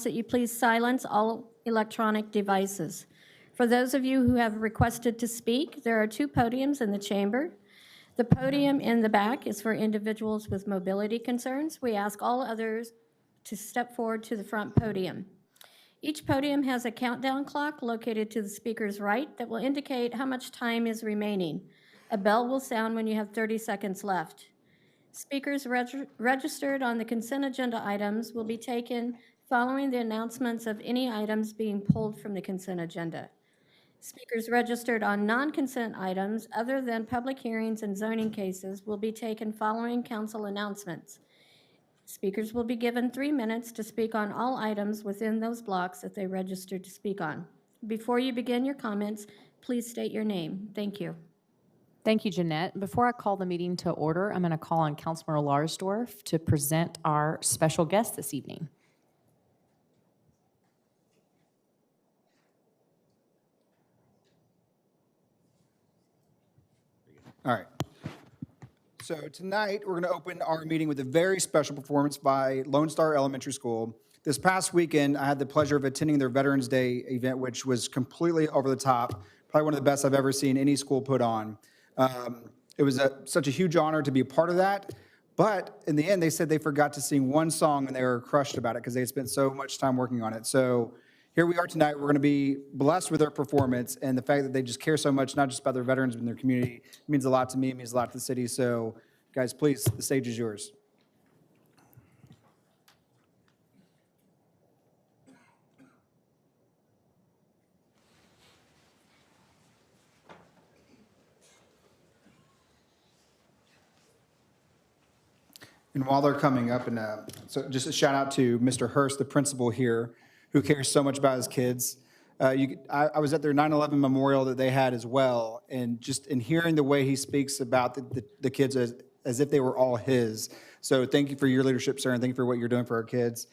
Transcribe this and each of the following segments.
that you please silence all electronic devices. For those of you who have requested to speak, there are two podiums in the chamber. The podium in the back is for individuals with mobility concerns. We ask all others to step forward to the front podium. Each podium has a countdown clock located to the speaker's right that will indicate how much time is remaining. A bell will sound when you have 30 seconds left. Speakers registered on the consent agenda items will be taken following the announcements of any items being pulled from the consent agenda. Speakers registered on non-consent items other than public hearings and zoning cases will be taken following council announcements. Speakers will be given 3 minutes to speak on all items within those blocks that they registered to speak on. Before you begin your comments, please state your name. Thank you. Thank you, Jeanette. Before I call the meeting to order, I'm going to call on Councilmember Larsdorf to present our special guest this evening. All right. So tonight, we're going to open our meeting with a very special performance by Lone Star Elementary School. This past weekend, I had the pleasure of attending their Veterans Day event, which was completely over the top, probably one of the best I've ever seen any school put on. It was such a huge honor to be a part of that, but in the end, they said they forgot to sing one song, and they were crushed about it because they had spent so much time working on it. So here we are tonight. We're going to be blessed with their performance, and the fact that they just care so much, not just about their veterans, but in their community, means a lot to me, it means a lot to the city. So guys, please, the stage is yours. And while they're coming up, and so just a shout out to Mr. Hurst, the principal here, who cares so much about his kids. I was at their 9/11 memorial that they had as well, and just in hearing the way he speaks about the kids as if they were all his. So thank you for your leadership, sir, and thank you for what you're doing for our kids.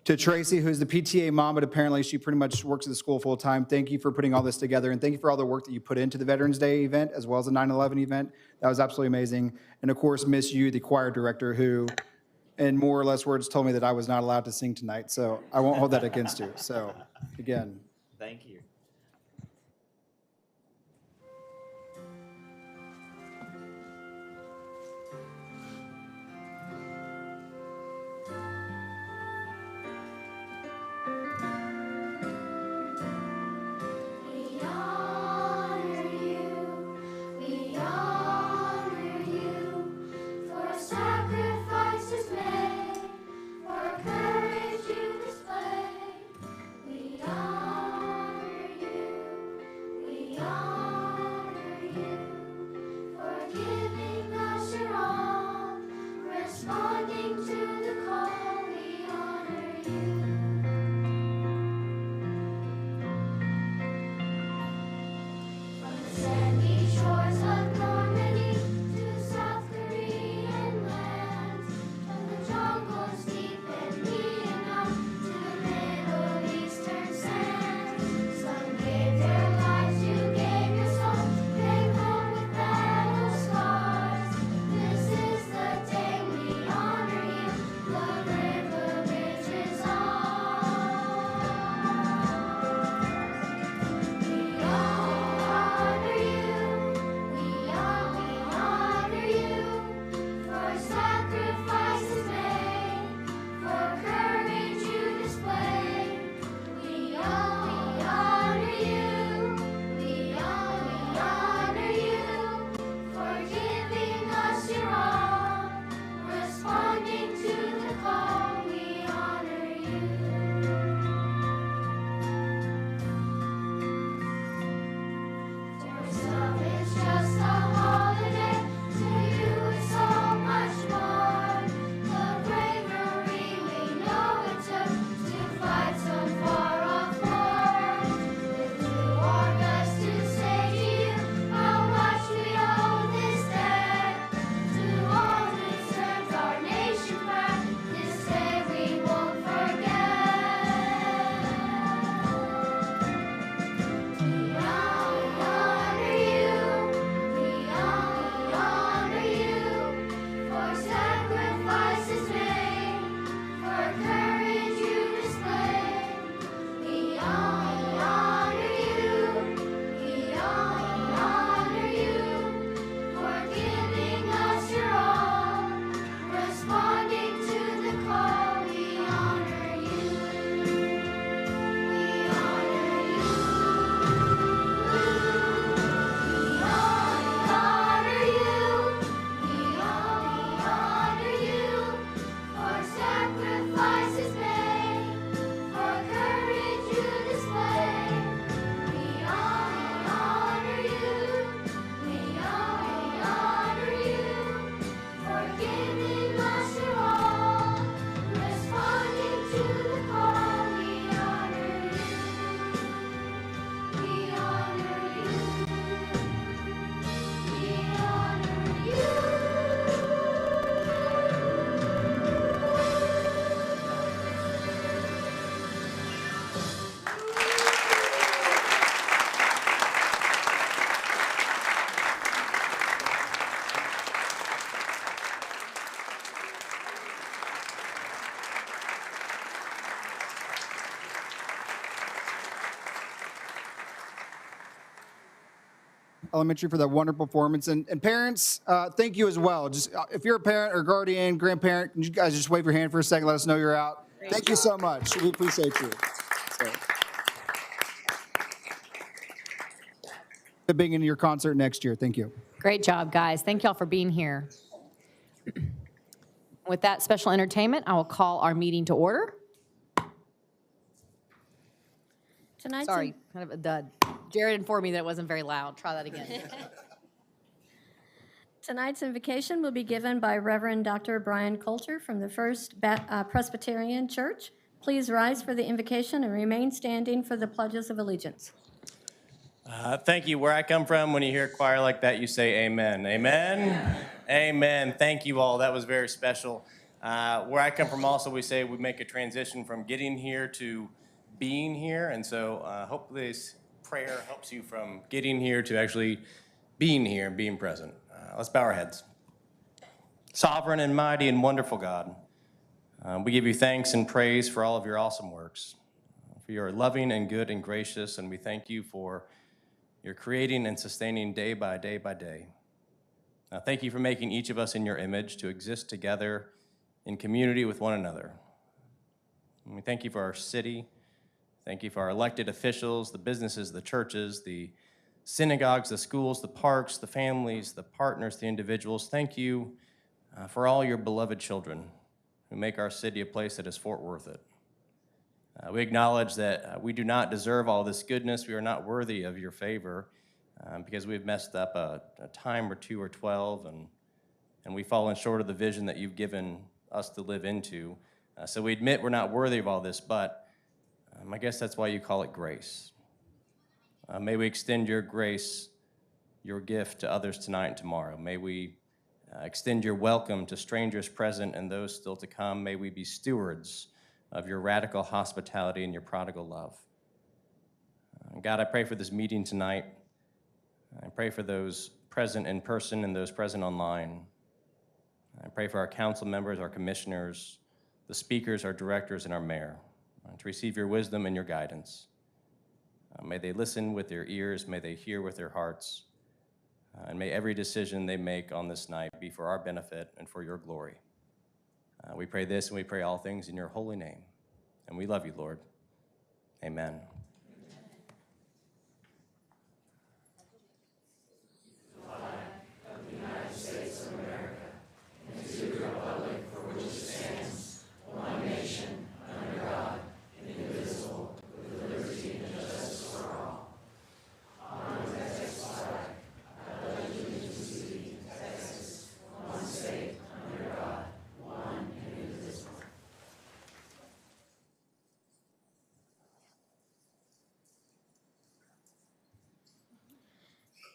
To Tracy, who's the PTA mom, but apparently she pretty much works at the school full time. Thank you for putting all this together, and thank you for all the work that you put into the Veterans Day event as well as the 9/11 event. That was absolutely amazing. And of course, Miss Yu, the choir director, who, in more or less words, told me that I was not allowed to sing tonight. So I won't hold that against you. So again, thank you. Elementary for that wonderful performance. And parents, thank you as well. Just if you're a parent or guardian, grandparent, can you guys just wave your hand for a second, let us know you're out. Thank you so much. We appreciate you. So. The beginning of your concert next year. Thank you. Great job, guys. Thank y'all for being here. With that special entertainment, I will call our meeting to order. Tonight's Sorry, kind of a dud. Jared informed me that it wasn't very loud. Try that again. Tonight's invocation will be given by Reverend Dr. Brian Coulter from the First Presbyterian Church. Please rise for the invocation and remain standing for the pledges of allegiance. Thank you. Where I come from, when you hear a choir like that, you say amen. Amen. Amen. Thank you all. That was very special. Where I come from also, we say we make a transition from getting here to being here. And so hopefully this prayer helps you from getting here to actually being here and being present. Let's bow our heads. Sovereign and mighty and wonderful God, we give you thanks and praise for all of your awesome works. For you are loving and good and gracious, and we thank you for your creating and sustaining day by day by day. Thank you for making each of us in your image to exist together in community with one another. And we thank you for our city. Thank you for our elected officials, the businesses, the churches, the synagogues, the schools, the parks, the families, the partners, the individuals. Thank you for all your beloved children who make our city a place that is Fort Worth it. We acknowledge that we do not deserve all this goodness. We are not worthy of your favor because we've messed up a time or 2 or 12, and we've fallen short of the vision that you've given us to live into. So we admit we're not worthy of all this, but I guess that's why you call it grace. May we extend your grace, your gift to others tonight and tomorrow. May we extend your welcome to strangers present and those still to come. May we be stewards of your radical hospitality and your prodigal love. God, I pray for this meeting tonight. I pray for those present in person and those present online. I pray for our council members, our commissioners, the speakers, our directors, and our mayor to receive your wisdom and your guidance. May they listen with their ears, may they hear with their hearts, and may every decision they make on this night be for our benefit and for your glory. We pray this and we pray all things in your holy name. And we love you, Lord. Amen.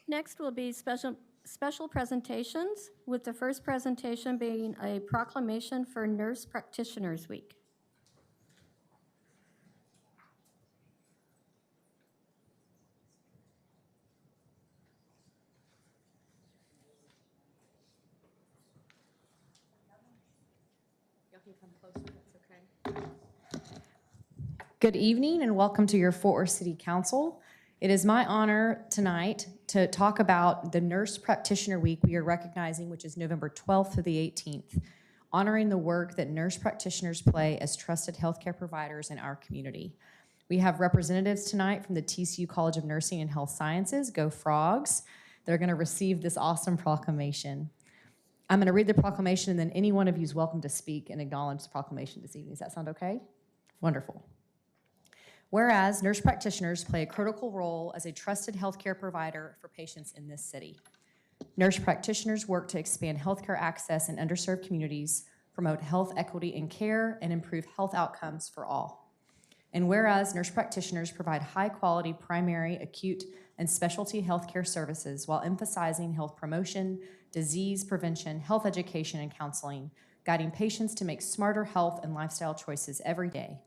Next will be special presentations, with the first presentation being a proclamation for Nurse Practitioners Week. Good evening and welcome to your Fort Worth City Council. It is my honor tonight to talk about the Nurse Practitioner Week we are recognizing, which is November 12th through the 18th, honoring the work that nurse practitioners play as trusted healthcare providers in our community. We have representatives tonight from the TCU College of Nursing and Health Sciences, Go Frogs. They're going to receive this awesome proclamation. I'm going to read the proclamation, and then any one of you is welcome to speak and acknowledge the proclamation this evening. Does that sound okay? Wonderful. Whereas nurse practitioners play a critical role as a trusted healthcare provider for patients in this city. Nurse practitioners work to expand healthcare access in underserved communities, promote health equity in care, and improve health outcomes for all. And whereas nurse practitioners provide high-quality primary, acute, and specialty healthcare services while emphasizing health promotion, disease prevention, health education, and counseling, guiding patients to make smarter health and lifestyle choices every day.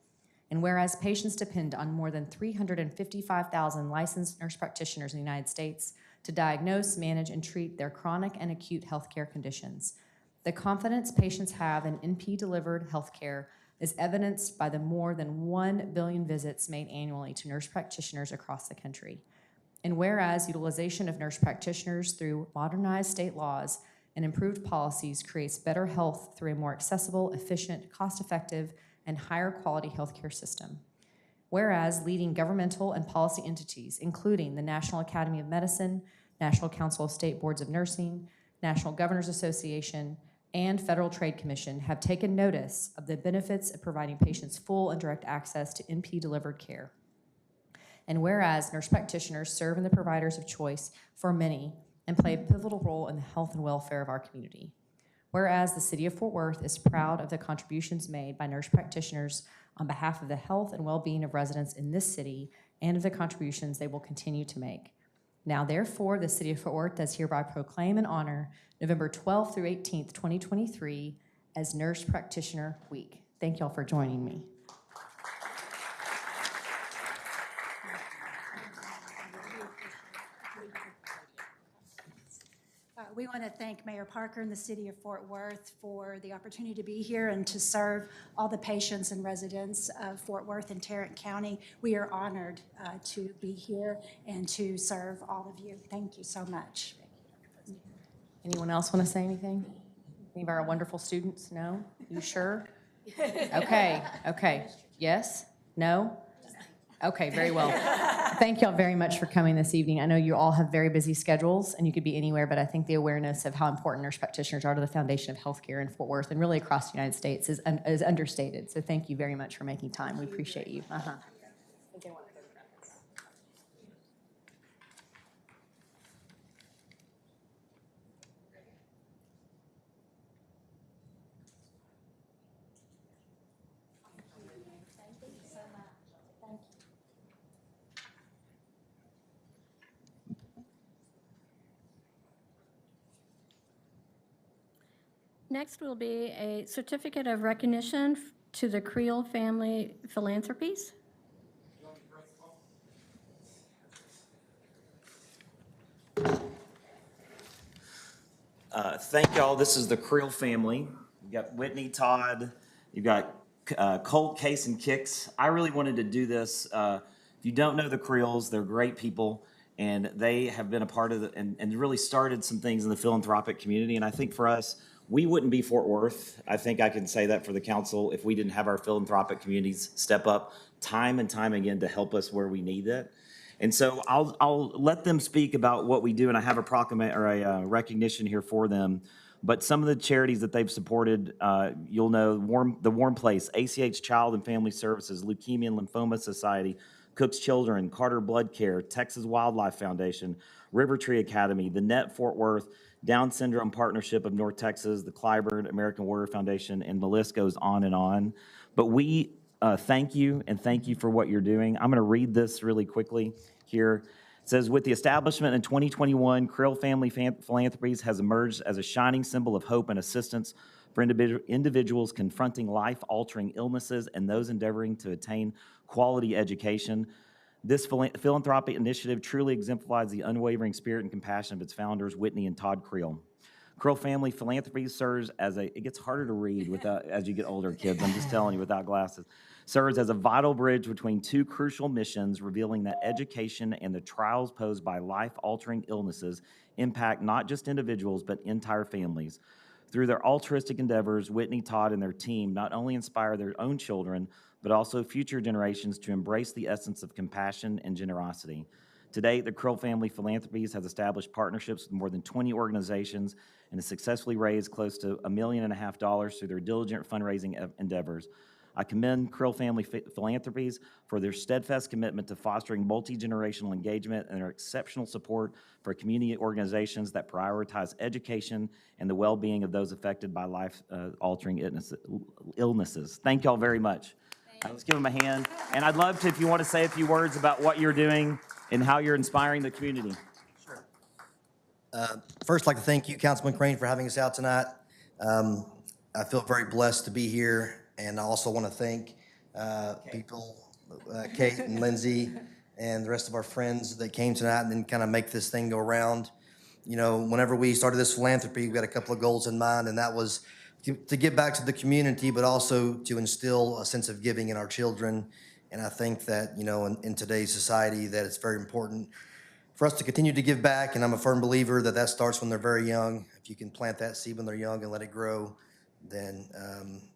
And whereas patients depend on more than 355,000 licensed nurse practitioners in the United States to diagnose, manage, and treat their chronic and acute healthcare conditions, the confidence patients have in NP-delivered healthcare is evidenced by the more than 1 billion visits made annually to nurse practitioners across the country. And whereas utilization of nurse practitioners through modernized state laws and improved policies creates better health through a more accessible, efficient, cost-effective, and higher quality healthcare system. Whereas leading governmental and policy entities, including the National Academy of Medicine, National Council of State Boards of Nursing, National Governors Association, and Federal Trade Commission have taken notice of the benefits of providing patients full and direct access to NP-delivered care. And whereas nurse practitioners serve as the providers of choice for many and play a pivotal role in the health and welfare of our community. Whereas the City of Fort Worth is proud of the contributions made by nurse practitioners on behalf of the health and well-being of residents in this city and of the contributions they will continue to make. Now, therefore, the City of Fort Worth does hereby proclaim and honor November 12th through 18th, 2023 as Nurse Practitioner Week. Thank y'all for joining me. We want to thank Mayor Parker and the City of Fort Worth for the opportunity to be here and to serve all the patients and residents of Fort Worth and Tarrant County. We are honored to be here and to serve all of you. Thank you so much. Anyone else want to say anything? Any of our wonderful students? No? You sure? Okay. Yes? No? Okay, very well. Thank y'all very much for coming this evening. I know you all have very busy schedules and you could be anywhere, but I think the awareness of how important nurse practitioners are to the foundation of healthcare in Fort Worth and really across the United States is understated. So thank you very much for making time. We appreciate you. Next will be a certificate of recognition to the Creel Family Philanthropies. Thank y'all. This is the Creel family. You've got Whitney, Todd. You've got Colt, Case, and Kix. I really wanted to do this. If you don't know the Creels, they're great people, and they have been a part of and really started some things in the philanthropic community. And I think for us, we wouldn't be Fort Worth. I think I can say that for the council if we didn't have our philanthropic communities step up time and time again to help us where we need it. And so I'll let them speak about what we do, and I have a recognition here for them. But some of the charities that they've supported, you'll know, the Warm Place, ACH Child and Family Services, Leukemia and Lymphoma Society, Cook's Children, Carter Blood Care, Texas Wildlife Foundation, River Tree Academy, the Net Fort Worth, Down Syndrome Partnership of North Texas, the Clyburn American Warrior Foundation, and the list goes on and on. But we thank you, and thank you for what you're doing. I'm going to read this really quickly here. It says, with the establishment in 2021, Creel Family Philanthropies has emerged as a shining symbol of hope and assistance for individuals confronting life-altering illnesses and those endeavoring to attain quality education. This philanthropic initiative truly exemplifies the unwavering spirit and compassion of its founders, Whitney and Todd Creel. Creel Family Philanthropies serves as it gets harder to read as you get older, kids, I'm just telling you, without glasses, serves as a vital bridge between two crucial missions, revealing that education and the trials posed by life-altering illnesses impact not just individuals, but entire families. Through their altruistic endeavors, Whitney, Todd, and their team not only inspire their own children, but also future generations to embrace the essence of compassion and generosity. To date, the Creel Family Philanthropies has established partnerships with more than 20 organizations and has successfully raised close to $1.5 million through their diligent fundraising endeavors. I commend Creel Family Philanthropies for their steadfast commitment to fostering multi-generational engagement and their exceptional support for community organizations that prioritize education and the well-being of those affected by life-altering illnesses. Thank y'all very much. Let's give them a hand. And I'd love to, if you want to say a few words about what you're doing and how you're inspiring the community. First, I'd like to thank you, Councilman Crane, for having us out tonight. I feel very blessed to be here, and I also want to thank people, Kate and Lindsay, and the rest of our friends that came tonight and then kind of make this thing go around. You know, whenever we started this philanthropy, we had a couple of goals in mind, and that was to give back to the community, but also to instill a sense of giving in our children. And I think that, you know, in today's society, that it's very important for us to continue to give back, and I'm a firm believer that that starts when they're very young. If you can plant that seed when they're young and let it grow, then,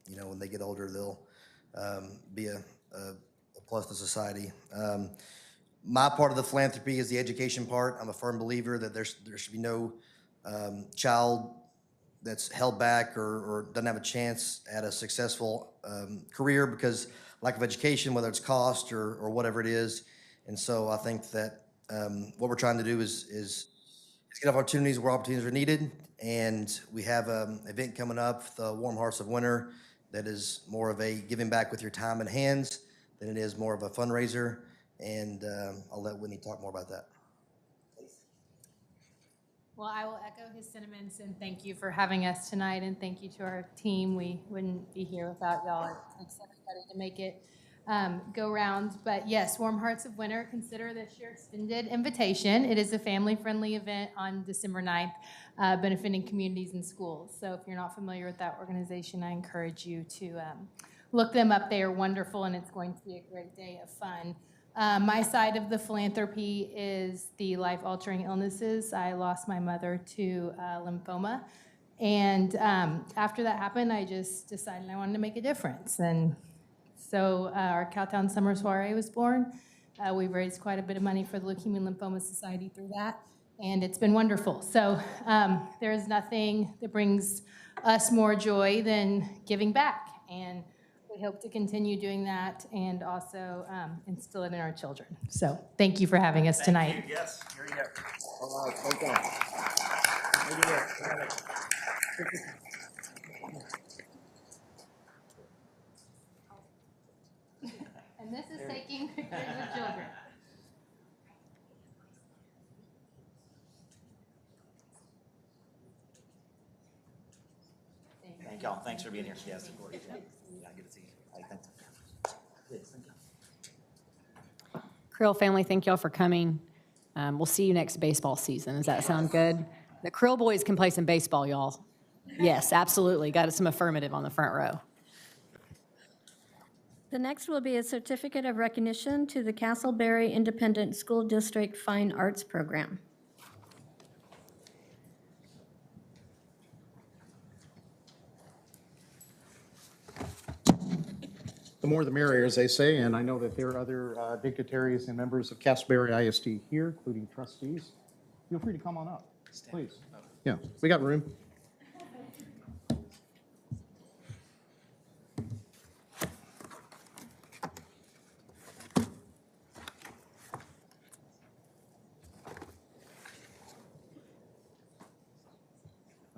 you know, when they get older, they'll be a plus to society. My part of the philanthropy is the education part. I'm a firm believer that there should be no child that's held back or doesn't have a chance at a successful career because lack of education, whether it's cost or whatever it is. And so I think that what we're trying to do is get opportunities where opportunities are needed. And we have an event coming up, the Warm Hearts of Winter, that is more of a giving back with your time and hands than it is more of a fundraiser. And I'll let Whitney talk more about that. Well, I will echo his sentiments and thank you for having us tonight, and thank you to our team. We wouldn't be here without y'all. It takes everybody to make it go round. But yes, Warm Hearts of Winter, consider this your extended invitation. It is a family-friendly event on December 9th, benefiting communities and schools. So if you're not familiar with that organization, I encourage you to look them up. They are wonderful, and it's going to be a great day of fun. My side of the philanthropy is the life-altering illnesses. I lost my mother to lymphoma. And after that happened, I just decided I wanted to make a difference. And so our Cowtown Summer Soiree was born. We've raised quite a bit of money for the Leukemia and Lymphoma Society through that. And it's been wonderful. So there is nothing that brings us more joy than giving back. And we hope to continue doing that and also instill it in our children. So thank you for having us tonight. Thank you. Yes, here you go. All right, thank you. And this is taking pictures of children. Thank y'all. Thanks for being here. Yes, of course. Yeah, good to see you. All right, thanks. Yes, thank you. Krill family, thank y'all for coming. We'll see you next baseball season. Does that sound good? The Krill boys can play some baseball, y'all. Yes, absolutely. Got some affirmative on the front row. The next will be a certificate of recognition to the Castleberry Independent School District Fine Arts Program. The more the merrier, as they say, and I know that there are other dignitaries and members of Castleberry ISD here, including trustees. Feel free to come on up, please. Yeah, we got room.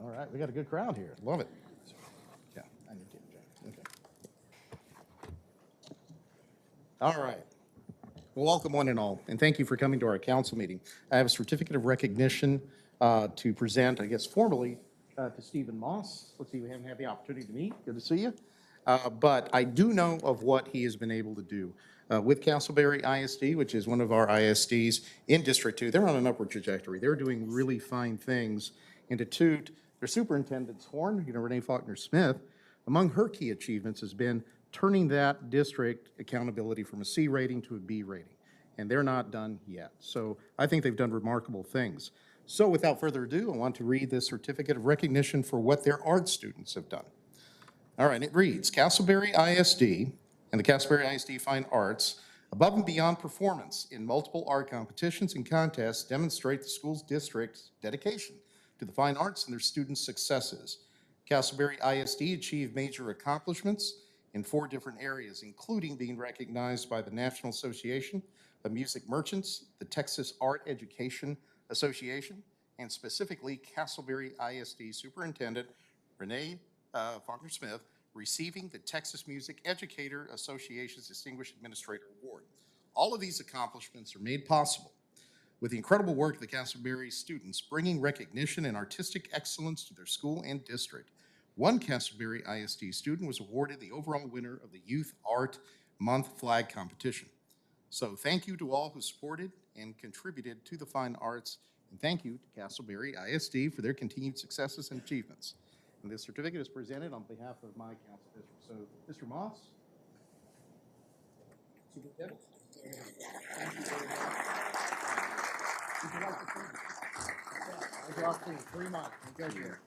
All right, we got a good crowd here. Love it. Yeah, I need to get it. Okay. All right. Well, welcome one and all, and thank you for coming to our council meeting. I have a certificate of recognition to present, I guess formally, to Stephen Moss. Let's see, we haven't had the opportunity to meet. Good to see you. But I do know of what he has been able to do. With Castleberry ISD, which is one of our ISDs in District 2, they're on an upward trajectory. They're doing really fine things. And to toot their superintendent's horn, Renee Faulkner-Smith, among her key achievements has been turning that district accountability from a C rating to a B rating. And they're not done yet. So I think they've done remarkable things. So without further ado, I want to read this certificate of recognition for what their art students have done. All right, it reads, Castleberry ISD and the Castleberry ISD Fine Arts, above and beyond performance in multiple art competitions and contests, demonstrate the school's district's dedication to the fine arts and their students' successes. Castleberry ISD achieved major accomplishments in 4 different areas, including being recognized by the National Association of Music Merchants, the Texas Art Education Association, and specifically Castleberry ISD Superintendent Renee Faulkner-Smith receiving the Texas Music Educator Association's Distinguished Administrator Award. All of these accomplishments are made possible with the incredible work of the Castleberry students, bringing recognition and artistic excellence to their school and district. One Castleberry ISD student was awarded the overall winner of the Youth Art Month Flag Competition. So thank you to all who supported and contributed to the fine arts, and thank you to Castleberry ISD for their continued successes and achievements. And this certificate is presented on behalf of my council district. So, Mr. Moss. Superintendent. Thank you very much. Would you like to please? Good afternoon. 3 months. Congratulations.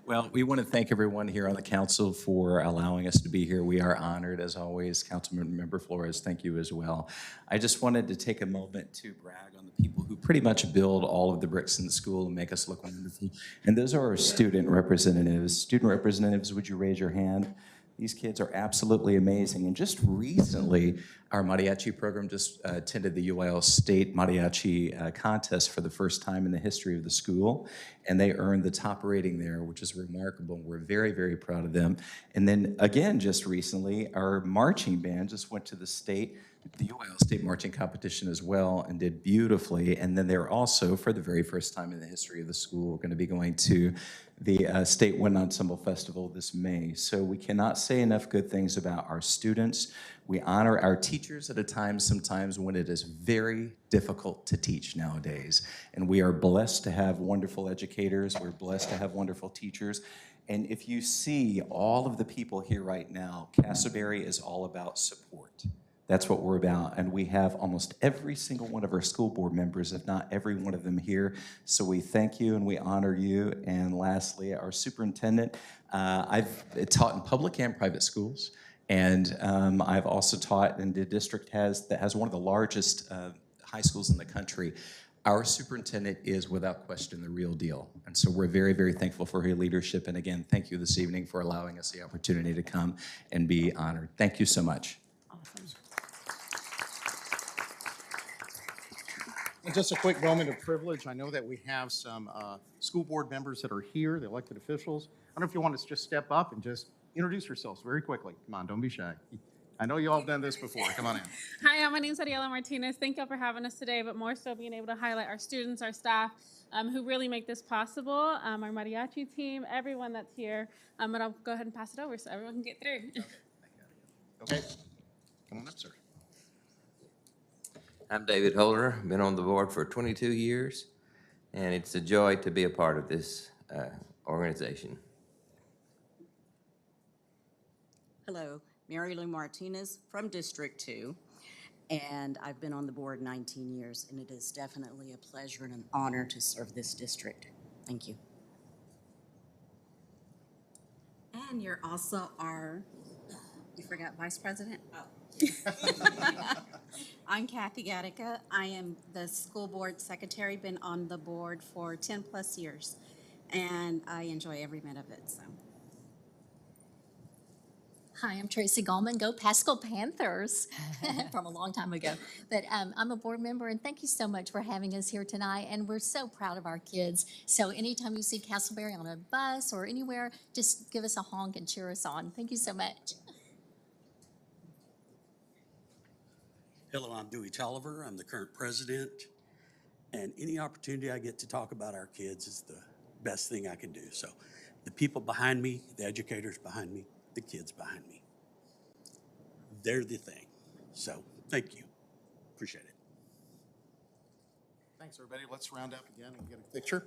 Well, we want to thank everyone here on the council for allowing us to be here. We are honored, as always. Councilmember Flores, thank you as well. I just wanted to take a moment to brag on the people who pretty much build all of the bricks in the school and make us look wonderful. And those are our student representatives. Student representatives, would you raise your hand? These kids are absolutely amazing. And just recently, our mariachi program just attended the UIL State Mariachi Contest for the first time in the history of the school. And they earned the top rating there, which is remarkable. We're very, very proud of them. And then again, just recently, our marching band just went to the UIL State Marching Competition as well and did beautifully. And then they're also, for the very first time in the history of the school, going to be going to the State Wind Ensemble Festival this May. So we cannot say enough good things about our students. We honor our teachers at a time sometimes when it is very difficult to teach nowadays. And we are blessed to have wonderful educators. We're blessed to have wonderful teachers. And if you see all of the people here right now, Castleberry is all about support. That's what we're about. And we have almost every single one of our school board members, if not every one of them here. So we thank you and we honor you. And lastly, our superintendent. I've taught in public and private schools. And I've also taught in the district that has one of the largest high schools in the country. Our superintendent is without question the real deal. And so we're very, very thankful for her leadership. And again, thank you this evening for allowing us the opportunity to come and be honored. Thank you so much. Awesome. And just a quick moment of privilege. I know that we have some school board members that are here, the elected officials. I don't know if you want to just step up and just introduce yourselves very quickly. Come on, don't be shy. I know you all have done this before. Come on in. Hi, my name is Ariela Martinez. Thank you all for having us today, but more so being able to highlight our students, our staff, who really make this possible, our mariachi team, everyone that's here. But I'll go ahead and pass it over so everyone can get through. Okay. Come on up, sir. I'm David Holder, been on the board for 22 years, and it's a joy to be a part of this organization. Hello, Mary Lou Martinez from District 2, and I've been on the board 19 years, and it is definitely a pleasure and an honor to serve this district. Thank you. And you're also you forgot Vice President? Oh. I'm Kathy Gatica. I am the school board secretary, been on the board for 10 plus years, and I enjoy every minute of it. So. Hi, I'm Tracy Gallman. Go Pasco Panthers from a long time ago. But I'm a board member, and thank you so much for having us here tonight. And we're so proud of our kids. So anytime you see Castleberry on a bus or anywhere, just give us a honk and cheer us on. Thank you so much. Hello, I'm Dewey Tolliver. I'm the current president. And any opportunity I get to talk about our kids is the best thing I can do. So the people behind me, the educators behind me, the kids behind me, they're the thing. So thank you. Appreciate it. Thanks, everybody. Let's round up again and get a picture.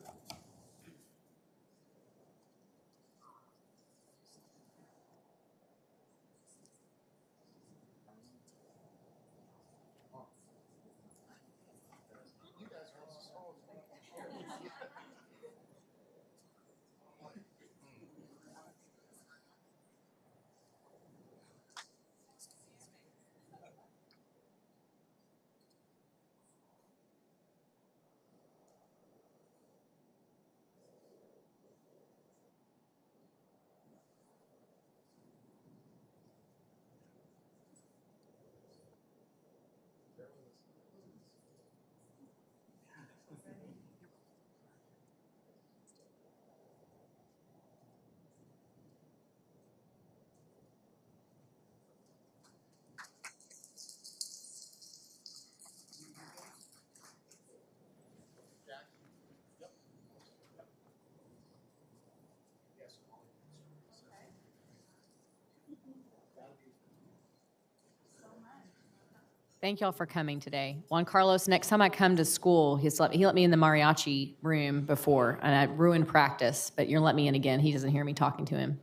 Thank y'all for coming today. Juan Carlos, next time I come to school, he let me in the mariachi room before, and I ruined practice, but you're gonna let me in again. He doesn't hear me talking to him.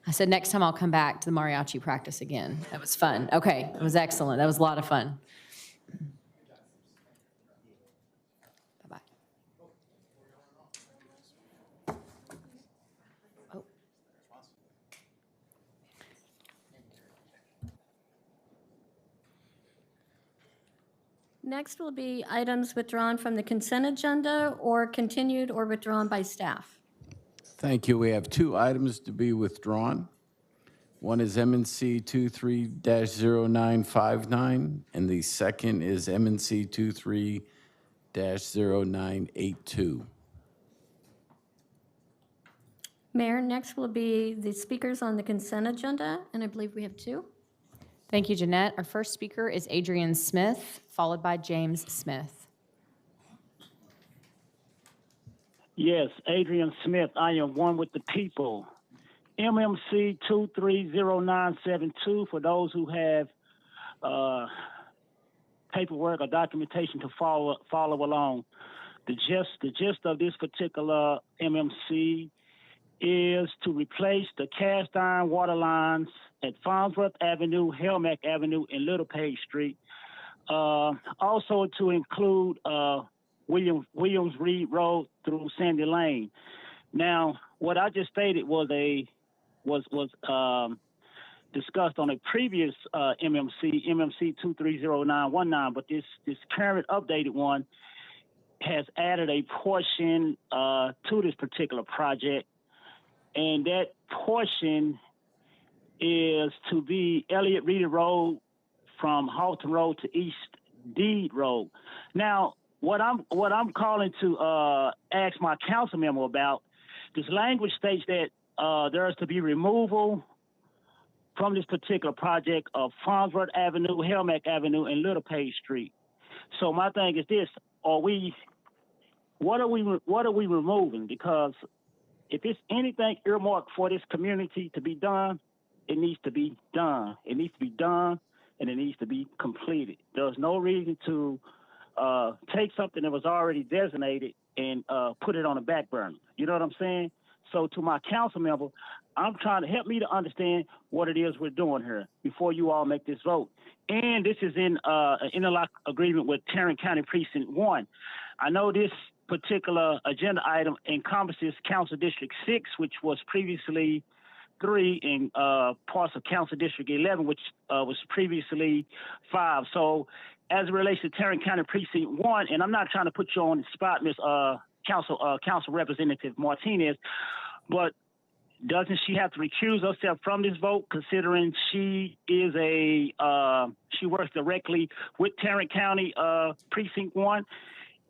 I said, next time I'll come back to the mariachi practice again. That was fun. Okay, it was excellent. That was a lot of fun. Bye-bye. Oh. Next will be items withdrawn from the consent agenda or continued or withdrawn by staff. Thank you. We have 2 items to be withdrawn. One is MNC 23-0959, and the second is MNC 23-0982. Mayor, next will be the speakers on the consent agenda, and I believe we have 2. Thank you, Jeanette. Our first speaker is Adrian Smith, followed by James Smith. Yes, Adrian Smith. I am one with the people. MMC 230972 for those who have paperwork or documentation to follow along. The gist of this particular MMC is to replace the cast iron water lines at Farnsworth Avenue, Helmack Avenue, and Little Page Street. Also to include Williams Reed Road through Sandy Lane. Now, what I just stated was discussed on a previous MMC 230919, but this current updated one has added a portion to this particular project, and that portion is to be Elliott Reedy Road from Halton Road to East Deed Road. Now, what I'm calling to ask my council member about, this language states that there is to be removal from this particular project of Farnsworth Avenue, Helmack Avenue, and Little Page Street. So my thing is this: what are we removing? Because if it's anything earmarked for this community to be done, it needs to be done. It needs to be done, and it needs to be completed. There's no reason to take something that was already designated and put it on a back burner. You know what I'm saying? So to my council member, I'm trying to help me to understand what it is we're doing here before you all make this vote. And this is in an interlock agreement with Tarrant County Precinct 1. I know this particular agenda item encompasses Council District 6, which was previously 3, and parts of Council District 11, which was previously 5. So as it relates to Tarrant County Precinct 1, and I'm not trying to put you on the spot, Ms. Council Representative Martinez, but doesn't she have to recuse herself from this vote, considering she is she works directly with Tarrant County Precinct 1?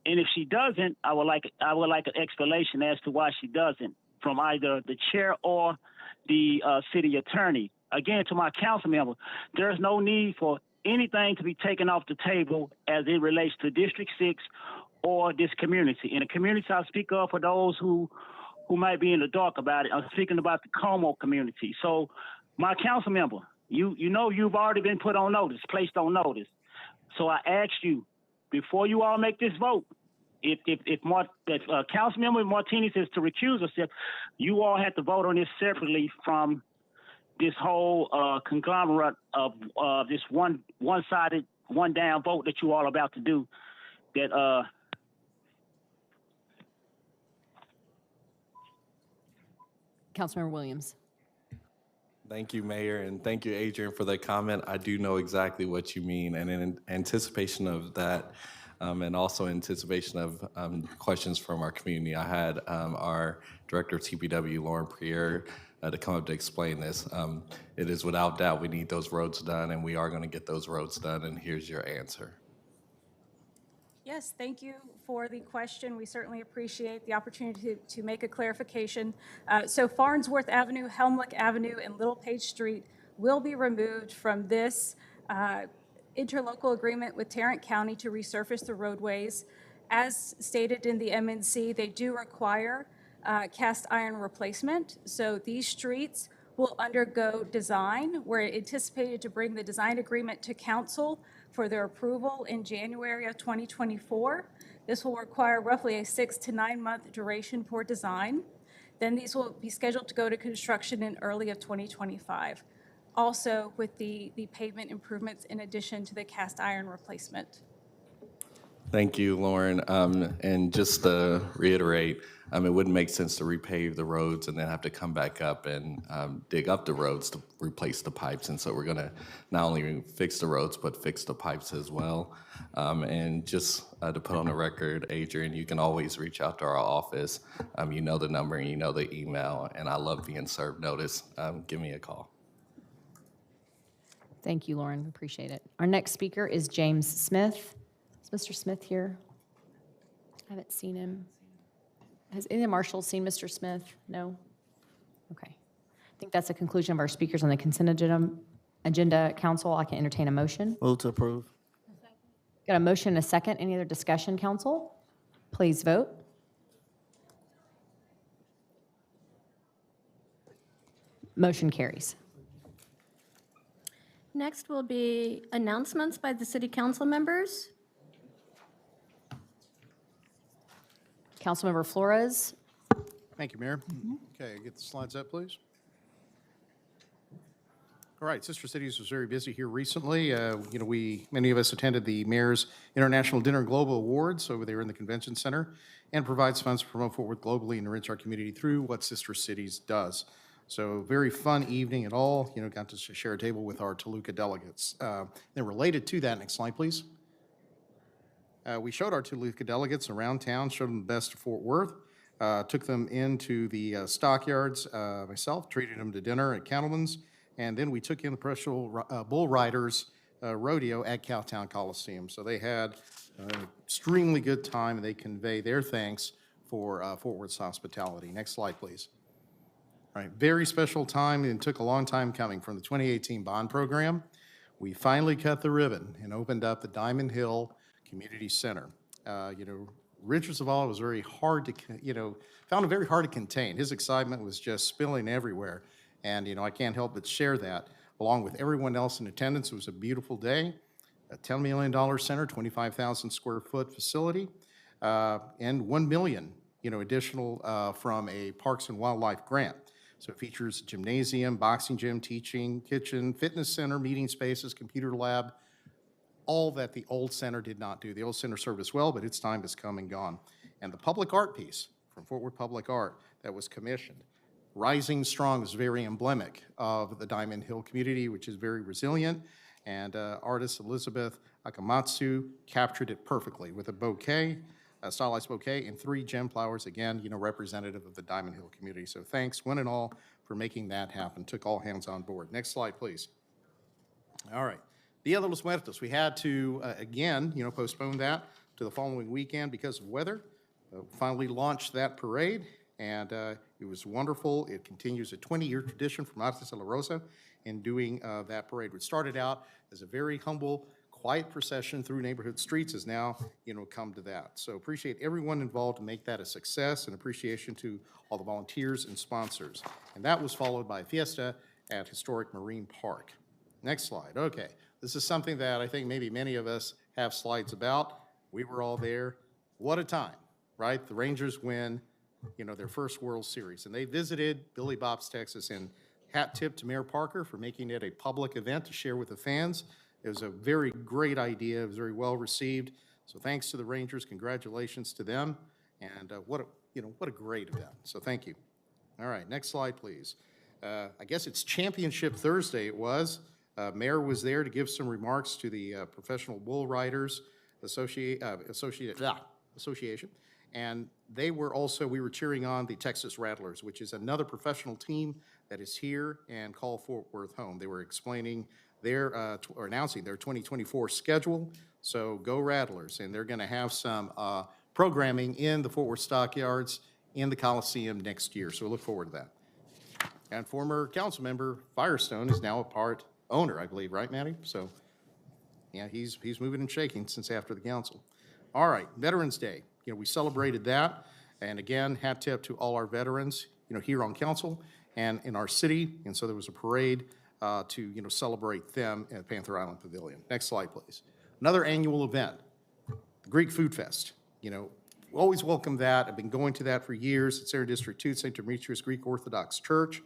And if she doesn't, I would like an explanation as to why she doesn't, from either the chair or the city attorney. Again, to my council member, there's no need for anything to be taken off the table as it relates to District 6 or this community. And the community I speak of, for those who might be in the dark about it, I'm speaking about the Como community. So my council member, you know you've already been put on notice, placed on notice. So I ask you, before you all make this vote, if Councilmember Martinez is to recuse herself, you all have to vote on this separately from this whole conglomerate of this one-sided, one-down vote that you all are about to do. That Councilmember Williams. Thank you, Mayor, and thank you, Adrian, for that comment. I do know exactly what you mean, and in anticipation of that, and also in anticipation of questions from our community, I had our Director of TPW, Lauren Priere, to come up to explain this. It is without doubt we need those roads done, and we are going to get those roads done, and here's your answer. Yes, thank you for the question. We certainly appreciate the opportunity to make a clarification. So Farnsworth Avenue, Helmlick Avenue, and Little Page Street will be removed from this interlocal agreement with Tarrant County to resurface the roadways. As stated in the MNC, they do require cast iron replacement. So these streets will undergo design. We're anticipated to bring the design agreement to council for their approval in January of 2024. This will require roughly a 6 to 9 month duration for design. Then these will be scheduled to go to construction in early of 2025. Also with the pavement improvements in addition to the cast iron replacement. Thank you, Lauren. And just to reiterate, it wouldn't make sense to repave the roads and then have to come back up and dig up the roads to replace the pipes. And so we're going to not only fix the roads, but fix the pipes as well. And just to put on the record, Adrian, you can always reach out to our office. You know the number and you know the email. And I love being served notice. Give me a call. Thank you, Lauren. We appreciate it. Our next speaker is James Smith. Is Mr. Smith here? I haven't seen him. Has any of the marshals seen Mr. Smith? No? Okay. I think that's the conclusion of our speakers on the consent agenda. Council, I can entertain a motion. Move to approve. Got a motion and a second. Any other discussion, council? Please vote. Motion carries. Next will be announcements by the city council members. Councilmember Flores. Thank you, Mayor. Okay, get the slides up, please. All right, Sister Cities was very busy here recently. Many of us attended the Mayor's International Dinner Global Awards over there in the Convention Center, and provides funds to promote Fort Worth globally and enrich our community through what Sister Cities does. So very fun evening at all. Got to share a table with our Toluca delegates. Then related to that, next slide, please. We showed our Toluca delegates around town, showed them the best of Fort Worth, took them into the stockyards myself, treated them to dinner at Cattleman's, and then we took in the professional bull riders rodeo at Cowtown Coliseum. So they had an extremely good time, and they convey their thanks for Fort Worth's hospitality. Next slide, please. All right, very special time, and took a long time coming from the 2018 bond program. We finally cut the ribbon and opened up the Diamond Hill Community Center. Richard Zavala was very hard to, found it very hard to contain. His excitement was just spilling everywhere. And, I can't help but share that along with everyone else in attendance. It was a beautiful day, a $10 million center, 25,000 square foot facility, and $1 million, additional from a Parks and Wildlife grant. So it features a gymnasium, boxing gym, teaching, kitchen, fitness center, meeting spaces, computer lab, all that the old center did not do. The old center served us well, but its time has come and gone. And the public art piece from Fort Worth Public Art that was commissioned, Rising Strong, is very emblematic of the Diamond Hill community, which is very resilient. And artist Elizabeth Akamatsu captured it perfectly with a bouquet, a stylized bouquet, and 3 gem flowers, again, representative of the Diamond Hill community. So thanks, one and all, for making that happen. Took all hands on board. Next slide, please. All right. Dia de los Muertos. We had to, again, postpone that to the following weekend because of weather. Finally launched that parade, and it was wonderful. It continues a 20-year tradition from Artes de la Rosa in doing that parade, which started out as a very humble, quiet procession through neighborhood streets, has now, come to that. So appreciate everyone involved to make that a success, and appreciation to all the volunteers and sponsors. And that was followed by a fiesta at Historic Marine Park. Next slide. Okay. This is something that I think maybe many of us have slides about. We were all there. What a time, right? The Rangers win, their first World Series. And they visited Billy Bob's Texas, and hat tip to Mayor Parker for making it a public event to share with the fans. It was a very great idea. It was very well received. So thanks to the Rangers. Congratulations to them. And what a great event. So thank you. All right, next slide, please. I guess it's Championship Thursday it was. Mayor was there to give some remarks to the Professional Bull Riders Association. And we were cheering on the Texas Rattlers, which is another professional team that is here and call Fort Worth home. They were explaining or announcing their 2024 schedule. So go Rattlers. And they're going to have some programming in the Fort Worth Stockyards in the Coliseum next year. So we look forward to that. And former council member Firestone is now a owner, I believe, right, Maddie? So, yeah, he's moving and shaking since after the council. All right, Veterans Day. We celebrated that. And again, hat tip to all our veterans, here on council. and in our city, and so there was a parade to celebrate them at Panther Island Pavilion. Next slide, please. Another annual event, the Greek Food Fest. Always welcome that. I've been going to that for years. It's there in District 2, St. Demetrius Greek Orthodox Church.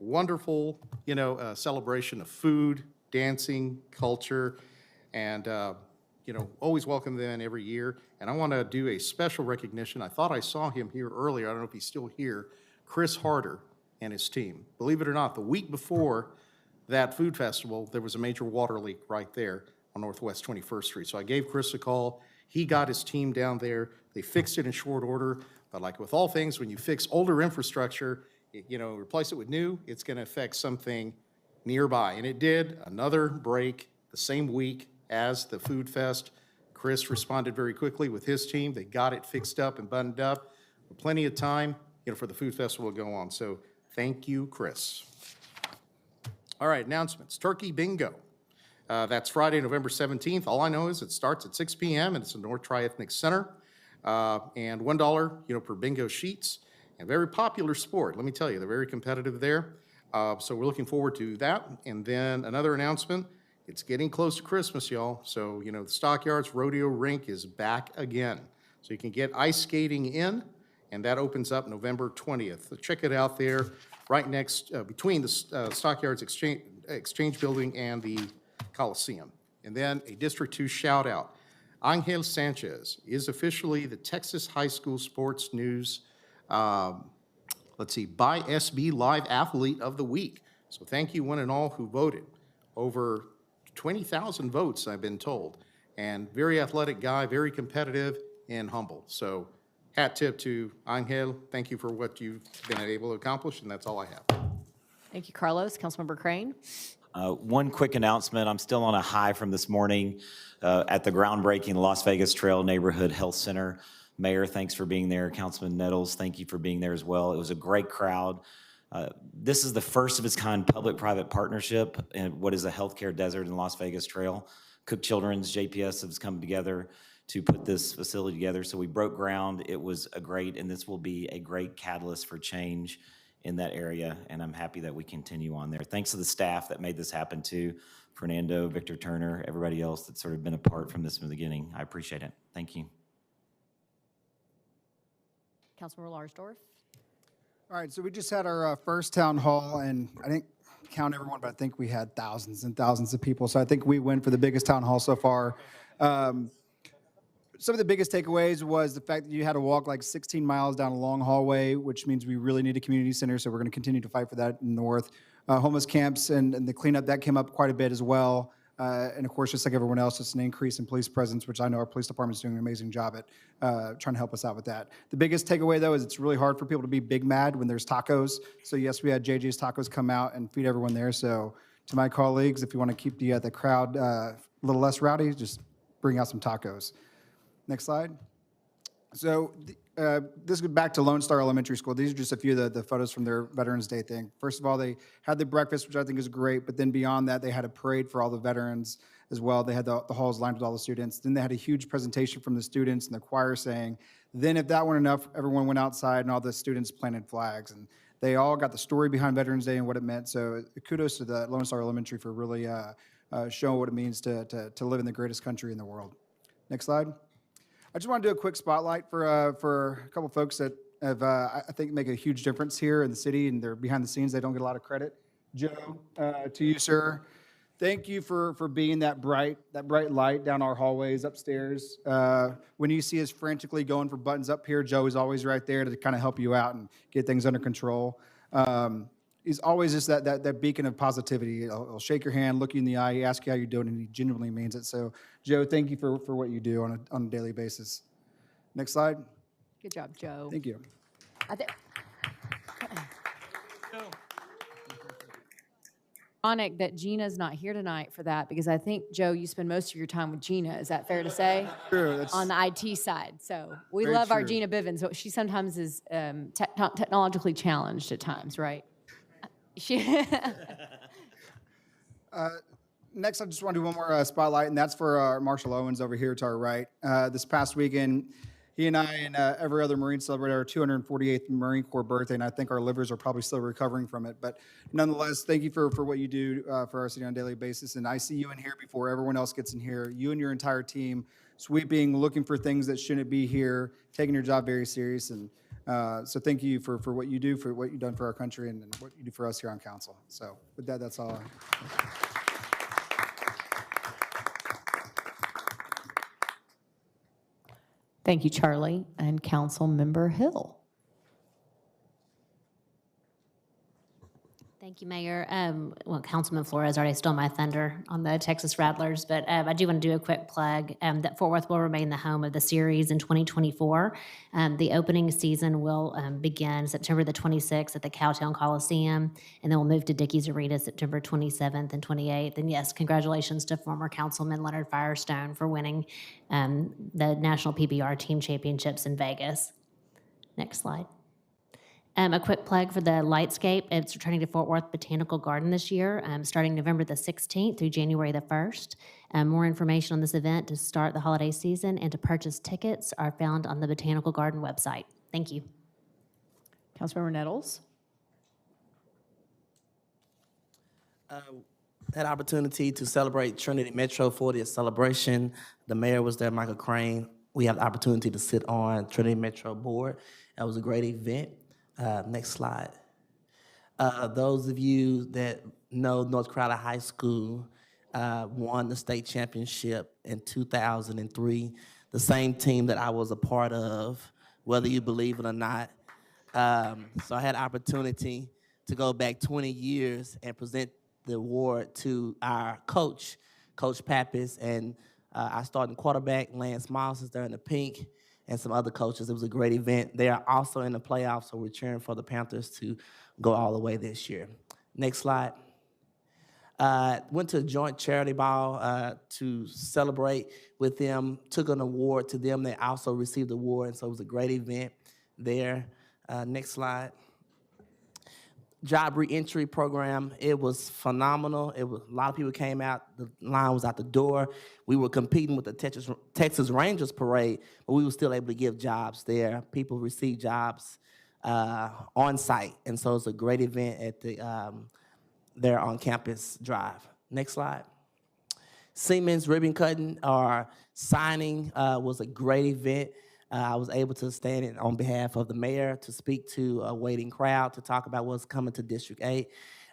Wonderful, celebration of food, dancing, culture, and always welcome them every year. And I want to do a special recognition. I thought I saw him here earlier. I don't know if he's still here. Chris Harder and his team. Believe it or not, the week before that food festival, there was a major water leak right there on Northwest 21st Street. So I gave Chris a call. He got his team down there. They fixed it in short order. But like with all things, when you fix older infrastructure, replace it with new, it's going to affect something nearby. And it did. Another break the same week as the food fest. Chris responded very quickly with his team. They got it fixed up and buttoned up. Plenty of time, for the food festival to go on. So thank you, Chris. All right, announcements. Turkey Bingo. That's Friday, November 17th. All I know is it starts at 6 p.m. and it's in North Tri-Ethnic Center. And $1, per bingo sheets. And very popular sport. Let me tell you, they're very competitive there. So we're looking forward to that. And then another announcement, it's getting close to Christmas, y'all. So, the Stockyards Rodeo Rink is back again. So you can get ice skating in, and that opens up November 20th. So check it out there, right next, between the Stockyards Exchange Building and the Coliseum. And then a District 2 shout out. Angel Sanchez is officially the Texas High School Sports News by SB Live Athlete of the Week. So thank you one and all who voted. Over 20,000 votes, I've been told. And very athletic guy, very competitive and humble. So hat tip to Angel. Thank you for what you've been able to accomplish, and that's all I have. Thank you, Carlos. Councilmember Crane. One quick announcement. I'm still on a high from this morning at the groundbreaking Las Vegas Trail Neighborhood Health Center. Mayor, thanks for being there. Councilman Nettles, thank you for being there as well. It was a great crowd. This is the first of its kind public-private partnership in what is a healthcare desert in Las Vegas Trail. Cook Children's, JPS has come together to put this facility together. So we broke ground. It was and this will be a great catalyst for change in that area, and I'm happy that we continue on there. Thanks to the staff that made this happen too, Fernando, Victor Turner, everybody else that's sort of been a part from this from the beginning. I appreciate it. Thank you. Councilmember Larsdorf. All right, so we just had our first town hall, and I didn't count everyone, but I think we had thousands and thousands of people. So I think we went for the biggest town hall so far. Some of the biggest takeaways was the fact that you had to walk like 16 miles down a long hallway, which means we really need a community center, so we're going to continue to fight for that in the north. Homeless camps and the cleanup, that came up quite a bit as well. And of course, just like everyone else, it's an increase in police presence, which I know our police department is doing an amazing job at trying to help us out with that. The biggest takeaway, though, is it's really hard for people to be big mad when there's tacos. So yes, we had JJ's Tacos come out and feed everyone there. So to my colleagues, if you want to keep the crowd a little less rowdy, just bring out some tacos. Next slide. So this goes back to Lone Star Elementary School. These are just a few of the photos from their Veterans Day thing. First of all, they had the breakfast, which I think is great, but then beyond that, they had a parade for all the veterans as well. They had the halls lined with all the students. Then they had a huge presentation from the students and the choir saying, then if that weren't enough, everyone went outside and all the students planted flags. And they all got the story behind Veterans Day and what it meant. So kudos to the Lone Star Elementary for really showing what it means to live in the greatest country in the world. Next slide. I just want to do a quick spotlight for a couple folks that have, I think, make a huge difference here in the city, and they're behind the scenes. They don't get a lot of credit. Joe, to you, sir. Thank you for being that bright light down our hallways upstairs. When you see us frantically going for buttons up here, Joe is always right there to kind of help you out and get things under control. He's always just that beacon of positivity. He'll shake your hand, look you in the eye, ask you how you're doing, and he genuinely means it. So, Joe, thank you for what you do on a daily basis. Next slide. Good job, Joe. Thank you. Ironic that Gina's not here tonight for that, because I think, Joe, you spend most of your time with Gina. Is that fair to say? True. On the IT side. So we Very love our true. Gina Bivens, but she sometimes is technologically challenged at times, right? Next, I just want to do one more spotlight, and that's for Marshall Owens over here to our right. This past weekend, he and I and every other Marine celebrate our 248th Marine Corps birthday, and I think our livers are probably still recovering from it. But nonetheless, thank you for what you do for our city on a daily basis. And I see you in here before everyone else gets in here. You and your entire team sweeping, looking for things that shouldn't be here, taking your job very serious. And so thank you for what you do, for what you've done for our country, and what you do for us here on council. So with that, that's all. Thank you, Charlie. And Council Member Hill. Thank you, Mayor. Well, Councilman Flores already stole my thunder on the Texas Rattlers, but I do want to do a quick plug that Fort Worth will remain the home of the series in 2024. The opening season will begin September the 26th at the Cowtown Coliseum, and then we'll move to Dickies Arena September 27th and 28th. And yes, congratulations to former Councilman Leonard Firestone for winning the National PBR Team Championships in Vegas. Next slide. A quick plug for the Lightscape. It's returning to Fort Worth Botanical Garden this year, starting November the 16th through January the 1st. More information on this event to start the holiday season and to purchase tickets are found on the Botanical Garden website. Thank you. Councilmember Nettles. Had opportunity to celebrate Trinity Metro 40th celebration. The mayor was there, Michael Crane. We had the opportunity to sit on Trinity Metro board. That was a great event. Next slide. Those of you that know North Carolina High School won the state championship in 2003, the same team that I was a part of, whether you believe it or not. So I had opportunity to go back 20 years and present the award to our coach, Coach Pappas, and our starting quarterback, Lance Moss, is there in the pink, and some other coaches. It was a great event. They are also in the playoffs, so we're cheering for the Panthers to go all the way this year. Next slide. Went to a joint charity ball to celebrate with them, took an award to them. They also received the award, and so it was a great event there. Next slide. Job reentry program, it was phenomenal. A lot of people came out, the line was out the door. We were competing with the Texas Rangers parade, but we were still able to give jobs there. People received jobs on site, and so it's a great event at the there on Campus Drive. Next slide. Siemens ribbon cutting or signing was a great event. I was able to stand in on behalf of the mayor to speak to a waiting crowd to talk about what's coming to District 8.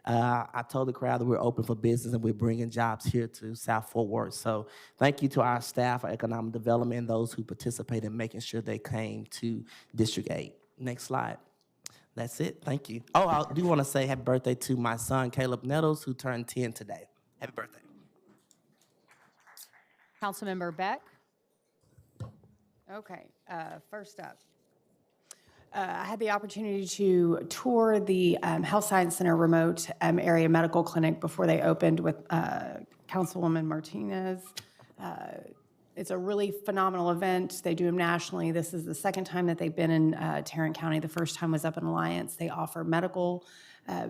I told the crowd that we're open for business and we're bringing jobs here to South Fort Worth. So thank you to our staff, our economic development, and those who participated in making sure they came to District 8. Next slide. That's it. Thank you. Oh, I do want to say happy birthday to my son, Caleb Nettles, who turned 10 today. Happy birthday. Councilmember Beck. Okay, first up. I had the opportunity to tour the Health Science Center remote area medical clinic before they opened with Councilwoman Martinez. It's a really phenomenal event. They do them nationally. This is the second time that they've been in Tarrant County. The first time was up in Alliance. They offer medical,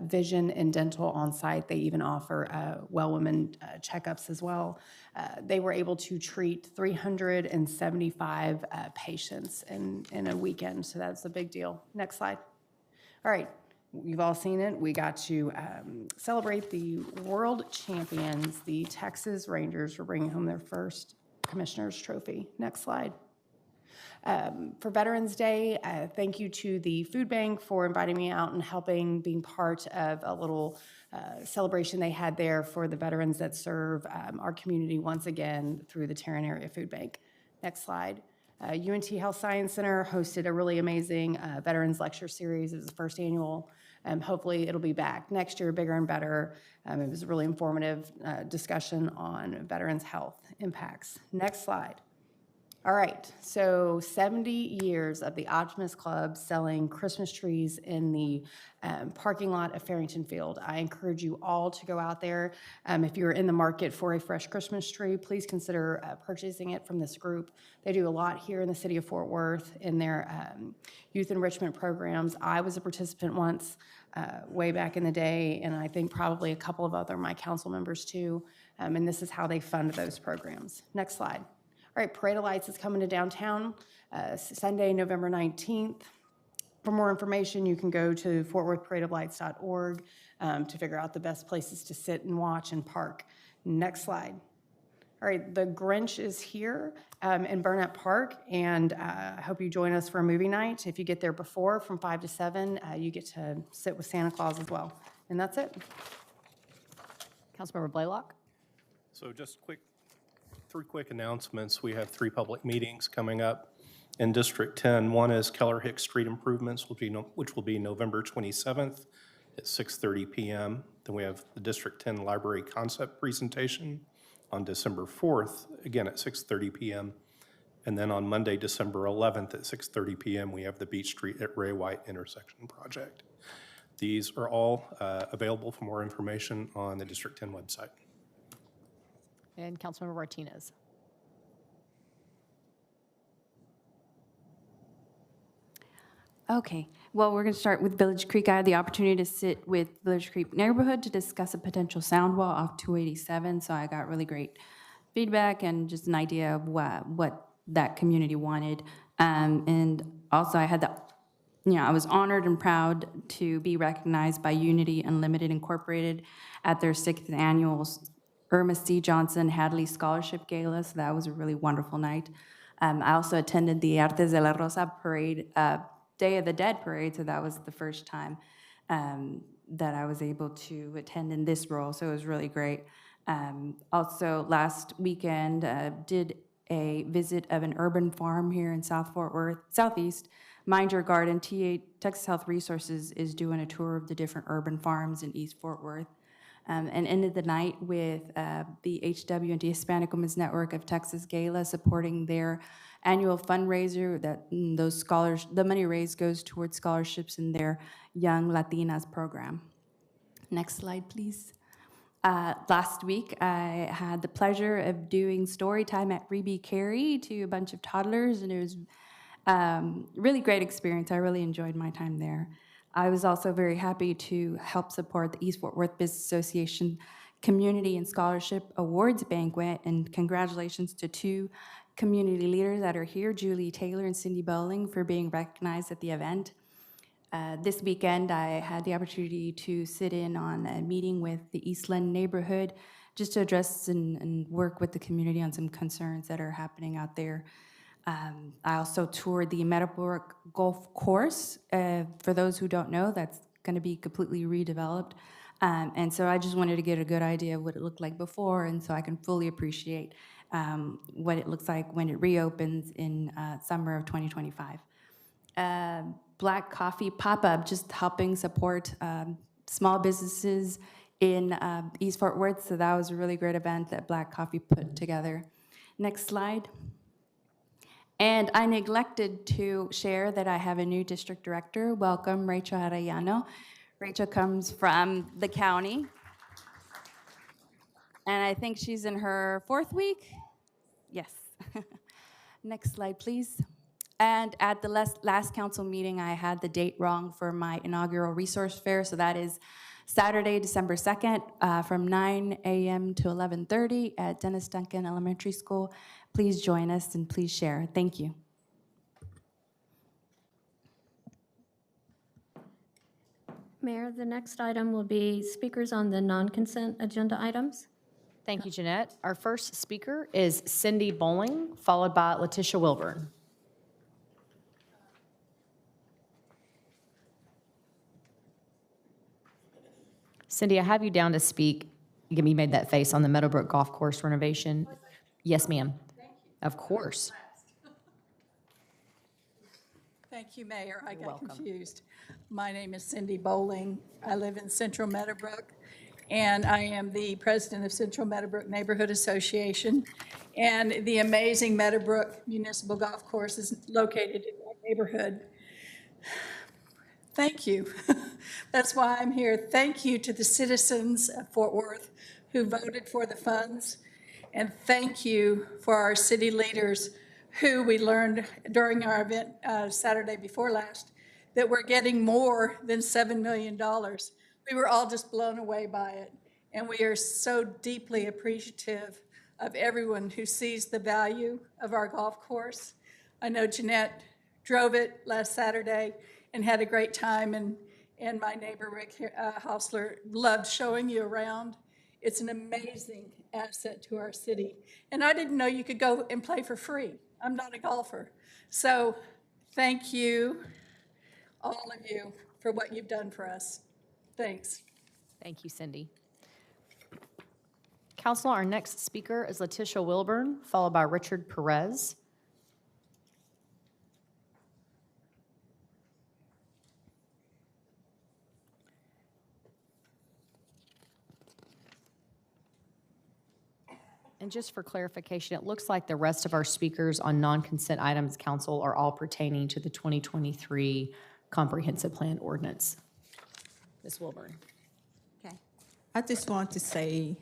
vision, and dental on site. They even offer well women checkups as well. They were able to treat 375 patients in a weekend, so that's a big deal. Next slide. All right, you've all seen it. We got to celebrate the world champions, the Texas Rangers, for bringing home their first Commissioner's Trophy. Next slide. For Veterans Day, thank you to the food bank for inviting me out and helping being part of a little celebration they had there for the veterans that serve our community once again through the Tarrant Area Food Bank. Next slide. UNT Health Science Center hosted a really amazing Veterans Lecture Series. It was the first annual. Hopefully it'll be back next year, bigger and better. It was a really informative discussion on veterans' health impacts. Next slide. All right, so 70 years of the Optimist Club selling Christmas trees in the parking lot of Farrington Field. I encourage you all to go out there. If you're in the market for a fresh Christmas tree, please consider purchasing it from this group. They do a lot here in the city of Fort Worth in their youth enrichment programs. I was a participant once way back in the day, and I think probably a couple of other my council members too, and this is how they fund those programs. Next slide. right, Parade of Lights is coming to downtown Sunday, November 19th. For more information, you can go to fortworthparadeoflights.org to figure out the best places to sit and watch and park. Next slide. All right, The Grinch is here in Burnett Park, and I hope you join us for a movie night. If you get there before, from 5 to 7, you get to sit with Santa Claus as well. And that's it. Councilmember Blaylock? So just three quick announcements. We have 3 public meetings coming up in District 10. One is Keller Hicks Street Improvements, which will be November 27th at 6:30 p.m. Then we have the District 10 Library Concept Presentation on December 4th, again at 6:30 p.m. And then on Monday, December 11th at 6:30 p.m., we have the Beach Street at Ray White intersection project. These are all available for more information on the District 10 website. And Councilmember Martinez? Okay, well, we're going to start with Village Creek. I had the opportunity to sit with Village Creek neighborhood to discuss a potential sound wall off 287, so I got really great feedback and just an idea of what that community wanted. And also I had I was honored and proud to be recognized by Unity Unlimited Incorporated at their 6th annual Irma C. Johnson Hadley Scholarship Gala, so that was a really wonderful night. I also attended the Artes de la Rosa parade, Day of the Dead parade, so that was the first time that I was able to attend in this role, so it was really great. Also, last weekend, did a visit of an urban farm here in South Fort Worth, Southeast. Mind Your Garden, Texas Health Resources is doing a tour of the different urban farms in East Fort Worth. And ended the night with the HW&T Hispanic Women's Network of Texas Gala supporting their annual fundraiser that the money raised goes towards scholarships in their Young Latinas program. Next slide, please. Last week, I had the pleasure of doing story time at Reby Carey to a bunch of toddlers, and it was really great experience. I really enjoyed my time there. I was also very happy to help support the East Fort Worth Business Association Community and Scholarship Awards Banquet, and congratulations to 2 community leaders that are here, Julie Taylor and Cindy Bowling, for being recognized at the event. This weekend, I had the opportunity to sit in on a meeting with the Eastland neighborhood just to address and work with the community on some concerns that are happening out there. I also toured the Meadowbrook Golf Course. For those who don't know, that's going to be completely redeveloped. And so I just wanted to get a good idea of what it looked like before, and so I can fully appreciate what it looks like when it reopens in summer of 2025. Black Coffee Pop-Up, just helping support small businesses in East Fort Worth, so that was a really great event that Black Coffee put together. Next slide. And I neglected to share that I have a new district director. Welcome, Rachel Arellano. Rachel comes from the county, and I think she's in her 4th week. Yes. Next slide, please. And at the last council meeting, I had the date wrong for my inaugural resource fair, so that is Saturday, December 2nd, from 9 a.m. to 11:30 at Dennis Duncan Elementary School. Please join us and please share. Thank you. Mayor, the next item will be speakers on the non-consent agenda items. Thank you, Jeanette. Our first speaker is Cindy Bowling, followed by Letitia Wilburn. Cindy, I have you down to speak. You made that face on the Meadowbrook Golf Course renovation. Yes, ma'am. Of course. Thank you, Mayor. I got confused. My name is Cindy Bowling. I live in Central Meadowbrook, and I am the president of Central Meadowbrook Neighborhood Association. And the amazing Meadowbrook Municipal Golf Course is located in my neighborhood. Thank you. That's why I'm here. Thank you to the citizens of Fort Worth who voted for the funds. And thank you for our city leaders who we learned during our event Saturday before last that we're getting more than $7 million. We were all just blown away by it. And we are so deeply appreciative of everyone who sees the value of our golf course. I know Jeanette drove it last Saturday and had a great time, and my neighbor Rick Hausler loved showing you around. It's an amazing asset to our city. And I didn't know you could go and play for free. I'm not a golfer. So thank you, all of you, for what you've done for us. Thanks. Thank you, Cindy. Council, our next speaker is Letitia Wilburn, followed by Richard Perez. And just for clarification, it looks like the rest of our speakers on non-consent items, Council, are all pertaining to the 2023 Comprehensive Plan Ordinance. Ms. Wilburn. Okay. I just want to say,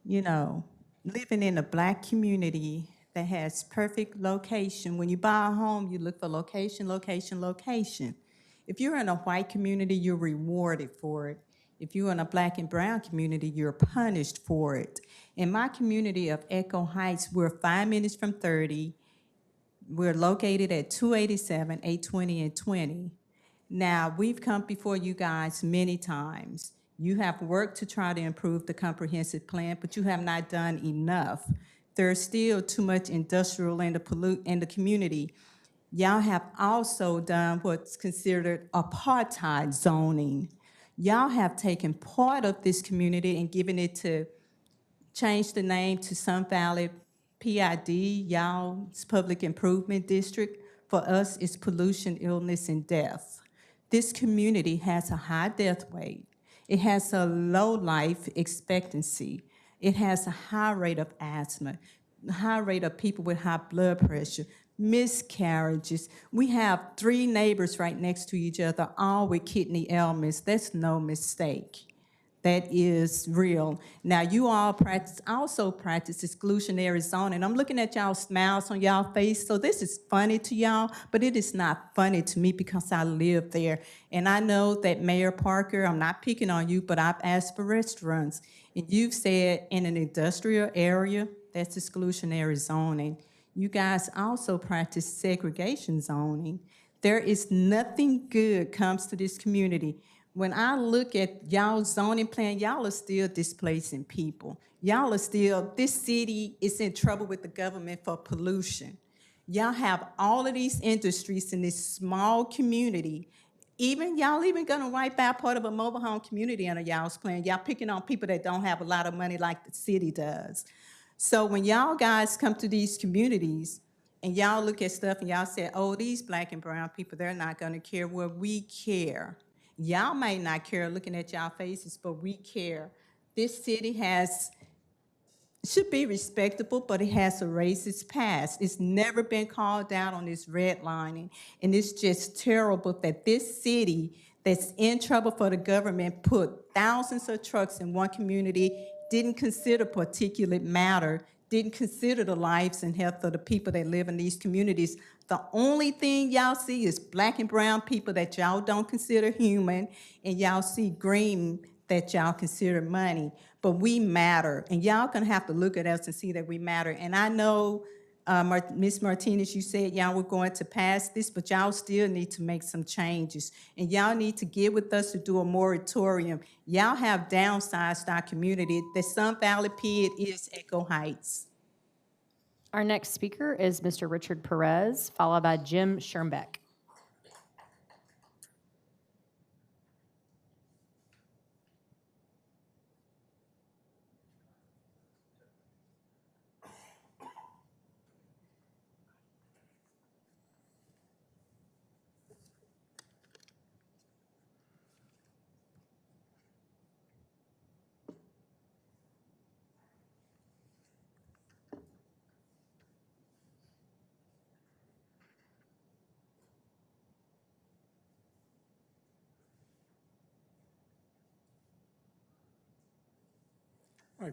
you know, living in a Black community that has perfect location, when you buy a home, you look for location, location, location. If you're in a white community, you're rewarded for it. If you're in a Black and brown community, you're punished for it. In my community of Echo Heights, we're 5 minutes from 30. We're located at 287, 820, and 20. Now, we've come before you guys many times. You have worked to try to improve the comprehensive plan, but you have not done enough. There's still too much industrial in the community. Y'all have also done what's considered apartheid zoning. Y'all have taken part of this community and given it to change the name to Sun Valley PID, y'all's Public Improvement District. For us, it's pollution, illness, and death. This community has a high death rate. It has a low life expectancy. It has a high rate of asthma, high rate of people with high blood pressure, miscarriages. We have 3 neighbors right next to each other, all with kidney ailments. That's no mistake. That is real. Now, you all also practice exclusionary zoning. I'm looking at y'all smiles on y'all face, so this is funny to y'all, but it is not funny to me because I live there. And I know that Mayor Parker, I'm not picking on you, but I've asked for restaurants. And you've said in an industrial area, that's exclusionary zoning. You guys also practice segregation zoning. There is nothing good comes to this community. When I look at y'all's zoning plan, y'all are still displacing people. Y'all are still, this city is in trouble with the government for pollution. Y'all have all of these industries in this small community. Y'all even gonna wipe out part of a mobile home community under y'all's plan. Y'all picking on people that don't have a lot of money like the city does. So when y'all guys come to these communities and y'all look at stuff and y'all say, oh, these Black and brown people, they're not gonna care. Well, we care. Y'all might not care looking at y'all faces, but we care. This city should be respectable, but it has a racist past. It's never been called out on this redlining, and it's just terrible that this city that's in trouble for the government put thousands of trucks in one community, didn't consider particulate matter, didn't consider the lives and health of the people that live in these communities. The only thing y'all see is Black and brown people that y'all don't consider human, and y'all see green that y'all consider money. But we matter, and y'all gonna have to look at us and see that we matter. And I know, Ms. Martinez, you said y'all were going to pass this, but y'all still need to make some changes. And y'all need to get with us to do a moratorium. Y'all have downsized our community. The Sun Valley PID is Echo Heights. Our next speaker is Mr. Richard Perez, followed by Jim Schirmbeck.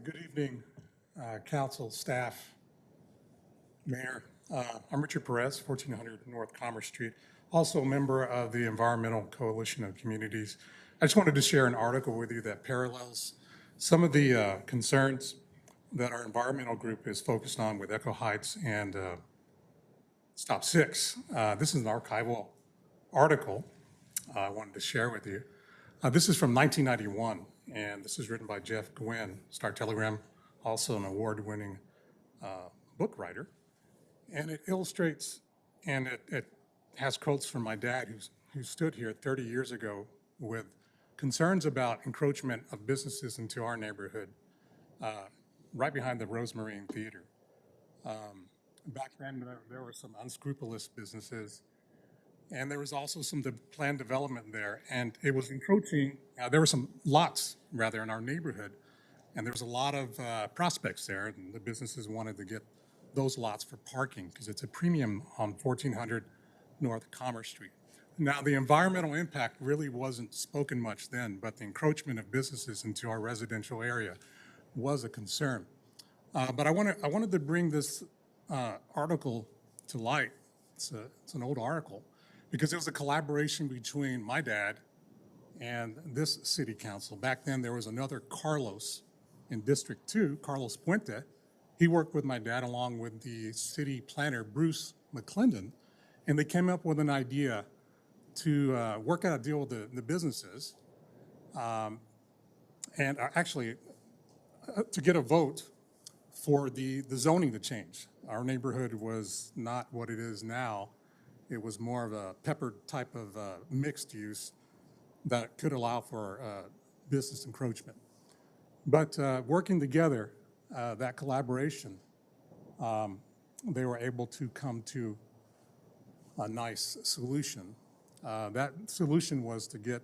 Good evening, council, staff, mayor. I'm Richard Perez, 1400 North Commerce Street, also a member of the Environmental Coalition of Communities. I just wanted to share an article with you that parallels some of the concerns that our environmental group is focused on with Echo Heights and Stop 6. This is an archival article I wanted to share with you. This is from 1991, and this is written by Jeff Gwynn, Star-Telegram, also an award-winning book writer. And it illustrates, and it has quotes from my dad, who stood here 30 years ago with concerns about encroachment of businesses into our neighborhood, right behind the Rosemarine Theater. Back then, there were some unscrupulous businesses, and there was also some planned development there, and it was encroaching. There were some lots, rather, in our neighborhood, and there was a lot of prospects there, and the businesses wanted to get those lots for parking because it's a premium on 1400 North Commerce Street. Now, the environmental impact really wasn't spoken much then, but the encroachment of businesses into our residential area was a concern. But I wanted to bring this article to light. It's an old article because it was a collaboration between my dad and this city council. Back then, there was another Carlos in District 2, Carlos Puente. He worked with my dad along with the city planner, Bruce McClendon, and they came up with an idea to work out a deal with the businesses and actually to get a vote for the zoning to change. Our neighborhood was not what it is now. It was more of a peppered type of mixed use that could allow for business encroachment. But working together, that collaboration, they were able to come to a nice solution. That solution was to get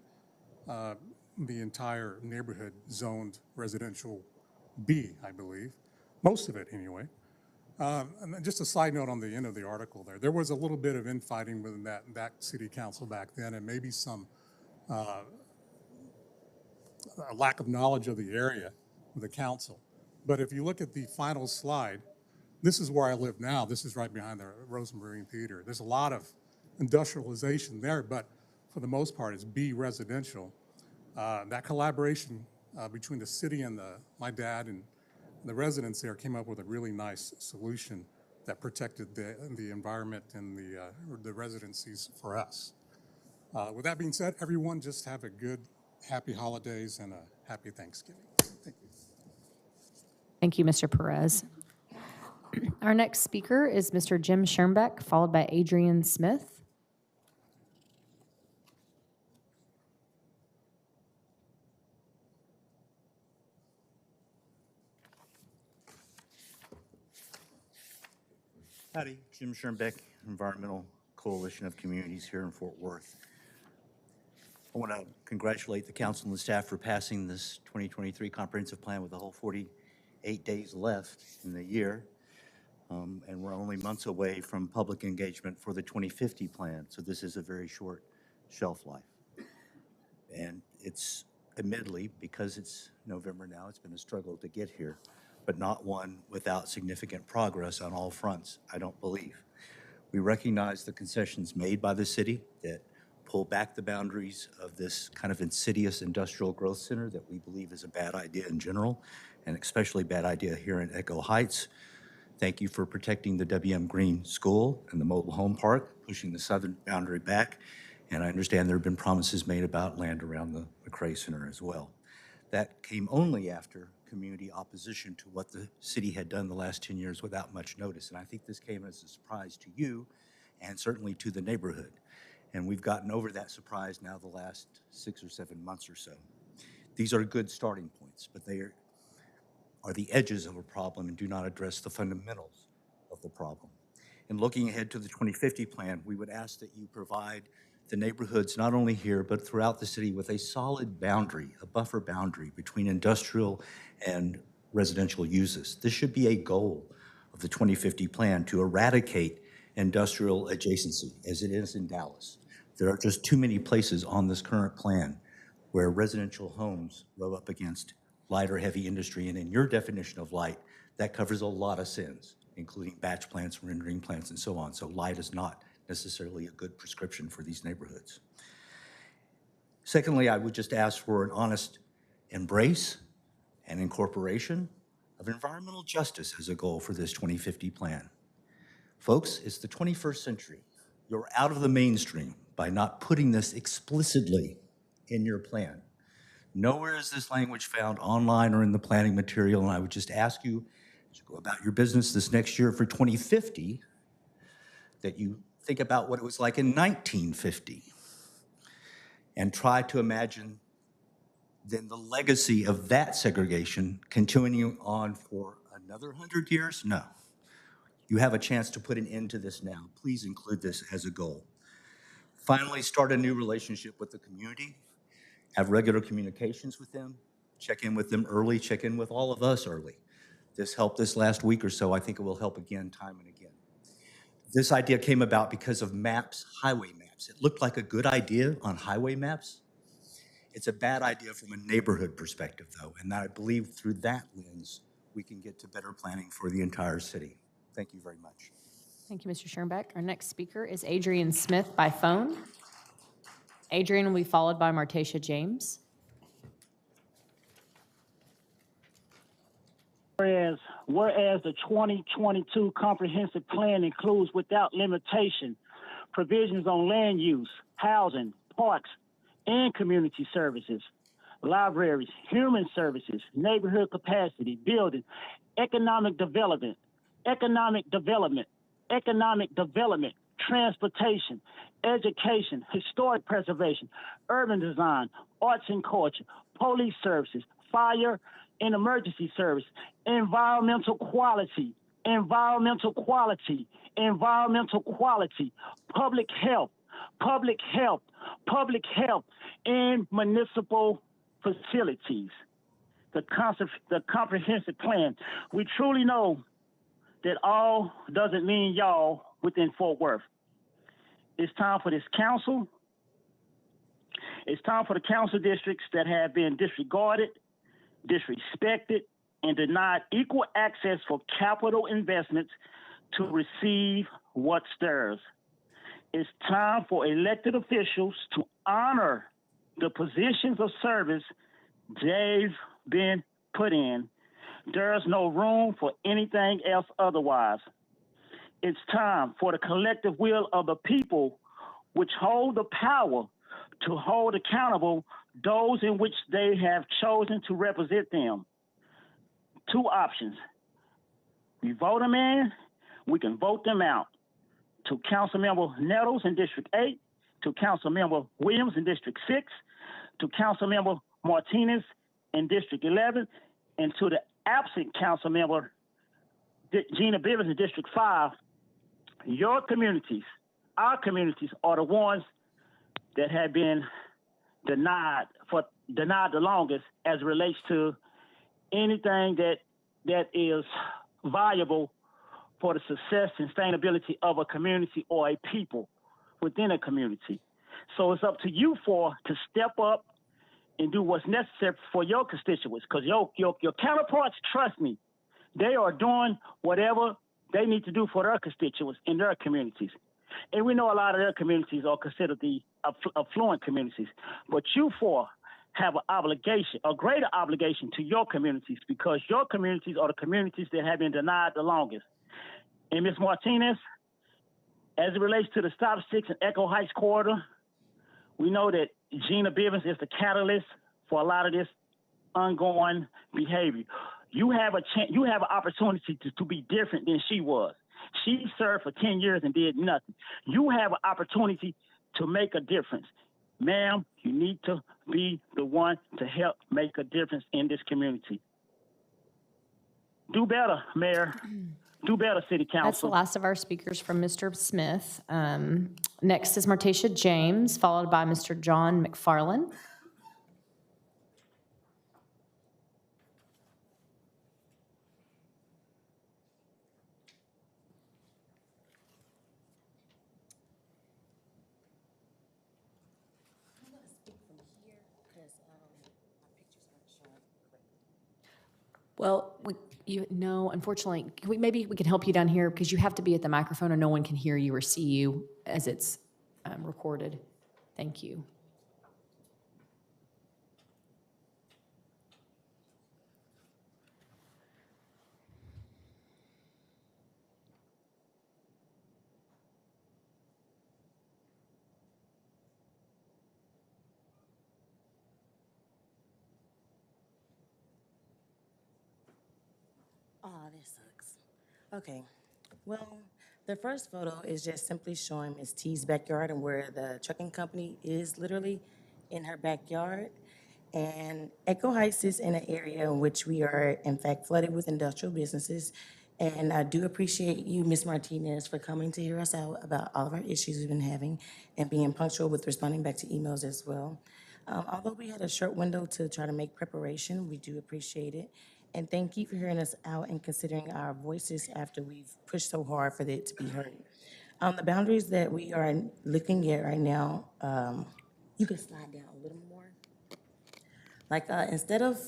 the entire neighborhood zoned residential B, I believe, most of it anyway. And then just a side note on the end of the article there was a little bit of infighting within that city council back then, and maybe some a lack of knowledge of the area of the council. But if you look at the final slide, this is where I live now. This is right behind the Rosemarine Theater. There's a lot of industrialization there, but for the most part, it's B residential. That collaboration between the city and my dad and the residents there came up with a really nice solution that protected the environment and the residencies for us. With that being said, everyone just have a good, happy holidays and a happy Thanksgiving. Thank you. Thank you, Mr. Perez. Our next speaker is Mr. Jim Schoenbeck, followed by Adrian Smith. Howdy, Jim Schoenbeck, Environmental Coalition of Communities here in Fort Worth. I want to congratulate the council and the staff for passing this 2023 comprehensive plan with a whole 48 days left in the year. And we're only months away from public engagement for the 2050 plan. So this is a very short shelf life. And it's admittedly, because it's November now, it's been a struggle to get here, but not one without significant progress on all fronts, I don't believe. We recognize the concessions made by the city that pull back the boundaries of this kind of insidious industrial growth center that we believe is a bad idea in general, and especially bad idea here in Echo Heights. Thank you for protecting the W.M. Green School and the mobile home park, pushing the southern boundary back. And I understand there have been promises made about land around the McRae Center as well. That came only after community opposition to what the city had done the last 10 years without much notice. And I think this came as a surprise to you and certainly to the neighborhood. And we've gotten over that surprise now the last 6 or 7 months or so. These are good starting points, but they are the edges of a problem and do not address the fundamentals of the problem. In looking ahead to the 2050 plan, we would ask that you provide the neighborhoods, not only here, but throughout the city, with a solid boundary, a buffer boundary between industrial and residential uses. This should be a goal of the 2050 plan, to eradicate industrial adjacency, as it is in Dallas. There are just too many places on this current plan where residential homes rub up against light or heavy industry, and in your definition of light, that covers a lot of sins, including batch plants, rendering plants, and so on. So light is not necessarily a good prescription for these neighborhoods. Secondly, I would just ask for an honest embrace and incorporation of environmental justice as a goal for this 2050 plan. Folks, it's the 21st century. You're out of the mainstream by not putting this explicitly in your plan. Nowhere is this language found online or in the planning material, and I would just ask you, as you go about your business this next year for 2050, that you think about what it was like in 1950 and try to imagine then the legacy of that segregation continuing on for another 100 years? No. You have a chance to put an end to this now. Please include this as a goal. Finally, start a new relationship with the community. Have regular communications with them. Check in with them early. Check in with all of us early. This helped this last week or so. I think it will help again, time and again. This idea came about because of maps, highway maps. It looked like a good idea on highway maps. It's a bad idea from a neighborhood perspective, though, and I believe through that lens, we can get to better planning for the entire city. Thank you very much. Thank you, Mr. Schoenbeck. Our next speaker is Adrian Smith by phone. Adrian will be followed by Martacia James. Whereas the 2022 comprehensive plan includes without limitation provisions on land use, housing, parks, and community services, libraries, human services, neighborhood capacity, building, economic development, transportation, education, historic preservation, urban design, arts and culture, police services, fire and emergency service, environmental quality, public health, and municipal facilities. The comprehensive plan. We truly know that all doesn't mean y'all within Fort Worth. It's time for this council. It's time for the council districts that have been disregarded, disrespected, and denied equal access for capital investments to receive what stirs. It's time for elected officials to honor the positions of service they've been put in. There's no room for anything else otherwise. It's time for the collective will of the people, which hold the power to hold accountable those in which they have chosen to represent them. Two options. We vote them in, we can vote them out. To Councilmember Nettles in District 8, to Councilmember Williams in District 6, to Councilmember Martinez in District 11, and to the absent Councilmember Gina Bivens in District 5, your communities, our communities, are the ones that have been denied the longest as it relates to anything that is viable for the success and sustainability of a community or a people within a community. So it's up to you to step up and do what's necessary for your constituents, because your counterparts, trust me, they are doing whatever they need to do for their constituents in their communities. And we know a lot of their communities are considered the affluent communities, but you four have an obligation, a greater obligation to your communities, because your communities are the communities that have been denied the longest. And Ms. Martinez, as it relates to the Stop Six and Echo Heights corridor, we know that Gina Bivens is the catalyst for a lot of this ongoing behavior. You have an opportunity to be different than she was. She served for 10 years and did nothing. You have an opportunity to make a difference. Ma'am, you need to be the one to help make a difference in this community. Do better, Mayor. Do better, City Council. That's the last of our speakers from Mr. Smith. Next is Martacia James, followed by Mr. John McFarland. Well, unfortunately, maybe we can help you down here, because you have to be at the microphone or no one can hear you or see you as it's recorded. Thank you. Oh, this sucks. Okay, well, the first photo is just simply showing Miss T's backyard and where the trucking company is literally in her backyard. And Echo Heights is in an area in which we are in fact flooded with industrial businesses. And I do appreciate you, Ms. Martinez, for coming to hear us out about all of our issues we've been having and being punctual with responding back to emails as well. Although we had a short window to try to make preparation, we do appreciate it. And thank you for hearing us out and considering our voices after we've pushed so hard for it to be heard. The boundaries that we are looking at right now, you can slide down a little more. Like instead of,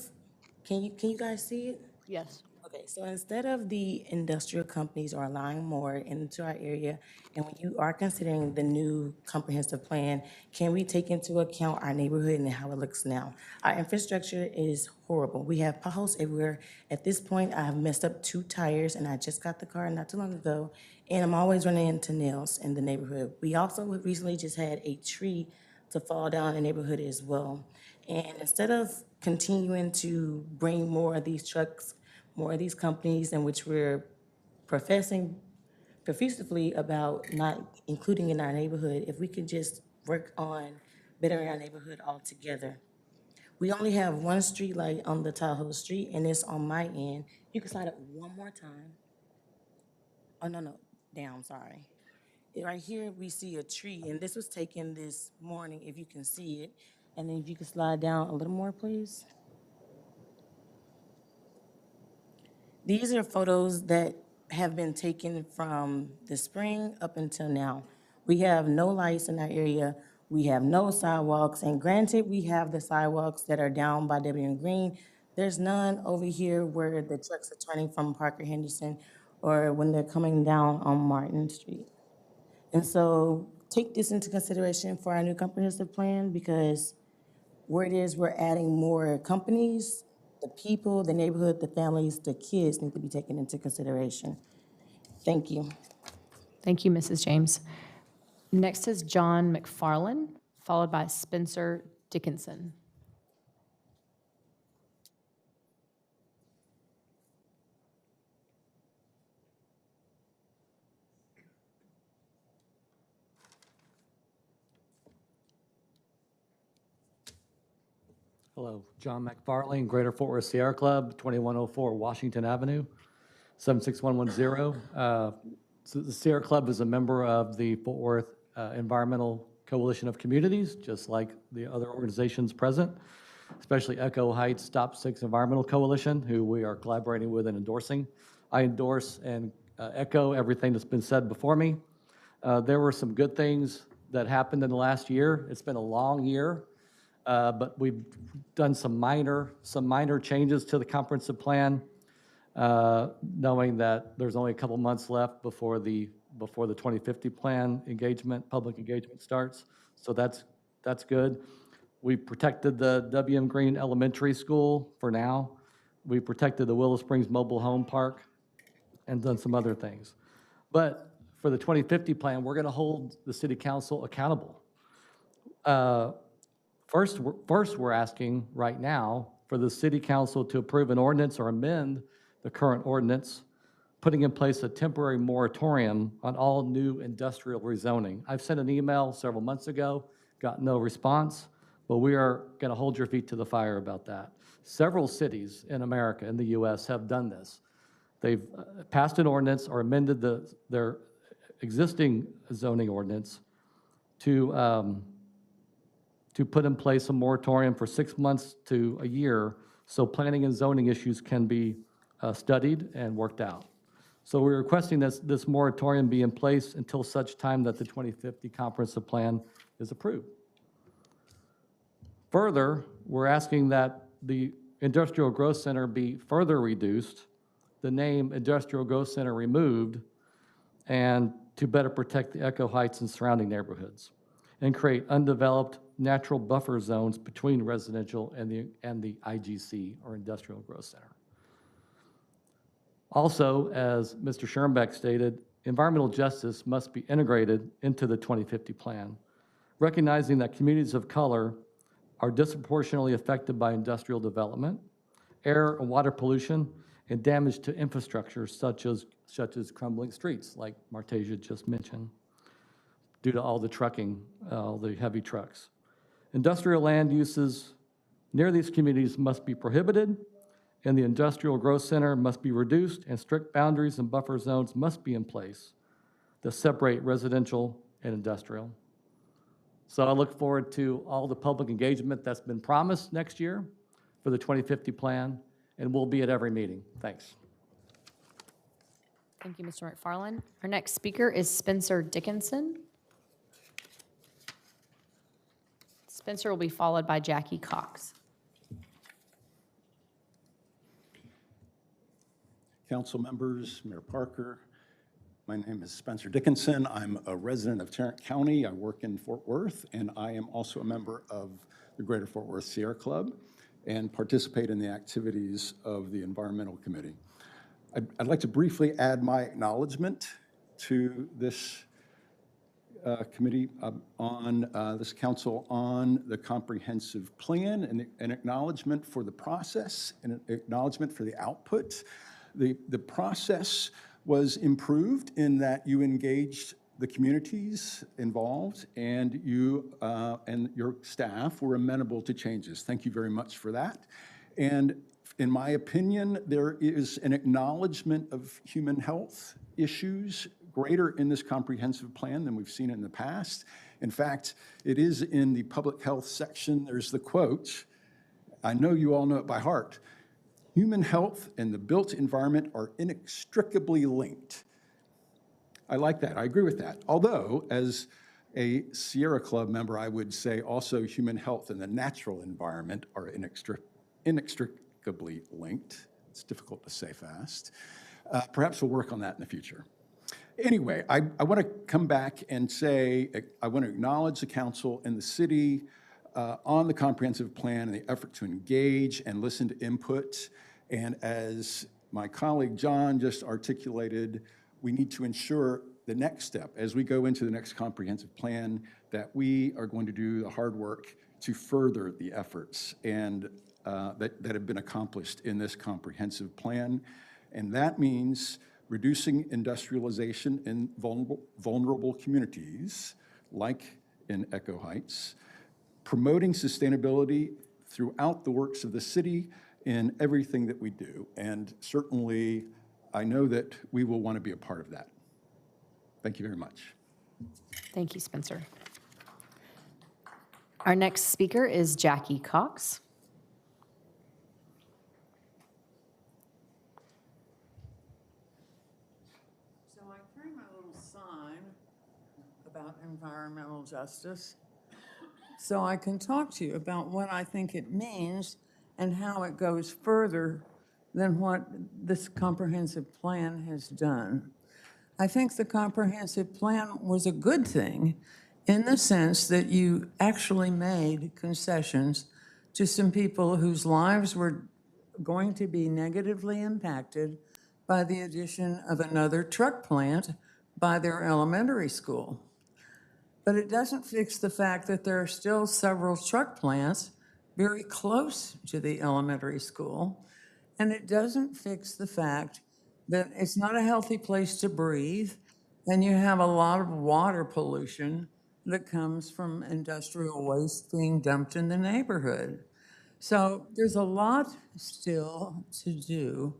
can you guys see it? Yes. Okay, so instead of the industrial companies are allowing more into our area, and when you are considering the new comprehensive plan, can we take into account our neighborhood and how it looks now? Our infrastructure is horrible. We have potholes everywhere. At this point, I have messed up 2 tires, and I just got the car not too long ago, and I'm always running into nails in the neighborhood. We also recently just had a tree to fall down in the neighborhood as well. And instead of continuing to bring more of these trucks, more of these companies in which we're professing profusely about not including in our neighborhood, if we could just work on bettering our neighborhood altogether. We only have 1 street light on the Tahoe Street, and it's on my end. You can slide it one more time. Oh, no, down, sorry. Right here, we see a tree, and this was taken this morning, if you can see it. And then if you could slide down a little more, please. These are photos that have been taken from the spring up until now. We have no lights in our area. We have no sidewalks. And granted, we have the sidewalks that are down by W Green. There's none over here where the trucks are turning from Parker Henderson or when they're coming down on Martin Street. And so take this into consideration for our new comprehensive plan, because where it is we're adding more companies, the people, the neighborhood, the families, the kids need to be taken into consideration. Thank you. Thank you, Mrs. James. Next is John McFarland, followed by Spencer Dickinson. Hello, John McFarlane, Greater Fort Worth Sierra Club, 2104 Washington Avenue, 76110. So the Sierra Club is a member of the Fort Worth Environmental Coalition of Communities, just like the other organizations present, especially Echo Heights Stop 6 Environmental Coalition, who we are collaborating with and endorsing. I endorse and echo everything that's been said before me. There were some good things that happened in the last year. It's been a long year. But we've done some minor changes to the comprehensive plan, knowing that there's only a couple months left before the 2050 plan public engagement starts. So that's good. We protected the W.M. Green Elementary School for now. We protected the Willow Springs Mobile Home Park and done some other things. But for the 2050 plan, we're going to hold the city council accountable. First, we're asking right now for the city council to approve an ordinance or amend the current ordinance, putting in place a temporary moratorium on all new industrial rezoning. I've sent an email several months ago, got no response, but we are going to hold your feet to the fire about that. Several cities in America, in the U.S., have done this. They've passed an ordinance or amended their existing zoning ordinance to put in place a moratorium for 6 months to a year so planning and zoning issues can be studied and worked out. So we're requesting this moratorium be in place until such time that the 2050 comprehensive plan is approved. Further, we're asking that the Industrial Growth Center be further reduced, the name Industrial Growth Center removed, and to better protect the Echo Heights and surrounding neighborhoods, and create undeveloped natural buffer zones between residential and the IGC, or Industrial Growth Center. Also, as Mr. Schoenbeck stated, environmental justice must be integrated into the 2050 plan, recognizing that communities of color are disproportionately affected by industrial development, air and water pollution, and damage to infrastructure such as crumbling streets, like Martasia just mentioned, due to all the trucking, all the heavy trucks. Industrial land uses near these communities must be prohibited, and the industrial growth center must be reduced, and strict boundaries and buffer zones must be in place to separate residential and industrial. So I look forward to all the public engagement that's been promised next year for the 2050 plan, and we'll be at every meeting. Thanks. Thank you, Mr. McFarland. Our next speaker is Spencer Dickinson. Spencer will be followed by Jackie Cox. Council members, Mayor Parker, my name is Spencer Dickinson. I'm a resident of Tarrant County. I work in Fort Worth, and I am also a member of the Greater Fort Worth Sierra Club and participate in the activities of the Environmental Committee. I'd like to briefly add my acknowledgement to this committee on this council on the comprehensive plan, and an acknowledgement for the process and an acknowledgement for the output. The process was improved in that you engaged the communities involved, and you and your staff were amenable to changes. Thank you very much for that. And in my opinion, there is an acknowledgement of human health issues greater in this comprehensive plan than we've seen in the past. In fact, it is in the public health section. There's the quote. I know you all know it by heart. Human health and the built environment are inextricably linked. I like that. I agree with that. Although, as a Sierra Club member, I would say also human health and the natural environment are inextricably linked. It's difficult to say fast. Perhaps we'll work on that in the future. Anyway, I want to come back and say I want to acknowledge the council and the city on the comprehensive plan and the effort to engage and listen to input. And as my colleague John just articulated, we need to ensure the next step as we go into the next comprehensive plan that we are going to do the hard work to further the efforts and that have been accomplished in this comprehensive plan. And that means reducing industrialization in vulnerable communities, like in Echo Heights, promoting sustainability throughout the works of the city in everything that we do. And certainly, I know that we will want to be a part of that. Thank you very much. Thank you, Spencer. Our next speaker is Jackie Cox. So I carry my little sign about environmental justice so I can talk to you about what I think it means and how it goes further than what this comprehensive plan has done. I think the comprehensive plan was a good thing in the sense that you actually made concessions to some people whose lives were going to be negatively impacted by the addition of another truck plant by their elementary school. But it doesn't fix the fact that there are still several truck plants very close to the elementary school. And it doesn't fix the fact that it's not a healthy place to breathe, and you have a lot of water pollution that comes from industrial waste being dumped in the neighborhood. So there's a lot still to do.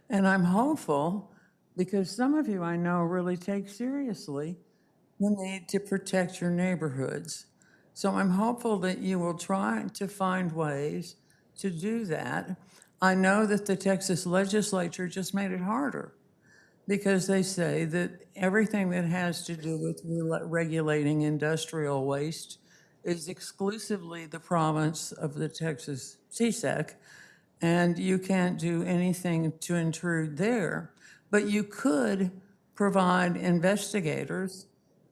And I'm hopeful, because some of you I know really take seriously the need to protect your neighborhoods. So I'm hopeful that you will try to find ways to do that. I know that the Texas legislature just made it harder because they say that everything that has to do with regulating industrial waste is exclusively the province of the Texas TSEC, and you can't do anything to intrude there. But you could provide investigators.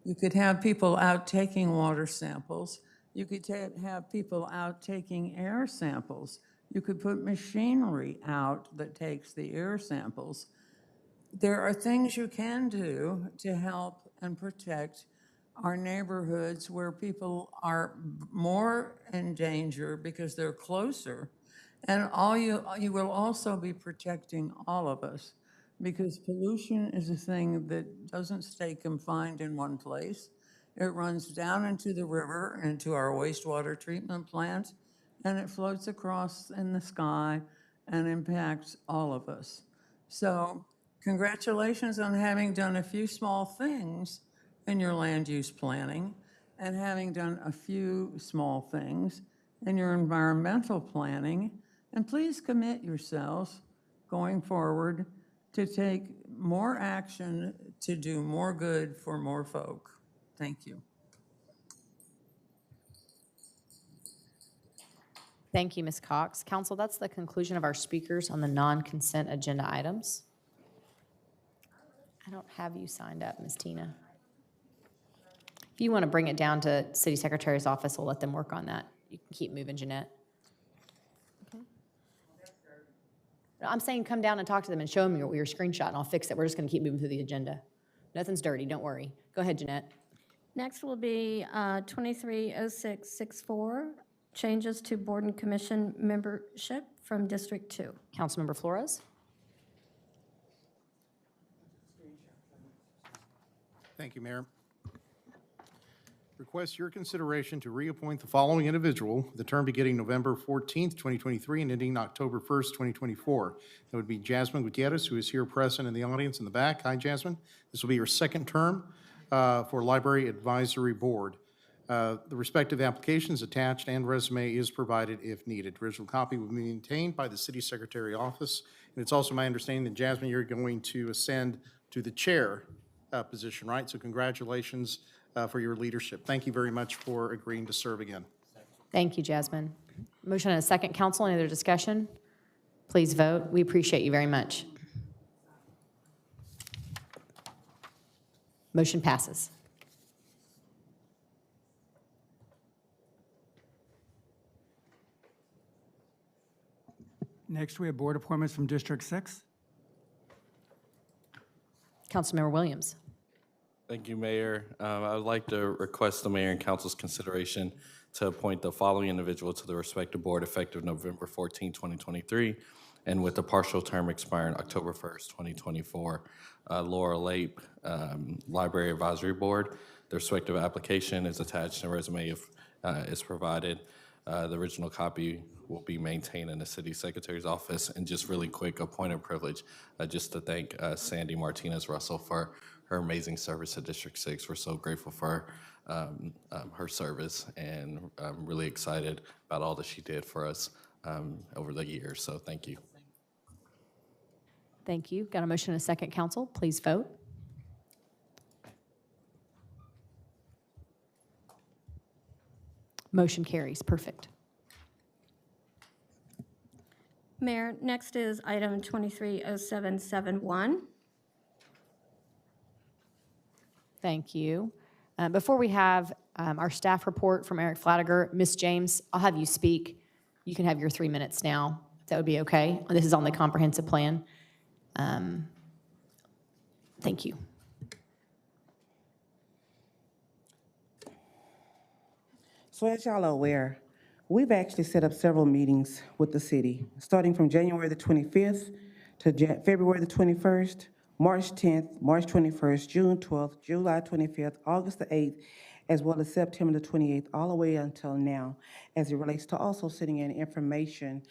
You could have people out taking water samples. You could have people out taking air samples. You could put machinery out that takes the air samples. There are things you can do to help and protect our neighborhoods where people are more in danger because they're closer And you will also be protecting all of us, because pollution is a thing that doesn't stay confined in one place. It runs down into the river, into our wastewater treatment plant, and it floats across in the sky and impacts all of us. So congratulations on having done a few small things in your land use planning and having done a few small things in your environmental planning. And please commit yourselves going forward to take more action to do more good for more folk. Thank you. Thank you, Ms. Cox. Council, that's the conclusion of our speakers on the non-consent agenda items. I don't have you signed up, Ms. Tina. If you want to bring it down to City Secretary's office, we'll let them work on that. You can keep moving, Jeanette. Okay. No, I'm saying come down and talk to them and show them your screenshot, and I'll fix it. We're just going to keep moving through the agenda. Nothing's dirty, don't worry. Go ahead, Jeanette. Next will be 230664, changes to Board and Commission membership from District 2. Councilmember Flores. Thank you, Mayor. Request your consideration to reappoint the following individual, the term beginning November 14th, 2023, and ending October 1st, 2024. That would be Jasmine Gutierrez, who is here present in the audience in the back. Hi, Jasmine. This will be your second term for Library Advisory Board. The respective applications attached and resume is provided if needed. Original copy will be maintained by the City Secretary Office. And it's also my understanding that, Jasmine, you're going to ascend to the chair position, right? So congratulations for your leadership. Thank you very much for agreeing to serve again. Thank you, Jasmine. Motion and a second, council. Any other discussion? Please vote. We appreciate you very much. Motion passes. Next, we have board appointments from District 6. Councilmember Williams. Thank you, Mayor. I would like to request the mayor and council's consideration to appoint the following individual to the respective board effective November 14, 2023, and with the partial term expiring October 1st, 2024. Laura Lape, Library Advisory Board. The respective application is attached and resume is provided. The original copy will be maintained in the city secretary's office. And just really quick, a point of privilege, just to thank Sandy Martinez Russell for her amazing service at District 6. We're so grateful for her service, and I'm really excited about all that she did for us over the years. So thank you. Thank you. Got a motion and a second, council. Please vote. Motion carries. Perfect. Mayor, next is item 230771. Thank you. Before we have our staff report from Eric Flatiger, Ms. James, I'll have you speak. You can have your 3 minutes now, if that would be okay. This is on the comprehensive plan. Thank you. So as y'all are aware, we've actually set up several meetings with the city, starting from January the 25th to February the 21st, March 10th, March 21st, June 12th, July 25th, August the 8th, as well as September the 28th, all the way until now, as it relates to also sending in information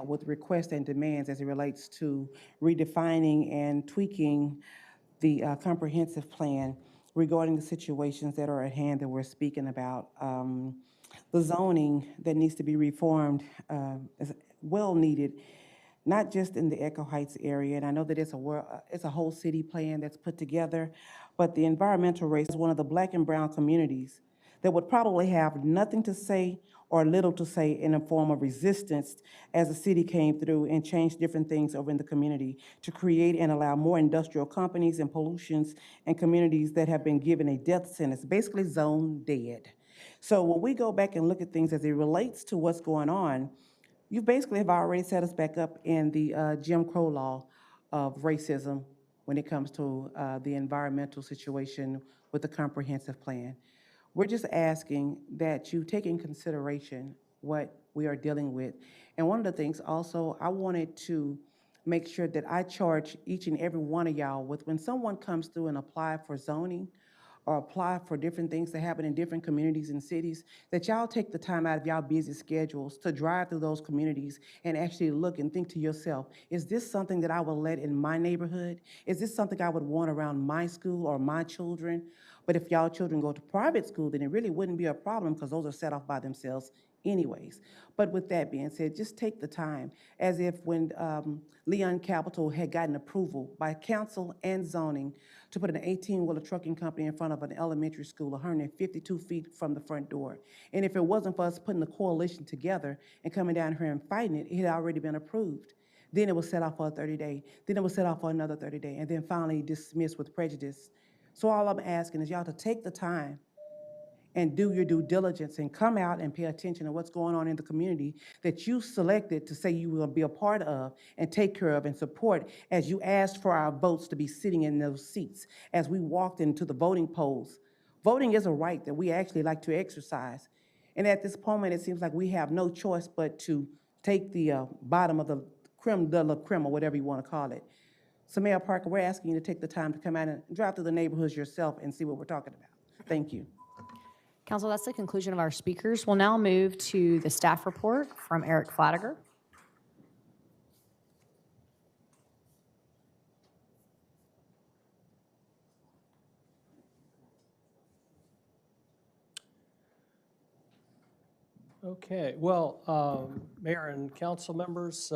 with requests and demands as it relates to redefining and tweaking the comprehensive plan regarding the situations that are at hand that we're speaking about. The zoning that needs to be reformed is well needed, not just in the Echo Heights area, and I know that it's a whole city plan that's put together, but the environmental race is one of the Black and brown communities that would probably have nothing to say or little to say in a form of resistance as the city came through and changed different things over in the community to create and allow more industrial companies and pollutions and communities that have been given a death sentence, basically zone dead. So when we go back and look at things as it relates to what's going on, you basically have already set us back up in the Jim Crow law of racism when it comes to the environmental situation with the comprehensive plan. We're just asking that you take in consideration what we are dealing with. And one of the things also, I wanted to make sure that I charge each and every one of y'all with when someone comes through and apply for zoning or apply for different things that happen in different communities and cities, that y'all take the time out of y'all busy schedules to drive through those communities and actually look and think to yourself, is this something that I would let in my neighborhood? Is this something I would want around my school or my children? But if y'all children go to private school, then it really wouldn't be a problem because those are set off by themselves anyways. But with that being said, just take the time, as if when Leon Capital had gotten approval by council and zoning to put an 18-wheeler trucking company in front of an elementary school 152 feet from the front door. And if it wasn't for us putting the coalition together and coming down here and fighting it, it had already been approved. Then it was set off for a 30-day, then it was set off for another 30-day, and then finally dismissed with prejudice. So all I'm asking is y'all to take the time and do your due diligence and come out and pay attention to what's going on in the community that you selected to say you will be a part of and take care of and support as you asked for our votes to be sitting in those seats as we walked into the voting polls. Voting is a right that we actually like to exercise. And at this moment, it seems like we have no choice but to take the bottom of the creme de la creme, or whatever you want to call it. So Mayor Parker, we're asking you to take the time to come out and drive through the neighborhoods yourself and see what we're talking about. Thank you. Council, that's the conclusion of our speakers. We'll now move to the staff report from Eric Flatiger. Okay, well, Mayor and council members,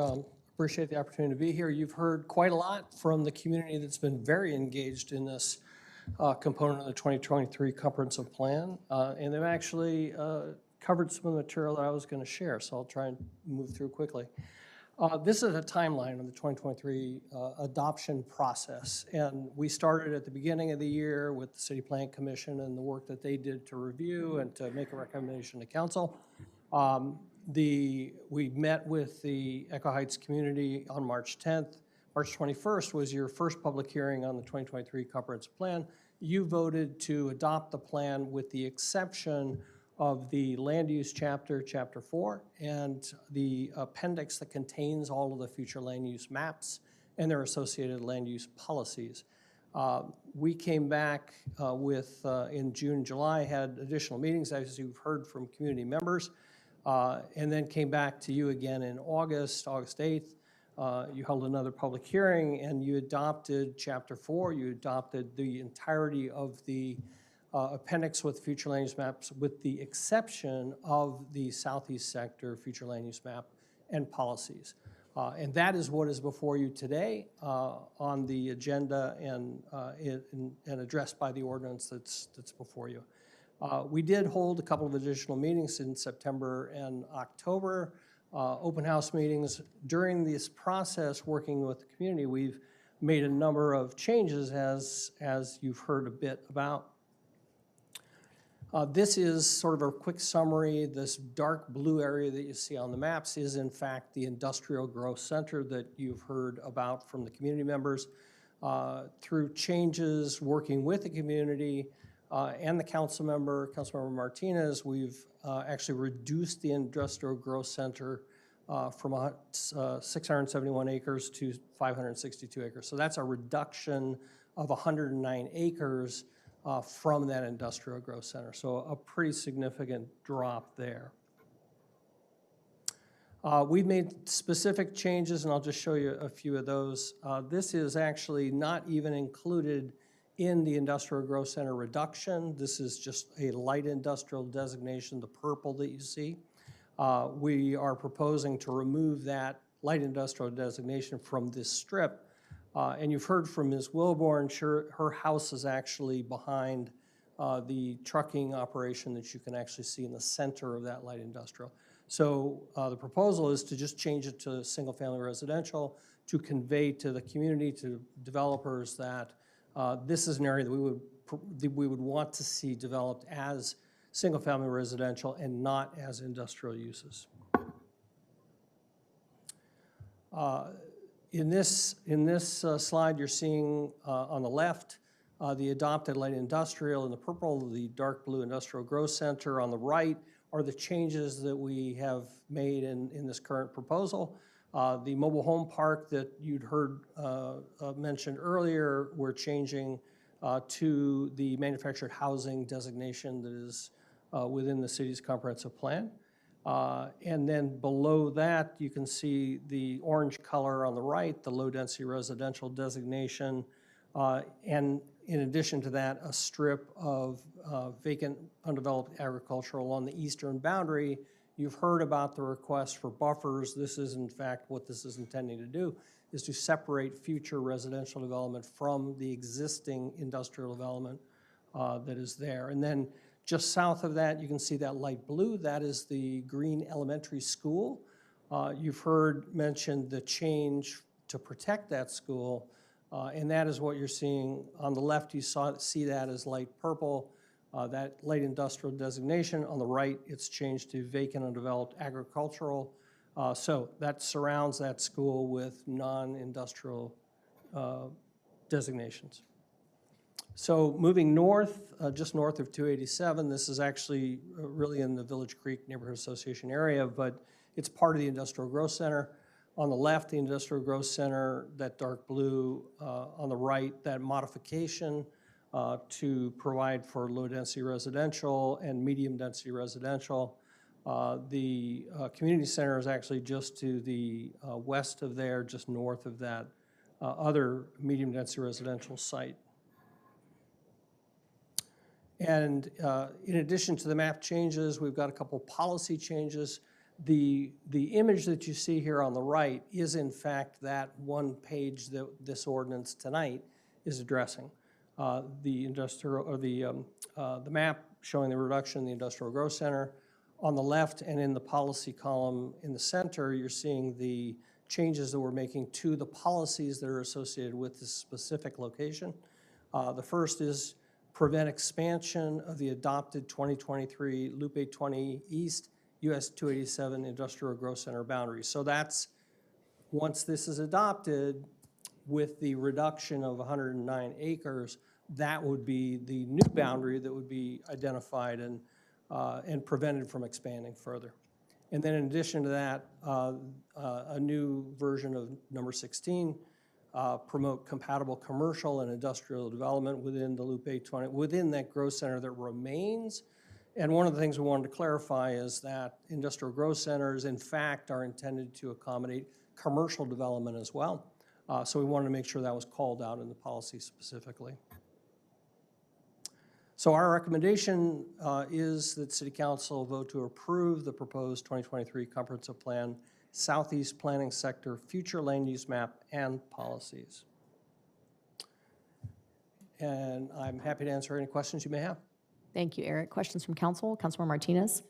appreciate the opportunity to be here. You've heard quite a lot from the community that's been very engaged in this component of the 2023 comprehensive plan, and they've actually covered some of the material that I was going to share, so I'll try and move through quickly. This is a timeline of the 2023 adoption process, and we started at the beginning of the year with the City Plan Commission and the work that they did to review and to make a recommendation to council. We met with the Echo Heights community on March 10th. March 21st was your first public hearing on the 2023 comprehensive plan. You voted to adopt the plan with the exception of the land use chapter, chapter 4, and the appendix that contains all of the future land use maps and their associated land use policies. We came back in June, July, had additional meetings, as you've heard from community members, and then came back to you again in August 8th. You held another public hearing and you adopted Chapter 4. You adopted the entirety of the appendix with future land use maps with the exception of the Southeast Sector future land use map and policies. And that is what is before you today on the agenda and addressed by the ordinance that's before you. We did hold a couple of additional meetings in September and October. Open house meetings. During this process, working with the community, we've made a number of changes as you've heard a bit about. This is sort of a quick summary. This dark blue area that you see on the maps is in fact the Industrial Growth Center that you've heard about from the community members. Through changes, working with the community and the Councilmember Martinez, we've actually reduced the Industrial Growth Center from 671 acres to 562 acres. So that's a reduction of 109 acres from that Industrial Growth Center. So a pretty significant drop there. We've made specific changes, and I'll just show you a few of those. This is actually not even included in the Industrial Growth Center reduction. This is just a light industrial designation, the purple that you see. We are proposing to remove that light industrial designation from this strip. And you've heard from Ms. Wilborn, her house is actually behind the trucking operation that you can actually see in the center of that light industrial. So the proposal is to just change it to single family residential to convey to the community, to developers that this is an area that we would want to see developed as single-family residential and not as industrial uses. In this slide, you're seeing on the left the adopted light industrial, in the purple, the dark blue Industrial Growth Center. On the right, are the changes that we have made in this current proposal. The mobile home park that you'd heard mentioned earlier, we're changing to the manufactured housing designation that is within the city's comprehensive plan. And then below that, you can see the orange color on the right, the low-density residential designation. And in addition to that, a strip of vacant undeveloped agricultural along the eastern boundary. You've heard about the request for buffers. This is in fact what this is intending to do, is to separate future residential development from the existing industrial development that is there. And then just south of that, you can see that light blue. That is the Green Elementary School. You've heard mentioned the change to protect that school, and that is what you're seeing. On the left, you see that as light purple, that light industrial designation. On the right, it's changed to vacant undeveloped agricultural. So that surrounds that school with non-industrial designations. So moving north, just north of 287, this is actually really in the Village Creek Neighborhood Association area, but it's part of the Industrial Growth Center. On the left, the Industrial Growth Center, that dark blue. On the right, that modification to provide for low-density residential and medium-density residential. The community center is actually just to the west of there, just north of that other medium-density residential site. And in addition to the map changes, we've got a couple policy changes. The image that you see here on the right is in fact that one page that this ordinance tonight is addressing. The industrial, or the map showing the reduction in the Industrial Growth Center. On the left and in the policy column in the center, you're seeing the changes that we're making to the policies that are associated with this specific location. The first is prevent expansion of the adopted 2023 Loop 820 East US 287 Industrial Growth Center boundary. So that's, once this is adopted, with the reduction of 109 acres, that would be the new boundary that would be identified and prevented from expanding further. And then in addition to that, a new version of number 16, promote compatible commercial and industrial development within the Loop 820, within that growth center that remains. And one of the things we wanted to clarify is that industrial growth centers, in fact, are intended to accommodate commercial development as well. So we wanted to make sure that was called out in the policy specifically. So our recommendation is that City Council vote to approve the proposed 2023 Comprehensive Plan, Southeast Planning Sector, Future Land Use Map, and Policies. And I'm happy to answer any questions you may have. Thank you, Eric. Questions from council? Councilor Martinez?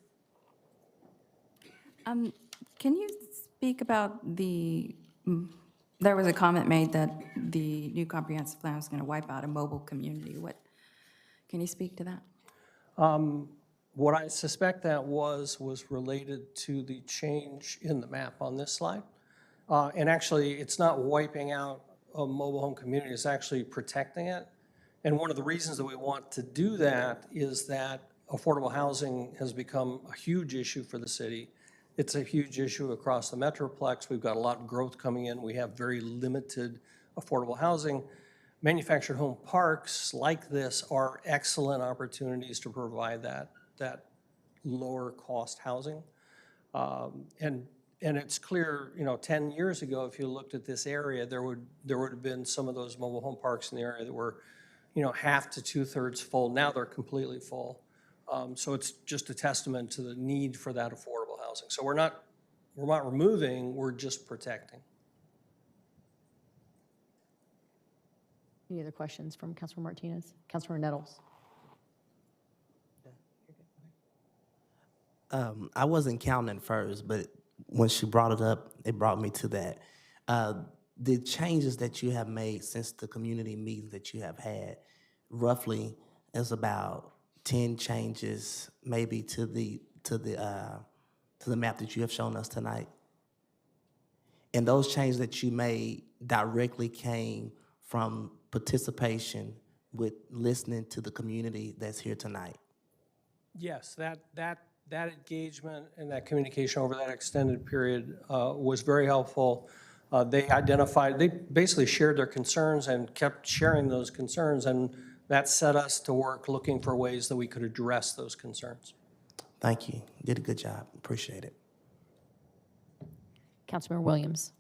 Can you speak about there was a comment made that the new comprehensive plan was going to wipe out a mobile community. Can you speak to that? What I suspect that was related to the change in the map on this slide. And actually, it's not wiping out a mobile home community, it's actually protecting it. And one of the reasons that we want to do that is that affordable housing has become a huge issue for the city. It's a huge issue across the Metroplex. We've got a lot of growth coming in. We have very limited affordable housing. Manufactured home parks like this are excellent opportunities to provide that lower cost housing. And it's clear, 10 years ago, if you looked at this area, there would have been some of those mobile home parks in the area that were, half to 2/3 full. Now they're completely full. So it's just a testament to the need for that affordable housing. So we're not removing, we're just protecting. Any other questions from Councilor Martinez? Councilor Nettles? I wasn't counting first, but when she brought it up, it brought me to that. The changes that you have made since the community meetings that you have had, roughly is about 10 changes, maybe to the map that you have shown us tonight. And those changes that you made directly came from participation with listening to the community that's here tonight. Yes, that engagement and that communication over that extended period was very helpful. They basically shared their concerns and kept sharing those concerns, and that set us to work looking for ways that we could address those concerns. Thank you. You did a good job. Appreciate it. Councilmember Williams.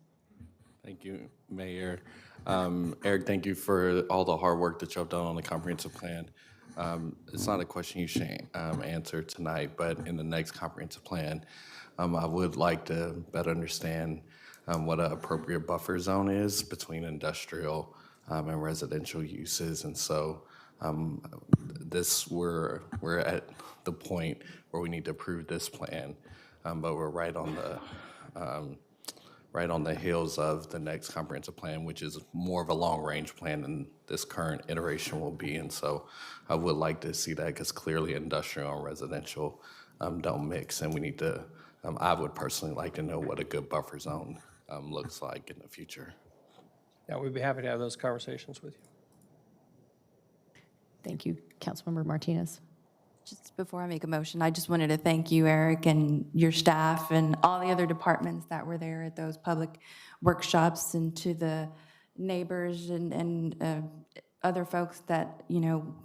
Thank you, Mayor. Eric, thank you for all the hard work that you have done on the comprehensive plan. It's not a question you should answer tonight, but in the next comprehensive plan, I would like to better understand what an appropriate buffer zone is between industrial and residential uses. And so we're at the point where we need to approve this plan, but we're right on the heels of the next comprehensive plan, which is more of a long-range plan than this current iteration will be. And so I would like to see that, because clearly industrial and residential don't mix, and we need to, I would personally like to know what a good buffer zone looks like in the future. Yeah, we'd be happy to have those conversations with you. Thank you. Councilmember Martinez. Just before I make a motion, I just wanted to thank you, Eric, and your staff and all the other departments that were there at those public workshops, and to the neighbors and other folks that,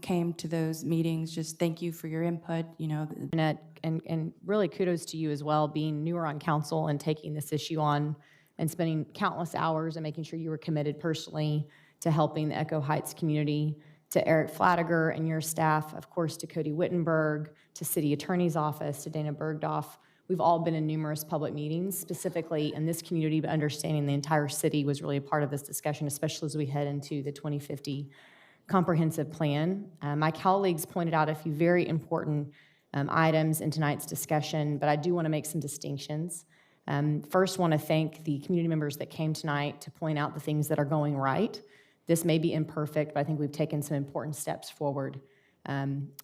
came to those meetings. Just thank you for your input, And really kudos to you as well, being newer on council and taking this issue on and spending countless hours and making sure you were committed personally to helping the Echo Heights community. To Eric Flatiger and your staff, of course, to Cody Wittenberg, to City Attorney's Office, to Dana Bergdorf. We've all been in numerous public meetings, specifically in this community, but understanding the entire city was really a part of this discussion, especially as we head into the 2050 comprehensive plan. My colleagues pointed out a few very important items in tonight's discussion, but I do want to make some distinctions. First, want to thank the community members that came tonight to point out the things that are going right. This may be imperfect, but I think we've taken some important steps forward.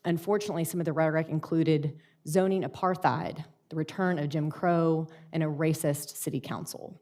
Unfortunately, some of the rhetoric included zoning apartheid, the return of Jim Crow, and a racist city council.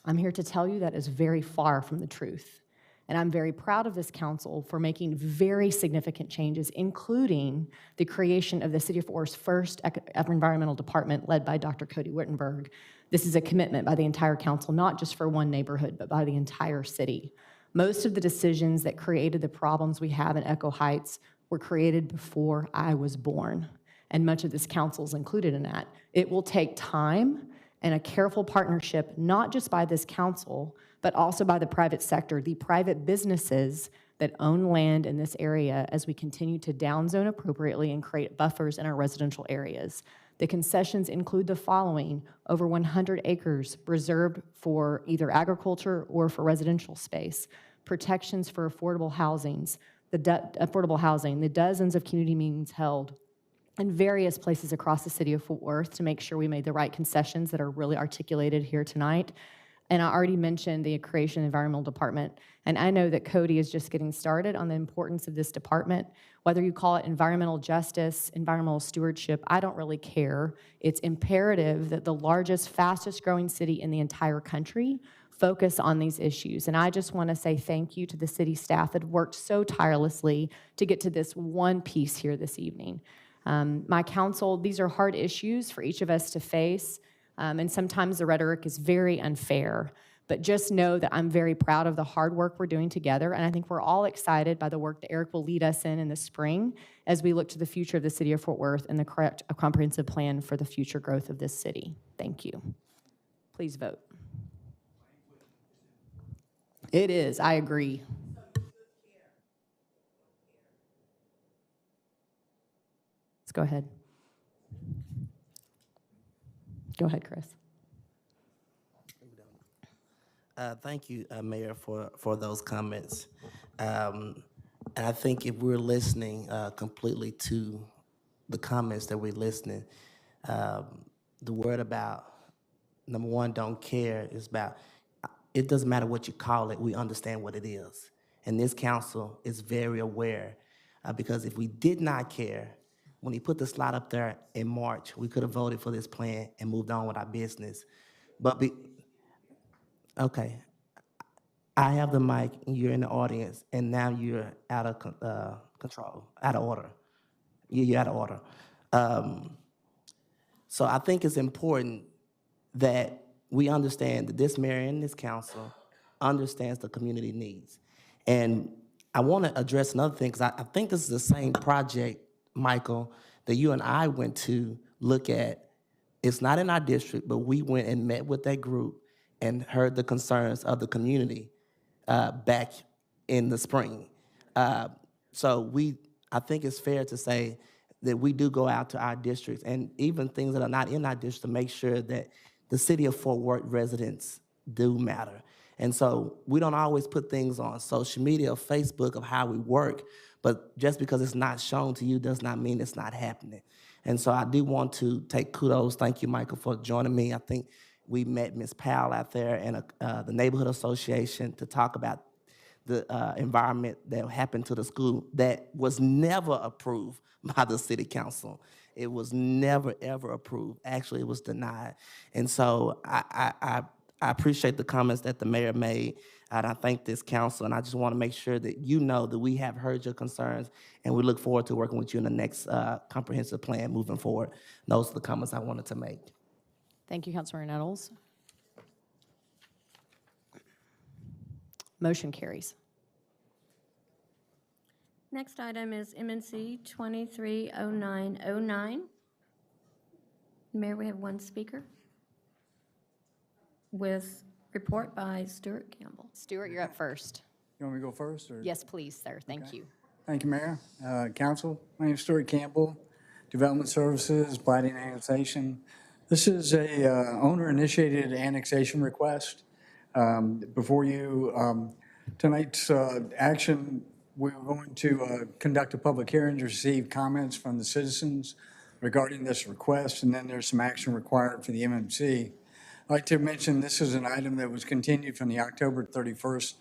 I'm here to tell you that is very far from the truth. And I'm very proud of this council for making very significant changes, including the creation of the City of Fort Worth's first environmental department led by Dr. Cody Wittenberg. This is a commitment by the entire council, not just for one neighborhood, but by the entire city. Most of the decisions that created the problems we have in Echo Heights were created before I was born, and much of this council is included in that. It will take time and a careful partnership, not just by this council, but also by the private sector, the private businesses that own land in this area, as we continue to downzone appropriately and create buffers in our residential areas. The concessions include the following: over 100 acres reserved for either agriculture or for residential space, protections for affordable housing, the dozens of community meetings held in various places across the city of Fort Worth to make sure we made the right concessions that are really articulated here tonight. And I already mentioned the creation of the environmental department. And I know that Cody is just getting started on the importance of this department. Whether you call it environmental justice, environmental stewardship, I don't really care. It's imperative that the largest, fastest growing city in the entire country focus on these issues. And I just want to say thank you to the city staff that worked so tirelessly to get to this one piece here this evening. My council, these are hard issues for each of us to face. And sometimes the rhetoric is very unfair, but just know that I'm very proud of the hard work we're doing together, and I think we're all excited by the work that Eric will lead us in the spring as we look to the future of the city of Fort Worth and the correct comprehensive plan for the future growth of this city. Thank you. Please vote. It is, I agree. Let's go ahead. Go ahead, Chris. Thank you, Mayor, for those comments. And I think if we're listening completely to the comments that we're listening, the word about, number one, don't care is about, it doesn't matter what you call it, we understand what it is. And this council is very aware, because if we did not care, when he put the slide up there in March, we could have voted for this plan and moved on with our business. But okay, I have the mic and you're in the audience, and now you're out of control, out of order. You're out of order. So I think it's important that we understand that this mayor and this council understands the community needs. And I want to address another thing, because I think this is the same project, Michael, that you and I went to look at. It's not in our district, but we went and met with that group and heard the concerns of the community back in the spring. So I think it's fair to say that we do go out to our districts and even things that are not in our district to make sure that the city of Fort Worth residents do matter. And so we don't always put things on social media or Facebook of how we work, but just because it's not shown to you does not mean it's not happening. And so I do want to take kudos. Thank you, Michael, for joining me. I think we met Ms. Powell out there and the Neighborhood Association to talk about the environment that happened to the school that was never approved by the city council. It was never, ever approved. Actually, it was denied. And so I appreciate the comments that the mayor made, and I thank this council, and I just want to make sure that you know that we have heard your concerns, and we look forward to working with you in the next comprehensive plan moving forward. Those are the comments I wanted to make. Thank you, Councilmember Nettles. Motion carries. Next item is MNC 230909. Mayor, we have one speaker with report by Stuart Campbell. Stuart, you're up first. You want me to go first? Or? Yes, please, sir. Thank you. Thank you, Mayor. Council, my name is Stuart Campbell, Development Services, Blighting Annexation. This is a owner-initiated annexation request. Before you, tonight's action, we're going to conduct a public hearing to receive comments from the citizens regarding this request, and then there's some action required for the MMC. I'd like to mention this is an item that was continued from the October 31st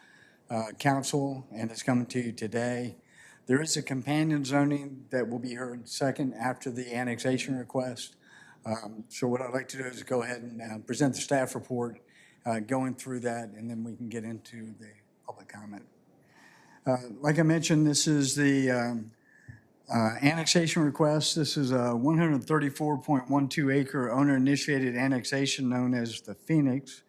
council, and it's coming to you today. There is a companion zoning that will be heard second after the annexation request. So what I'd like to do is go ahead and present the staff report going through that, and then we can get into the public comment. Like I mentioned, this is the annexation request. This is a 134.12 acre owner-initiated annexation known as the Phoenix.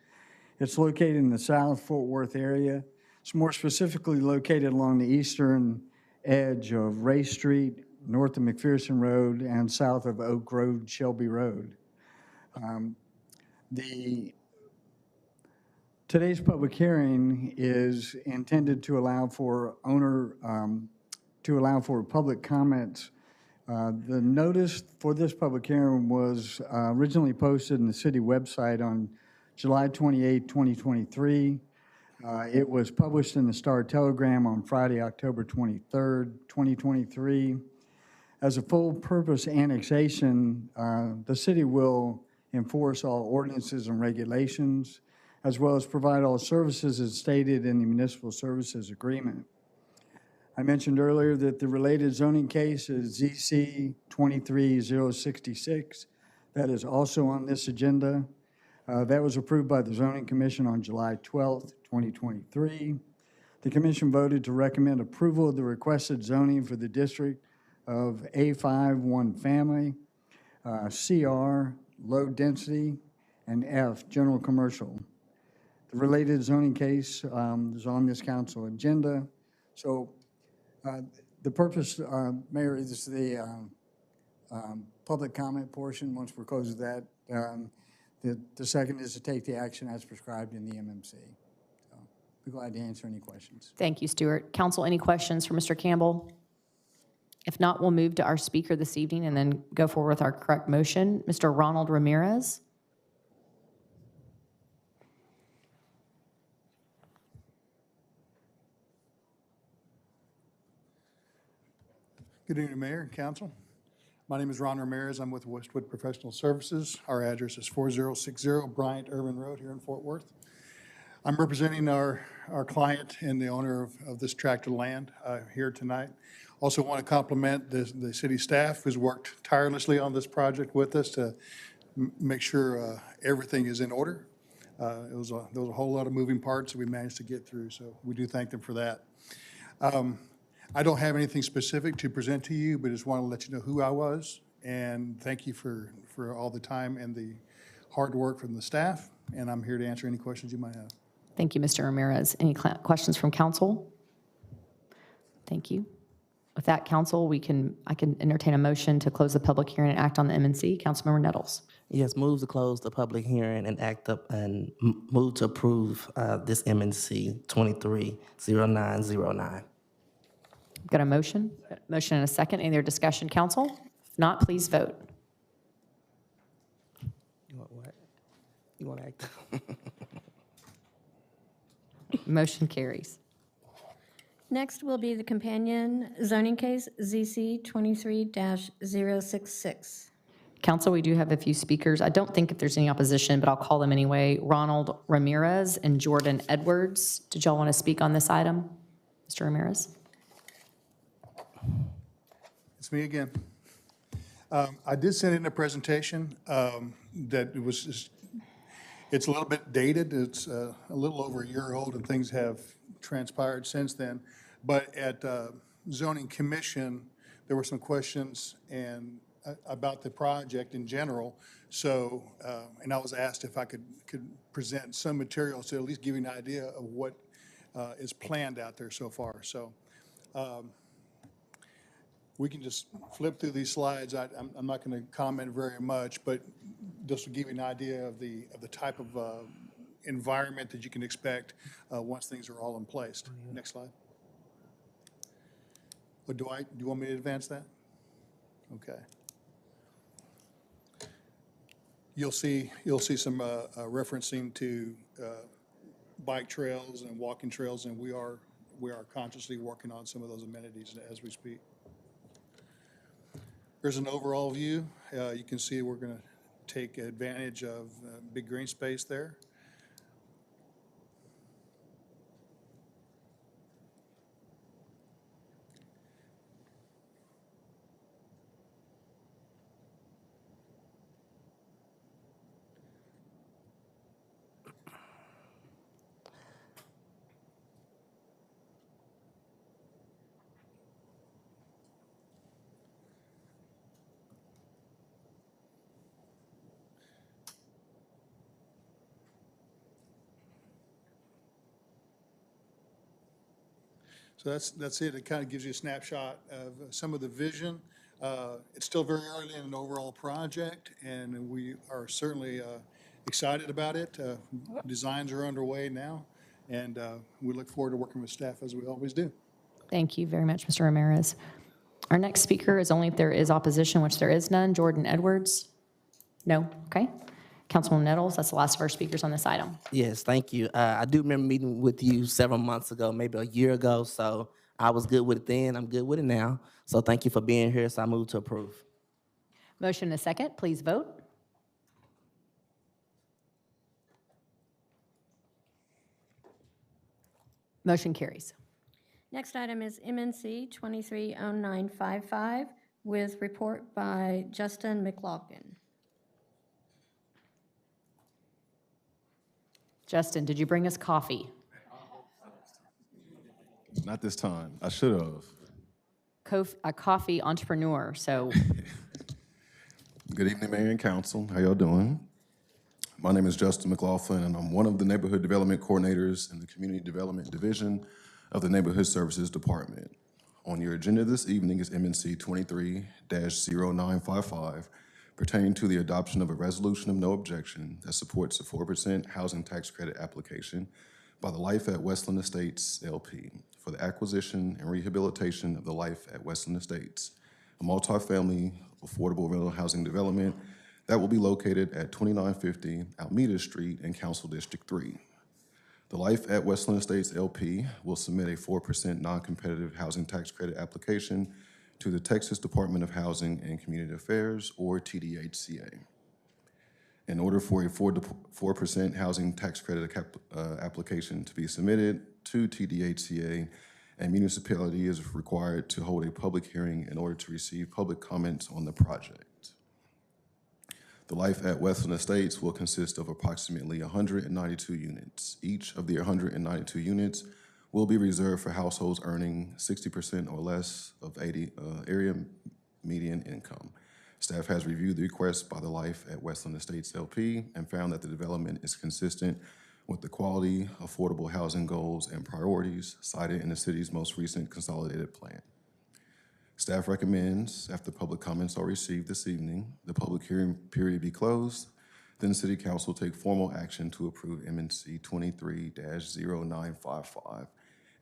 It's located in the South Fort Worth area. It's more specifically located along the eastern edge of Ray Street, north of McPherson Road, and south of Oak Road, Shelby Road. Today's public hearing is intended to allow for public comments. The notice for this public hearing was originally posted in the city website on July 28, 2023. It was published in the Star Telegram on Friday, October 23rd, 2023. As a full-purpose annexation, the city will enforce all ordinances and regulations, as well as provide all services as stated in the Municipal Services Agreement. I mentioned earlier that the related zoning case is ZC 23066. That is also on this agenda. That was approved by the Zoning Commission on July 12th, 2023. The commission voted to recommend approval of the requested zoning for the district of A5 one family, CR low density, and F general commercial. The related zoning case is on this council agenda. So the purpose, Mayor, is the public comment portion. Once we're closed with that, the second is to take the action as prescribed in the MMC. So be glad to answer any questions. Thank you, Stuart. Council, any questions for Mr. Campbell? If not, we'll move to our speaker this evening and then go forward with our correct motion. Mr. Ronald Ramirez. Good evening, Mayor and Council. My name is Ron Ramirez. I'm with Westwood Professional Services. Our address is 4060 Bryant Irvin Road here in Fort Worth. I'm representing our client and the owner of this tract of land here tonight. Also want to compliment the city staff who's worked tirelessly on this project with us to make sure everything is in order. There was a whole lot of moving parts that we managed to get through, so we do thank them for that. I don't have anything specific to present to you, but just want to let you know who I was And thank you for all the time and the hard work from the staff. And I'm here to answer any questions you might have. Thank you, Mr. Ramirez. Any questions from council? Thank you. With that, council, I can entertain a motion to close the public hearing and act on the M&C. Councilmember Nettles. Yes, move to close the public hearing and act up and move to approve this M&C 230909. Got a motion? Motion and a second. Any other discussion, council? If not, please vote. You want what? You want to act? Motion carries. Next will be the companion zoning case, ZC 23-066. Council, we do have a few speakers. I don't think if there's any opposition, but I'll call them anyway. Ronald Ramirez and Jordan Edwards. Did y'all want to speak on this item? Mr. Ramirez? It's me again. I did send in a presentation that it was just, it's a little bit dated. It's a little over a year old, and things have transpired since then. But at zoning commission, there were some questions and about the project in general. So, and I was asked if I could present some materials to at least give you an idea of what is planned out there so far. So we can just flip through these slides. I'm not going to comment very much, but this will give you an idea of the type of environment that you can expect once things are all in place. Next slide. What do you want me to advance that? Okay. You'll see some referencing to bike trails and walking trails, and we are consciously working on some of those amenities as we speak. Here's an overall view. You can see we're going to take advantage of big green space there. So that's it. It kind of gives you a snapshot of some of the vision. It's still very early in an overall project, and we are certainly excited about it. Designs are underway now, and we look forward to working with staff as we always do. Thank you very much, Mr. Ramirez. Our next speaker is only if there is opposition, which there is none. Jordan Edwards? No? Okay. Councilwoman Nettles, that's the last of our speakers on this item. Yes, thank you. I do remember meeting with you several months ago, maybe a year ago, so I was good with it then. I'm good with it now. So thank you for being here, so I move to approve. Motion and a second. Please vote. Motion carries. Next item is MNC 230955 with report by Justin McLaughlin. Justin, did you bring us coffee? Not this time. I should have. A coffee entrepreneur, so. Good evening, Mayor and Council. How y'all doing? My name is Justin McLaughlin, and I'm one of the Neighborhood Development Coordinators in the Community Development Division of the Neighborhood Services Department. On your agenda this evening is MNC 23-0955, pertaining to the adoption of a resolution of no objection that supports a 4% housing tax credit application by the Life at Westland Estates LP for the acquisition and rehabilitation of the Life at Westland Estates, a multifamily affordable rental housing development that will be located at 2950 Almeida Street in Council District 3. The Life at Westland Estates LP will submit a 4% non-competitive housing tax credit application to the Texas Department of Housing and Community Affairs, or TDHCA. In order for a 4% housing tax credit application to be submitted to TDHCA, a municipality is required to hold a public hearing in order to receive public comments on the project. The Life at Westland Estates will consist of approximately 192 units. Each of the 192 units will be reserved for households earning 60% or less of area median income. Staff has reviewed the request by the Life at Westland Estates LP and found that the development is consistent with the quality, affordable housing goals and priorities cited in the city's most recent consolidated plan. Staff recommends, after public comments are received this evening, the public hearing period be closed, then City Council take formal action to approve MNC 23-0955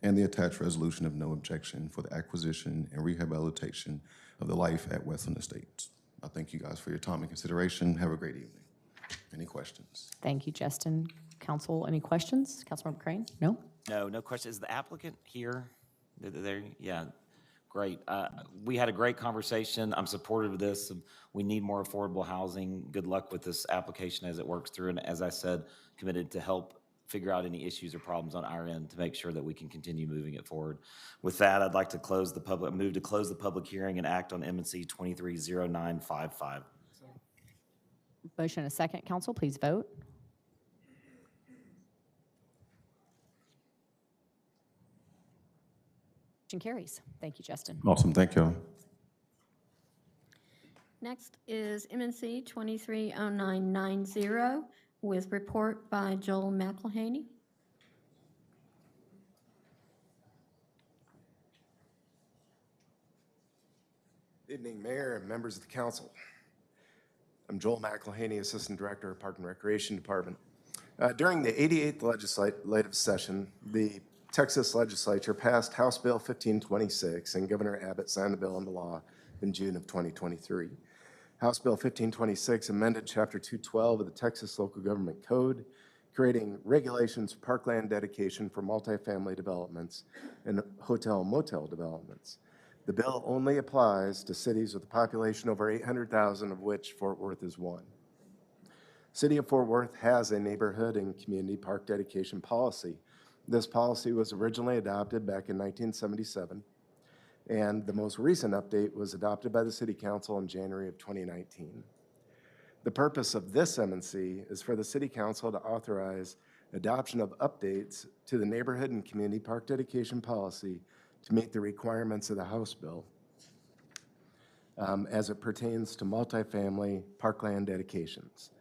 and the attached resolution of no objection for the acquisition and rehabilitation of the Life at Westland Estates. I thank you guys for your time and consideration. Have a great evening. Any questions? Thank you, Justin. Council, any questions? Councilmember Crane? No? No question. Is the applicant here? There, yeah, great. We had a great conversation. I'm supportive of this. We need more affordable housing. Good luck with this application as it works through. And as I said, committed to help figure out any issues or problems on our end to make sure that we can continue moving it forward. With that, I'd like to move to close the public hearing and act on MNC 23-0955. Motion and a second. Council, please vote. Motion carries. Thank you, Justin. Awesome, thank you. Next is MNC 230990 with report by Joel McElhaney. Good evening, Mayor and members of the council. I'm Joel McElhaney, Assistant Director of Park and Recreation Department. During the 88th legislative session, the Texas legislature passed House Bill 1526, and Governor Abbott signed the bill into law in June of 2023. House Bill 1526 amended Chapter 212 of the Texas Local Government Code, creating regulations for parkland dedication for multifamily developments and hotel motel developments. The bill only applies to cities with a population over 800,000, of which Fort Worth is one. City of Fort Worth has a neighborhood and community park dedication policy. This policy was originally adopted back in 1977, and the most recent update was adopted by the City Council in January of 2019. The purpose of this MNC is for the City Council to authorize adoption of updates to the neighborhood and community park dedication policy to meet the requirements of the House Bill as it pertains to multifamily parkland dedications.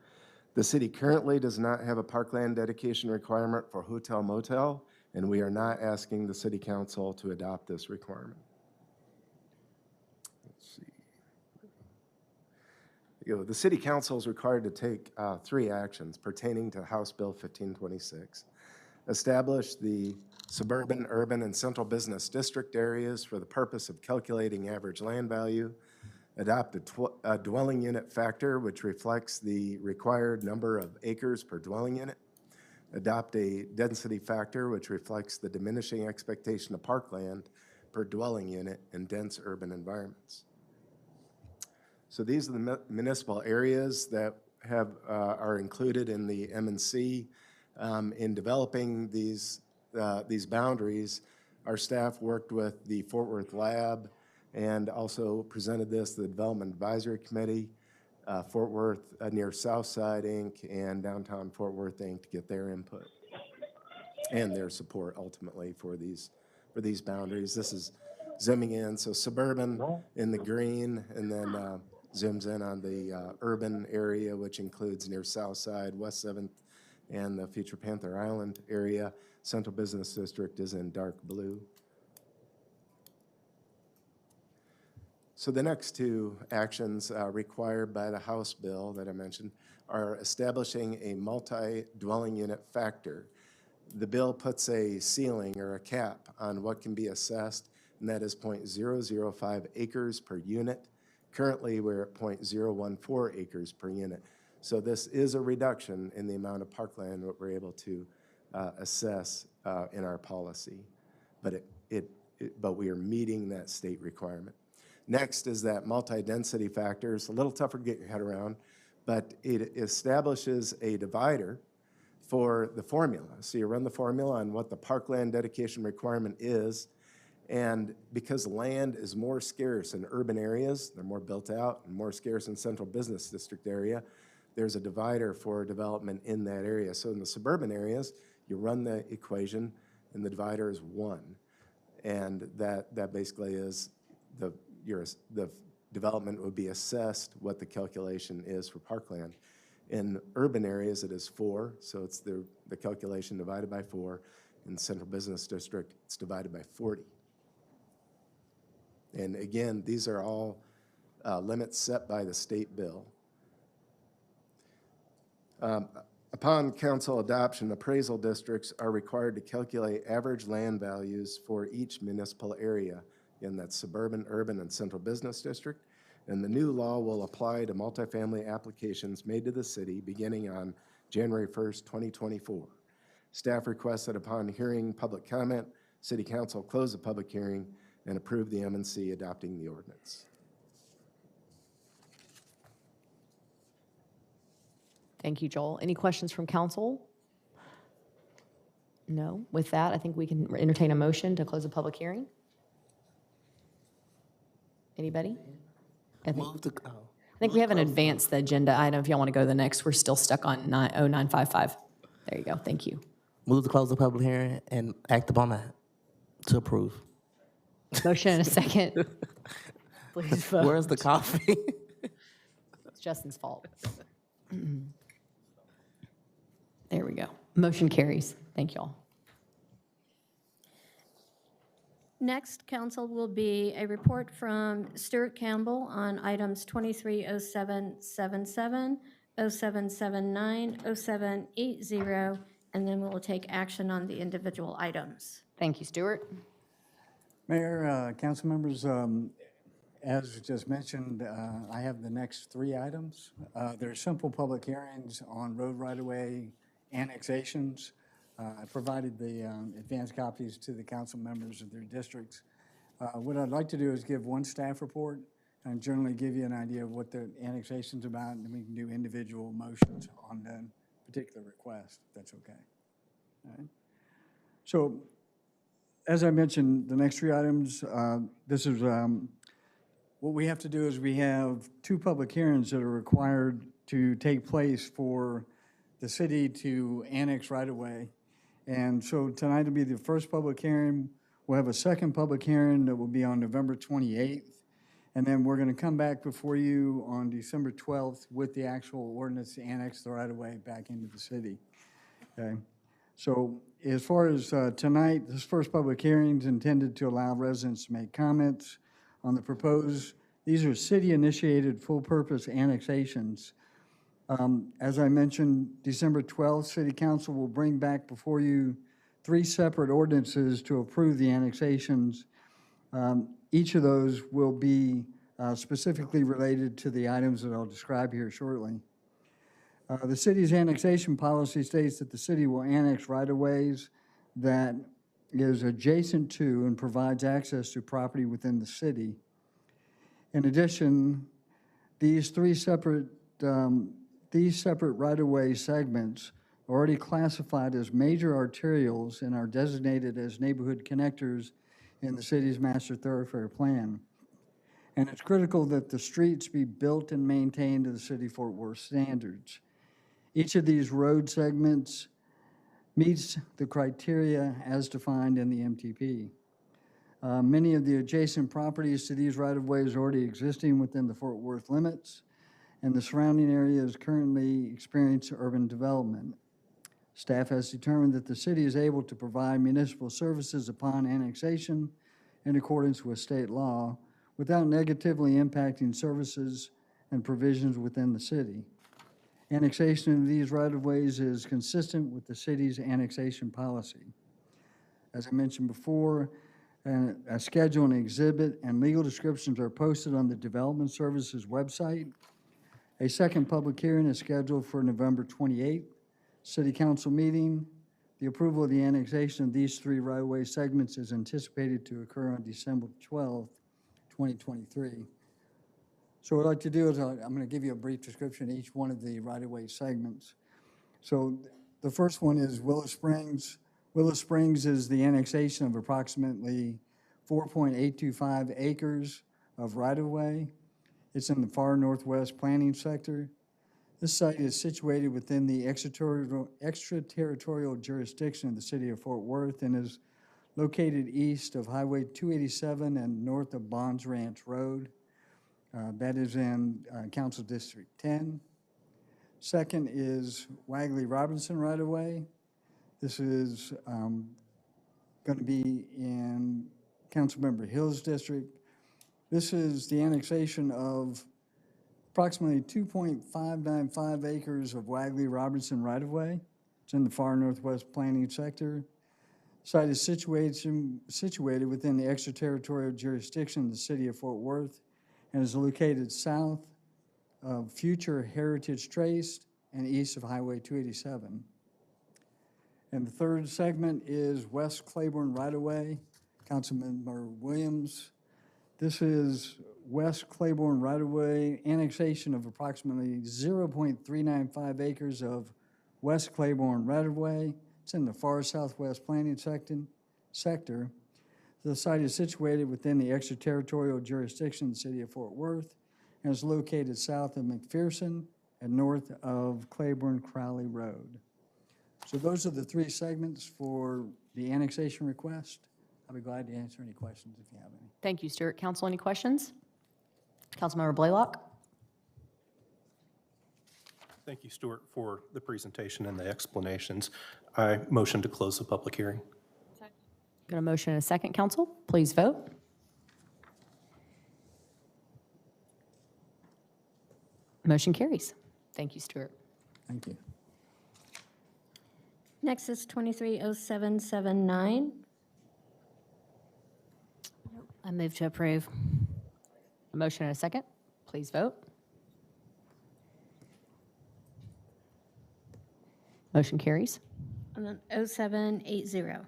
The city currently does not have a parkland dedication requirement for hotel motel, and we are not asking the City Council to adopt this requirement. Let's see. The City Council is required to take 3 actions pertaining to House Bill 1526. Establish the suburban, urban, and central business district areas for the purpose of calculating average land value. Adopt a dwelling unit factor, which reflects the required number of acres per dwelling unit. Adopt a density factor, which reflects the diminishing expectation of parkland per dwelling unit in dense urban environments. So these are the municipal areas that are included in the MNC. In developing these boundaries, our staff worked with the Fort Worth Lab and also presented this to the Development Advisory Committee, Fort Worth near Southside Inc. and Downtown Fort Worth Inc. to get their input and their support ultimately for these boundaries. This is zooming in, so suburban in the green, and then zooms in on the urban area, which includes near Southside, West 7th, and the future Panther Island area. Central Business District is in dark blue. So the next 2 actions required by the House bill that I mentioned are establishing a multi-dwelling unit factor. The bill puts a ceiling or a cap on what can be assessed, and that is 0.005 acres per unit. Currently, we're at 0.014 acres per unit. So this is a reduction in the amount of parkland that we're able to assess in our policy, but we are meeting that state requirement. Next is that multi-density factor. It's a little tougher to get your head around, but it establishes a divider for the formula. So you run the formula on what the parkland dedication requirement is, and because land is more scarce in urban areas, they're more built out, and more scarce in central business district area, there's a divider for development in that area. So in the suburban areas, you run the equation, and the divider is 1. And that basically is the development would be assessed what the calculation is for parkland. In urban areas, it is 4, so it's the calculation divided by 4. In central business district, it's divided by 40. And again, these are all limits set by the state bill. Upon council adoption, appraisal districts are required to calculate average land values for each municipal area. Again, that's suburban, urban, and central business district. And the new law will apply to multifamily applications made to the city beginning on January 1st, 2024. Staff requests that upon hearing public comment, City Council close the public hearing and approve the M&C adopting the ordinance. Thank you, Joel. Any questions from council? No. With that, I think we can entertain a motion to close the public hearing. Anybody? I think we haven't advanced the agenda item. If y'all want to go to the next, we're still stuck on 0955. There you go. Thank you. Move to close the public hearing and act upon that to approve. Motion and a second. Please vote. Where's the coffee? It's Justin's fault. There we go. Motion carries. Thank y'all. Next, council, will be a report from Stuart Campbell on items 230777, 0779, 0780, and then we will take action on the individual items. Thank you, Stuart. Mayor, council members, as just mentioned, I have the next 3 items. They're simple public hearings on road right-of-way annexations. I provided the advanced copies to the council members of their districts. What I'd like to do is give one staff report and generally give you an idea of what the annexation's about, and then we can do individual motions on the particular request, if that's okay. All right. So, as I mentioned, the next 3 items, this is, what we have to do is we have 2 public hearings that are required to take place for the city to annex right-of-way. And so tonight will be the first public hearing. We'll have a second public hearing that will be on November 28th. And then we're going to come back before you on December 12th with the actual ordinance to annex the right-of-way back into the city. Okay. So as far as tonight, this first public hearing is intended to allow residents to make comments on the proposed. These are city-initiated full-purpose annexations. As I mentioned, December 12th, City Council will bring back before you 3 separate ordinances to approve the annexations. Each of those will be specifically related to the items that I'll describe here shortly. The city's annexation policy states that the city will annex right-of-ways that is adjacent to and provides access to property within the city. In addition, these separate right-of-way segments are already classified as major arterials and are designated as neighborhood connectors in the city's master thoroughfare plan. And it's critical that the streets be built and maintained to the City of Fort Worth standards. Each of these road segments meets the criteria as defined in the MTP. Many of the adjacent properties to these right-of-ways are already existing within the Fort Worth limits, and the surrounding areas currently experience urban development. Staff has determined that the city is able to provide municipal services upon annexation in accordance with state law without negatively impacting services and provisions within the city. Annexation of these right-of-ways is consistent with the city's annexation policy. As I mentioned before, a schedule and exhibit and legal descriptions are posted on the Development Services website. A second public hearing is scheduled for November 28th. City Council meeting. The approval of the annexation of these 3 right-of-way segments is anticipated to occur on December 12th, 2023. So what I'd like to do is I'm going to give you a brief description of each one of the right-of-way segments. So the first one is Willow Springs. Willow Springs is the annexation of approximately 4.825 acres of right-of-way. It's in the far northwest planning sector. This site is situated within the extraterritorial jurisdiction of the City of Fort Worth and is located east of Highway 287 and north of Bonds Ranch Road. That is in Council District 10. Second is Wagley Robinson right-of-way. This is going to be in Councilmember Hill's district. This is the annexation of approximately 2.595 acres of Wagley Robinson right-of-way. It's in the far northwest planning sector. Site is situated within the extraterritorial jurisdiction of the city of Fort Worth and is located south of future Heritage Trace and east of Highway 287. And the third segment is West Claiborne right-of-way, Councilmember Williams. This is West Claiborne right-of-way, annexation of approximately 0.395 acres of West Claiborne right-of-way. It's in the far southwest planning sector. The site is situated within the extraterritorial jurisdiction of the city of Fort Worth and is located south of McPherson and north of Claiborne Crowley Road. So those are the three segments for the annexation request. I'll be glad to answer any questions if you have any. Thank you, Stuart. Council, any questions? Councilmember Blaylock? Thank you, Stuart, for the presentation and the explanations. I motion to close the public hearing. Got a motion and a second, council. Please vote. Motion carries. Thank you, Stuart. Thank you. Next is 230779. I move to approve. A motion and a second. Please vote. Motion carries. And then 0780.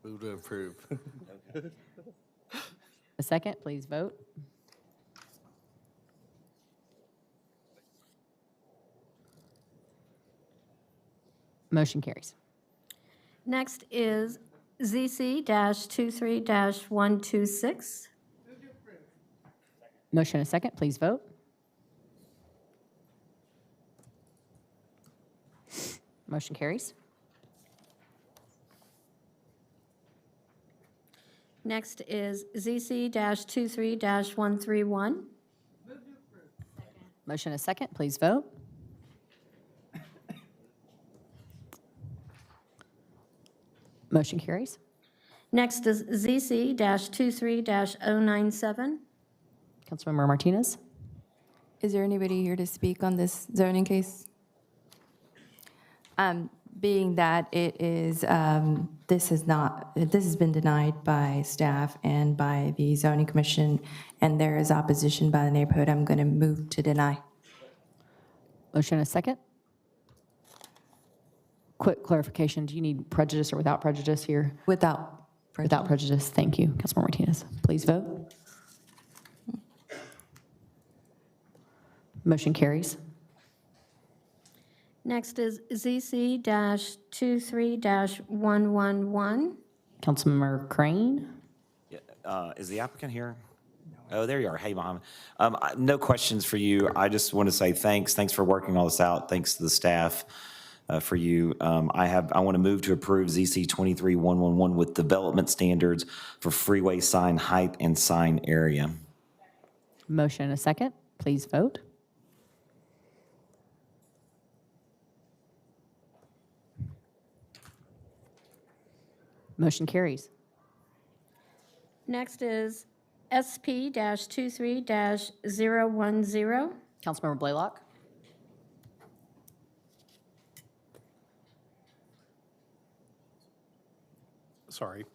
Move to approve. A second, please vote. Motion carries. Next is ZC-23-126. Motion and a second, please vote. Motion carries. Next is ZC-23-131. Motion and a second, please vote. Motion carries. Next is ZC-23-097. Councilmember Martinez? Is there anybody here to speak on this zoning case? Being that it is, this has been denied by staff and by the zoning commission, and there is opposition by the neighborhood, I'm going to move to deny. Motion and a second. Quick clarification, do you need prejudice or without prejudice here? Without prejudice. Without prejudice, thank you. Councilmember Martinez, please vote. Motion carries. Next is ZC-23-111. Councilmember Crane? Is the applicant here? Oh, there you are. Hey, Mohammed. No questions for you. I just want to say thanks. Thanks for working all this out. Thanks to the staff for you. I want to move to approve ZC 23-111 with development standards for freeway sign height and sign area. Motion and a second, please vote. Motion carries. Next is SP-23-010. Councilmember Blaylock? Sorry.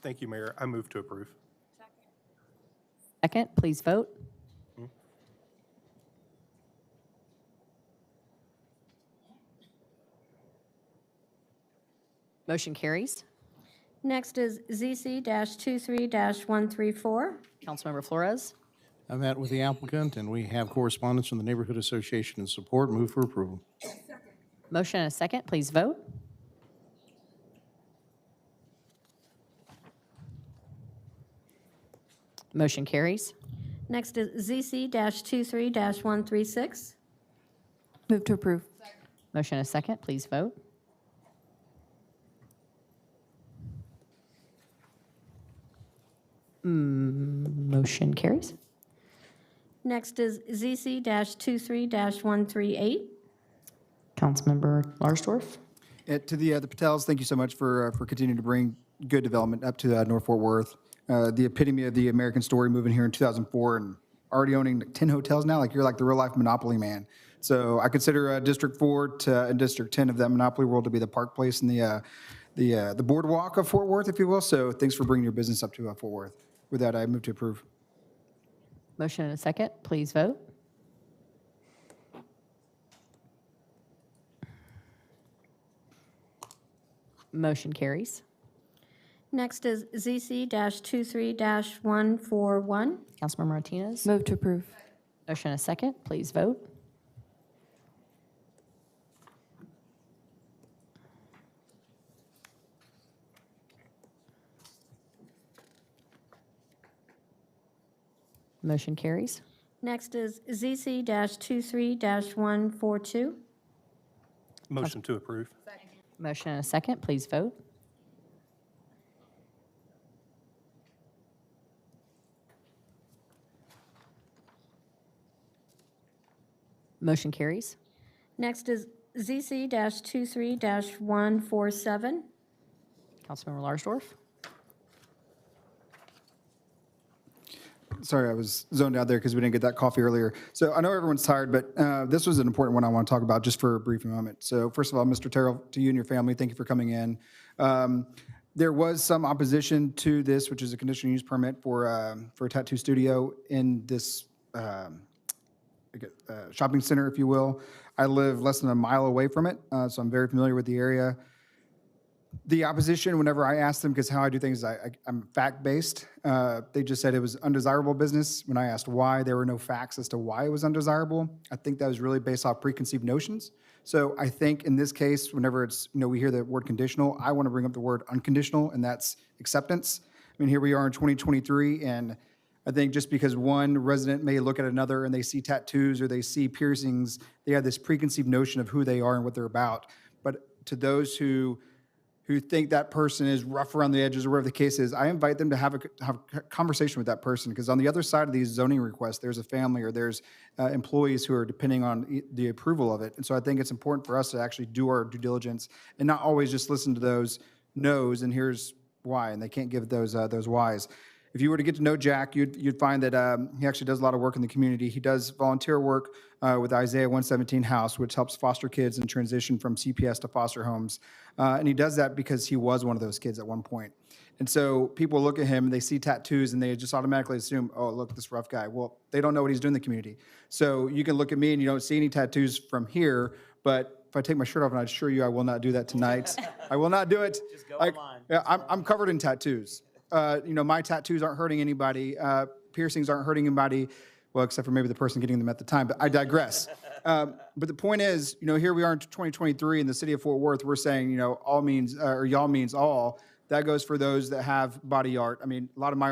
Thank you, Mayor. I move to approve. Second, please vote. Motion carries. Next is ZC-23-134. Councilmember Flores? I met with the applicant, and we have correspondence from the Neighborhood Association in support. Move for approval. Motion and a second, please vote. Motion carries. Next is ZC-23-136. Move to approve. Motion and a second, please vote. Motion carries. Next is ZC-23-138. Councilmember Larsdorf. To the Patels, thank you so much for continuing to bring good development up to North Fort Worth. The epitome of the American story, moving here in 2004 and already owning like 10 hotels now. Like, you're like the real life monopoly man. So I consider District 4 and District 10 of that monopoly world to be the Park Place and the boardwalk of Fort Worth, if you will. So thanks for bringing your business up to Fort Worth. With that, I move to approve. Motion and a second. Please vote. Motion carries. Next is ZC-23-141. Councilmember Martinez. Move to approve. Motion and a second. Please vote. Motion carries. Next is ZC-23-142. Motion to approve. Motion and a second. Please vote. Motion carries. Next is ZC-23-147. Councilmember Larsdorf. Sorry, I was zoned out there because we didn't get that coffee earlier. So I know everyone's tired, but this was an important one I want to talk about just for a brief moment. So first of all, Mr. Terrell, to you and your family, thank you for coming in. There was some opposition to this, which is a conditional use permit for a tattoo studio in this shopping center, if you will. I live less than a mile away from it, so I'm very familiar with the area. The opposition, whenever I asked them, because how I do things, I'm fact-based, they just said it was undesirable business. When I asked why, there were no facts as to why it was undesirable. I think that was really based off preconceived notions. So I think in this case, whenever it's, we hear the word conditional, I want to bring up the word unconditional, and that's acceptance. I mean, here we are in 2023, and I think just because one resident may look at another and they see tattoos or they see piercings, they have this preconceived notion of who they are and what they're about. But to those who think that person is rough around the edges or whatever the case is, I invite them to have a conversation with that person, because on the other side of these zoning requests, there's a family or there's employees who are depending on the approval of it. And so I think it's important for us to actually do our due diligence and not always just listen to those no's and here's why, and they can't give those whys. If you were to get to know Jack, you'd find that he actually does a lot of work in the community. He does volunteer work with Isaiah 117 House, which helps foster kids and transition from CPS to foster homes. And he does that because he was one of those kids at one point. And so people look at him and they see tattoos and they just automatically assume, oh, look, this rough guy. Well, they don't know what he's doing in the community. So you can look at me and you don't see any tattoos from here, but if I take my shirt off, and I assure you I will not do that tonight. I will not do it. Just go online. I'm covered in tattoos. My tattoos aren't hurting anybody. Piercings aren't hurting anybody, well, except for maybe the person getting them at the time, but I digress. But the point is, here we are in 2023 in the city of Fort Worth, we're saying, all means, or y'all means all. That goes for those that have body art. I mean, a lot of my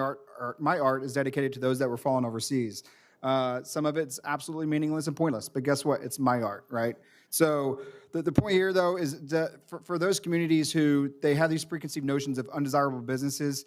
art is dedicated to those that were fallen overseas. Some of it's absolutely meaningless and pointless, but guess what? It's my art, right? So the point here, though, is that for those communities who they have these preconceived notions of undesirable businesses,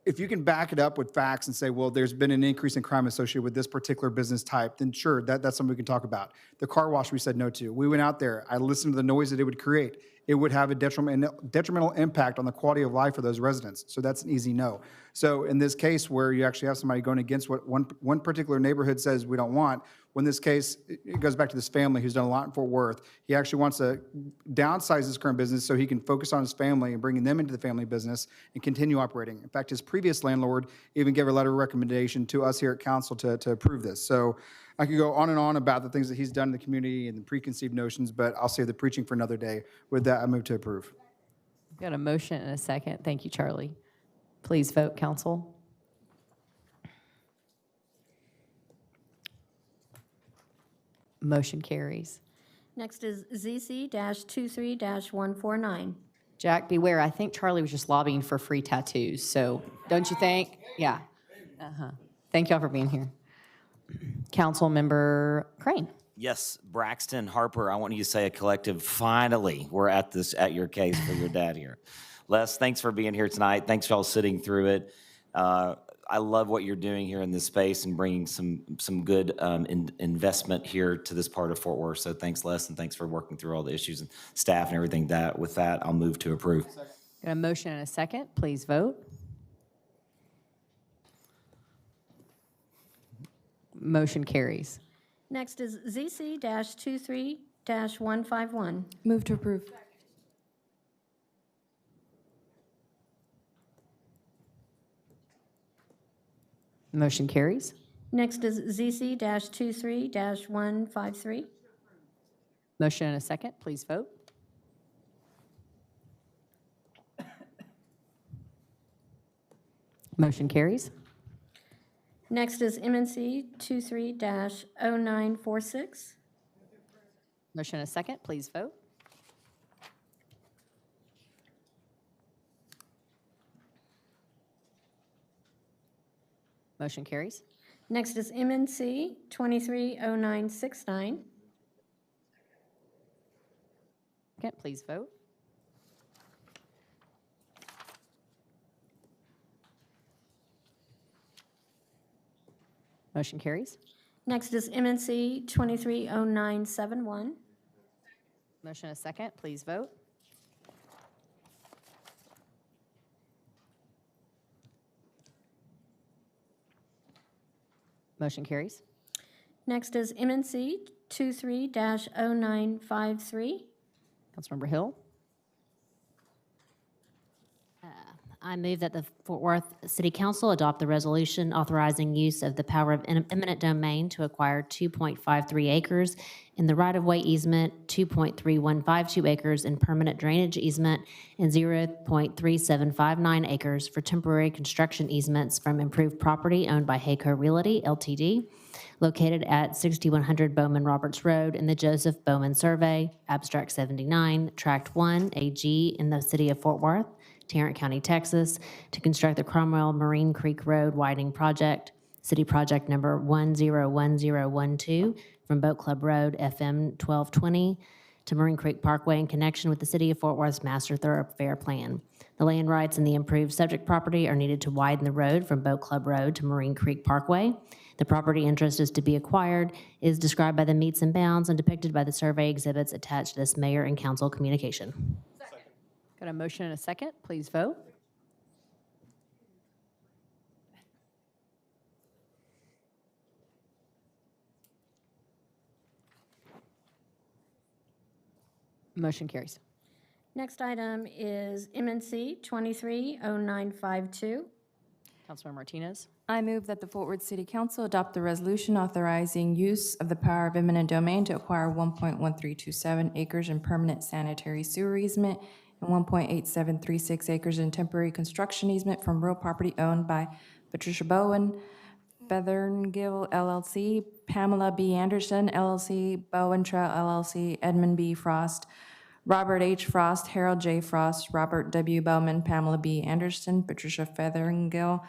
if you can back it up with facts and say, well, there's been an increase in crime associated with this particular business type, then sure, that's something we can talk about. The car wash we said no to. We went out there. I listened to the noise that it would create. It would have a detrimental impact on the quality of life for those residents. So that's an easy no. So in this case where you actually have somebody going against what one particular neighborhood says we don't want, when this case, it goes back to this family who's done a lot in Fort Worth. He actually wants to downsize his current business so he can focus on his family and bringing them into the family business and continue operating. In fact, his previous landlord even gave a letter of recommendation to us here at council to approve this. So I could go on and on about the things that he's done in the community and the preconceived notions, but I'll save the preaching for another day. With that, I move to approve. Got a motion and a second. Thank you, Charlie. Please vote, council. Motion carries. Next is ZC-23-149. Jack, beware. I think Charlie was just lobbying for free tattoos. So don't you think? Yeah. Thank y'all for being here. Councilmember Crane. Yes, Braxton Harper, I want you to say a collective, finally, we're at your case for your dad here. Les, thanks for being here tonight. Thanks for all sitting through it. I love what you're doing here in this space and bringing some good investment here to this part of Fort Worth. So thanks, Les, and thanks for working through all the issues and staff and everything. With that, I'll move to approve. Got a motion and a second. Please vote. Motion carries. Next is ZC-23-151. Move to approve. Motion carries. Next is ZC-23-153. Motion and a second. Please vote. Motion carries. Next is MNC 23-0946. Motion and a second. Please vote. Motion carries. Next is MNC 23-0969. Second, please vote. Motion carries. Next is MNC 23-0971. Motion and a second. Please vote. Motion carries. Next is MNC 23-0953. Councilmember Hill. I move that the Fort Worth City Council adopt the resolution authorizing use of the power of eminent domain to acquire 2.53 acres in the right-of-way easement, 2.3152 acres in permanent drainage easement, and 0.3759 acres for temporary construction easements from improved property owned by Hayco Realty Ltd., located at 6100 Bowman Roberts Road in the Joseph Bowman Survey, Abstract 79, Tract 1, AG, in the city of Fort Worth, Tarrant County, Texas, to construct the Cromwell Marine Creek Road widening project, city project number 101012, from Boat Club Road, FM 1220, to Marine Creek Parkway in connection with the city of Fort Worth's master thoroughfare plan. The land rights and the improved subject property are needed to widen the road from Boat Club Road to Marine Creek Parkway. The property interest is to be acquired, is described by the meets and bounds, and depicted by the survey exhibits attached to this mayor and council communication. Got a motion and a second. Please vote. Motion carries. Next item is MNC 23-0952. Councilmember Martinez. I move that the Fort Worth City Council adopt the resolution authorizing use of the power of eminent domain to acquire 1.1327 acres in permanent sanitary sewer easement and 1.8736 acres in temporary construction easement from real property owned by Patricia Bowen, Feathergill LLC, Pamela B. Anderson LLC, Bowen Trail LLC, Edmund B. Frost, Robert H. Frost, Harold J. Frost, Robert W. Bowman, Pamela B. Anderson, Patricia Feathergill,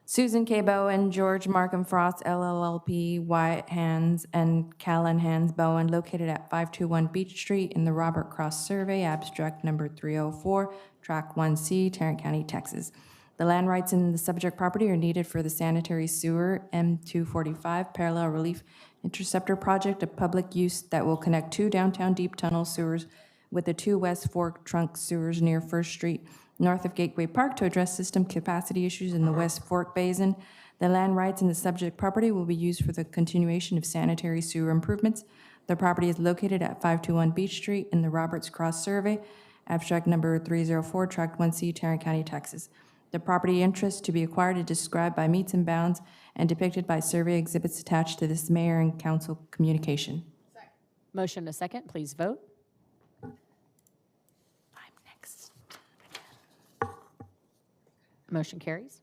Susan K. Bowen, George Markham Frost, LLLP, Wyatt Hands, and Callan Hands Bowen, located at 521 Beach Street in the Robert Cross Survey, abstract number 304, track 1C, Tarrant County, Texas. The land rights in the subject property are needed for the sanitary sewer M245 parallel relief interceptor project of public use that will connect two downtown deep tunnel sewers with the two West Fork trunk sewers near First Street, north of Gateway Park, to address system capacity issues in the West Fork Basin. The land rights in the subject property will be used for the continuation of sanitary sewer improvements. The property is located at 521 Beach Street in the Roberts Cross Survey, abstract number 304, tract 1C, Tarrant County, Texas. The property interest to be acquired is described by meets and bounds and depicted by survey exhibits attached to this mayor and council communication. Motion and a second. Please vote. Motion carries.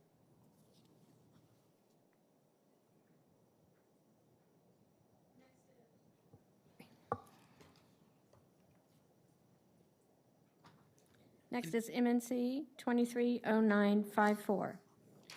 Next is MNC 23-0954.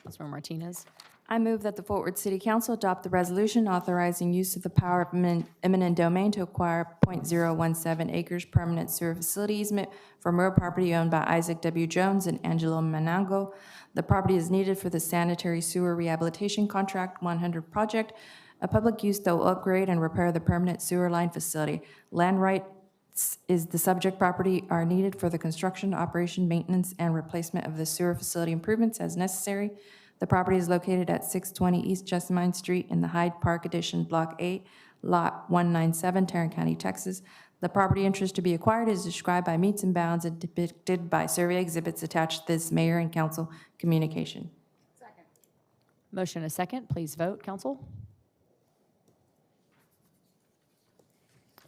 Councilmember Martinez. I move that the Fort Worth City Council adopt the resolution authorizing use of the power of eminent domain to acquire .017 acres permanent sewer facility easement from real property owned by Isaac W. Jones and Angelo Manango. The property is needed for the sanitary sewer rehabilitation contract 100 project, a public use that will upgrade and repair the permanent sewer line facility. Land rights is the subject property are needed for the construction, operation, maintenance, and replacement of the sewer facility improvements as necessary. The property is located at 620 East Jessamine Street in the Hyde Park Addition, Block 8, Lot 197, Tarrant County, Texas. The property interest to be acquired is described by meets and bounds and depicted by survey exhibits attached to this mayor and council communication. Motion and a second. Please vote, council.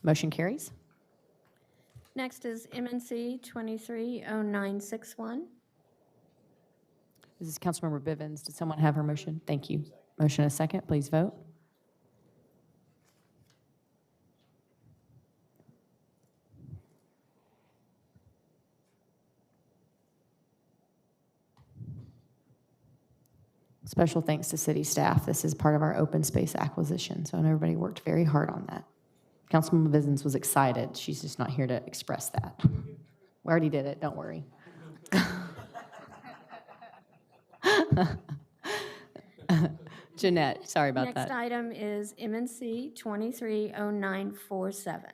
Motion carries. Next is MNC 230961. This is Councilmember Bivens. Did someone have her motion? Thank you. Motion and a second. Please vote. Special thanks to city staff. This is part of our open space acquisition, so everybody worked very hard on that. Councilwoman Bivens was excited. She's just not here to express that. We already did it. Don't worry. Jeanette, sorry about Next that. item is MNC 230947.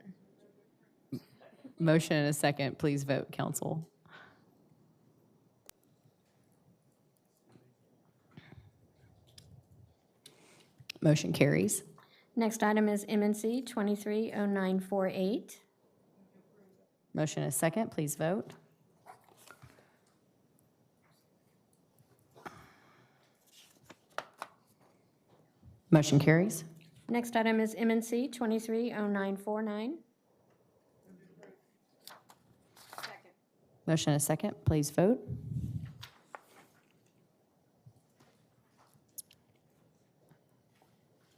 Motion and a second. Please vote, council. Motion carries. Next item is MNC 230948. Motion and a second. Please vote. Motion carries. Next item is MNC 230949. Motion and a second. Please vote.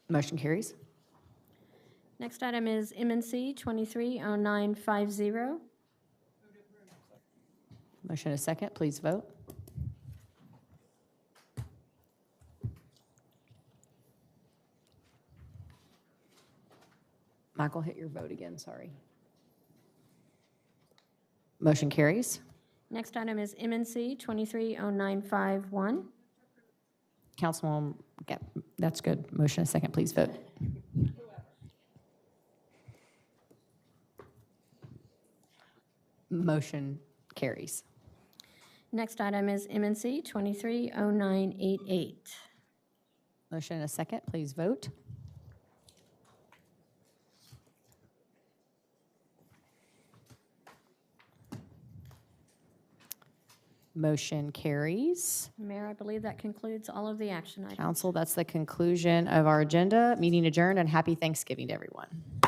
Motion carries. Next item is MNC 230950. Motion and a second. Please vote. Michael, hit your vote again. Sorry. Motion carries. Next item is MNC 230951. Councilwoman, yeah, that's good. Motion and a second. Please vote. Motion carries. Next item is MNC 230988. Motion and a second. Please vote. Motion carries. Mayor, I believe that concludes all of the action items. Council, that's the conclusion of our agenda. Meeting adjourned, and happy Thanksgiving to everyone.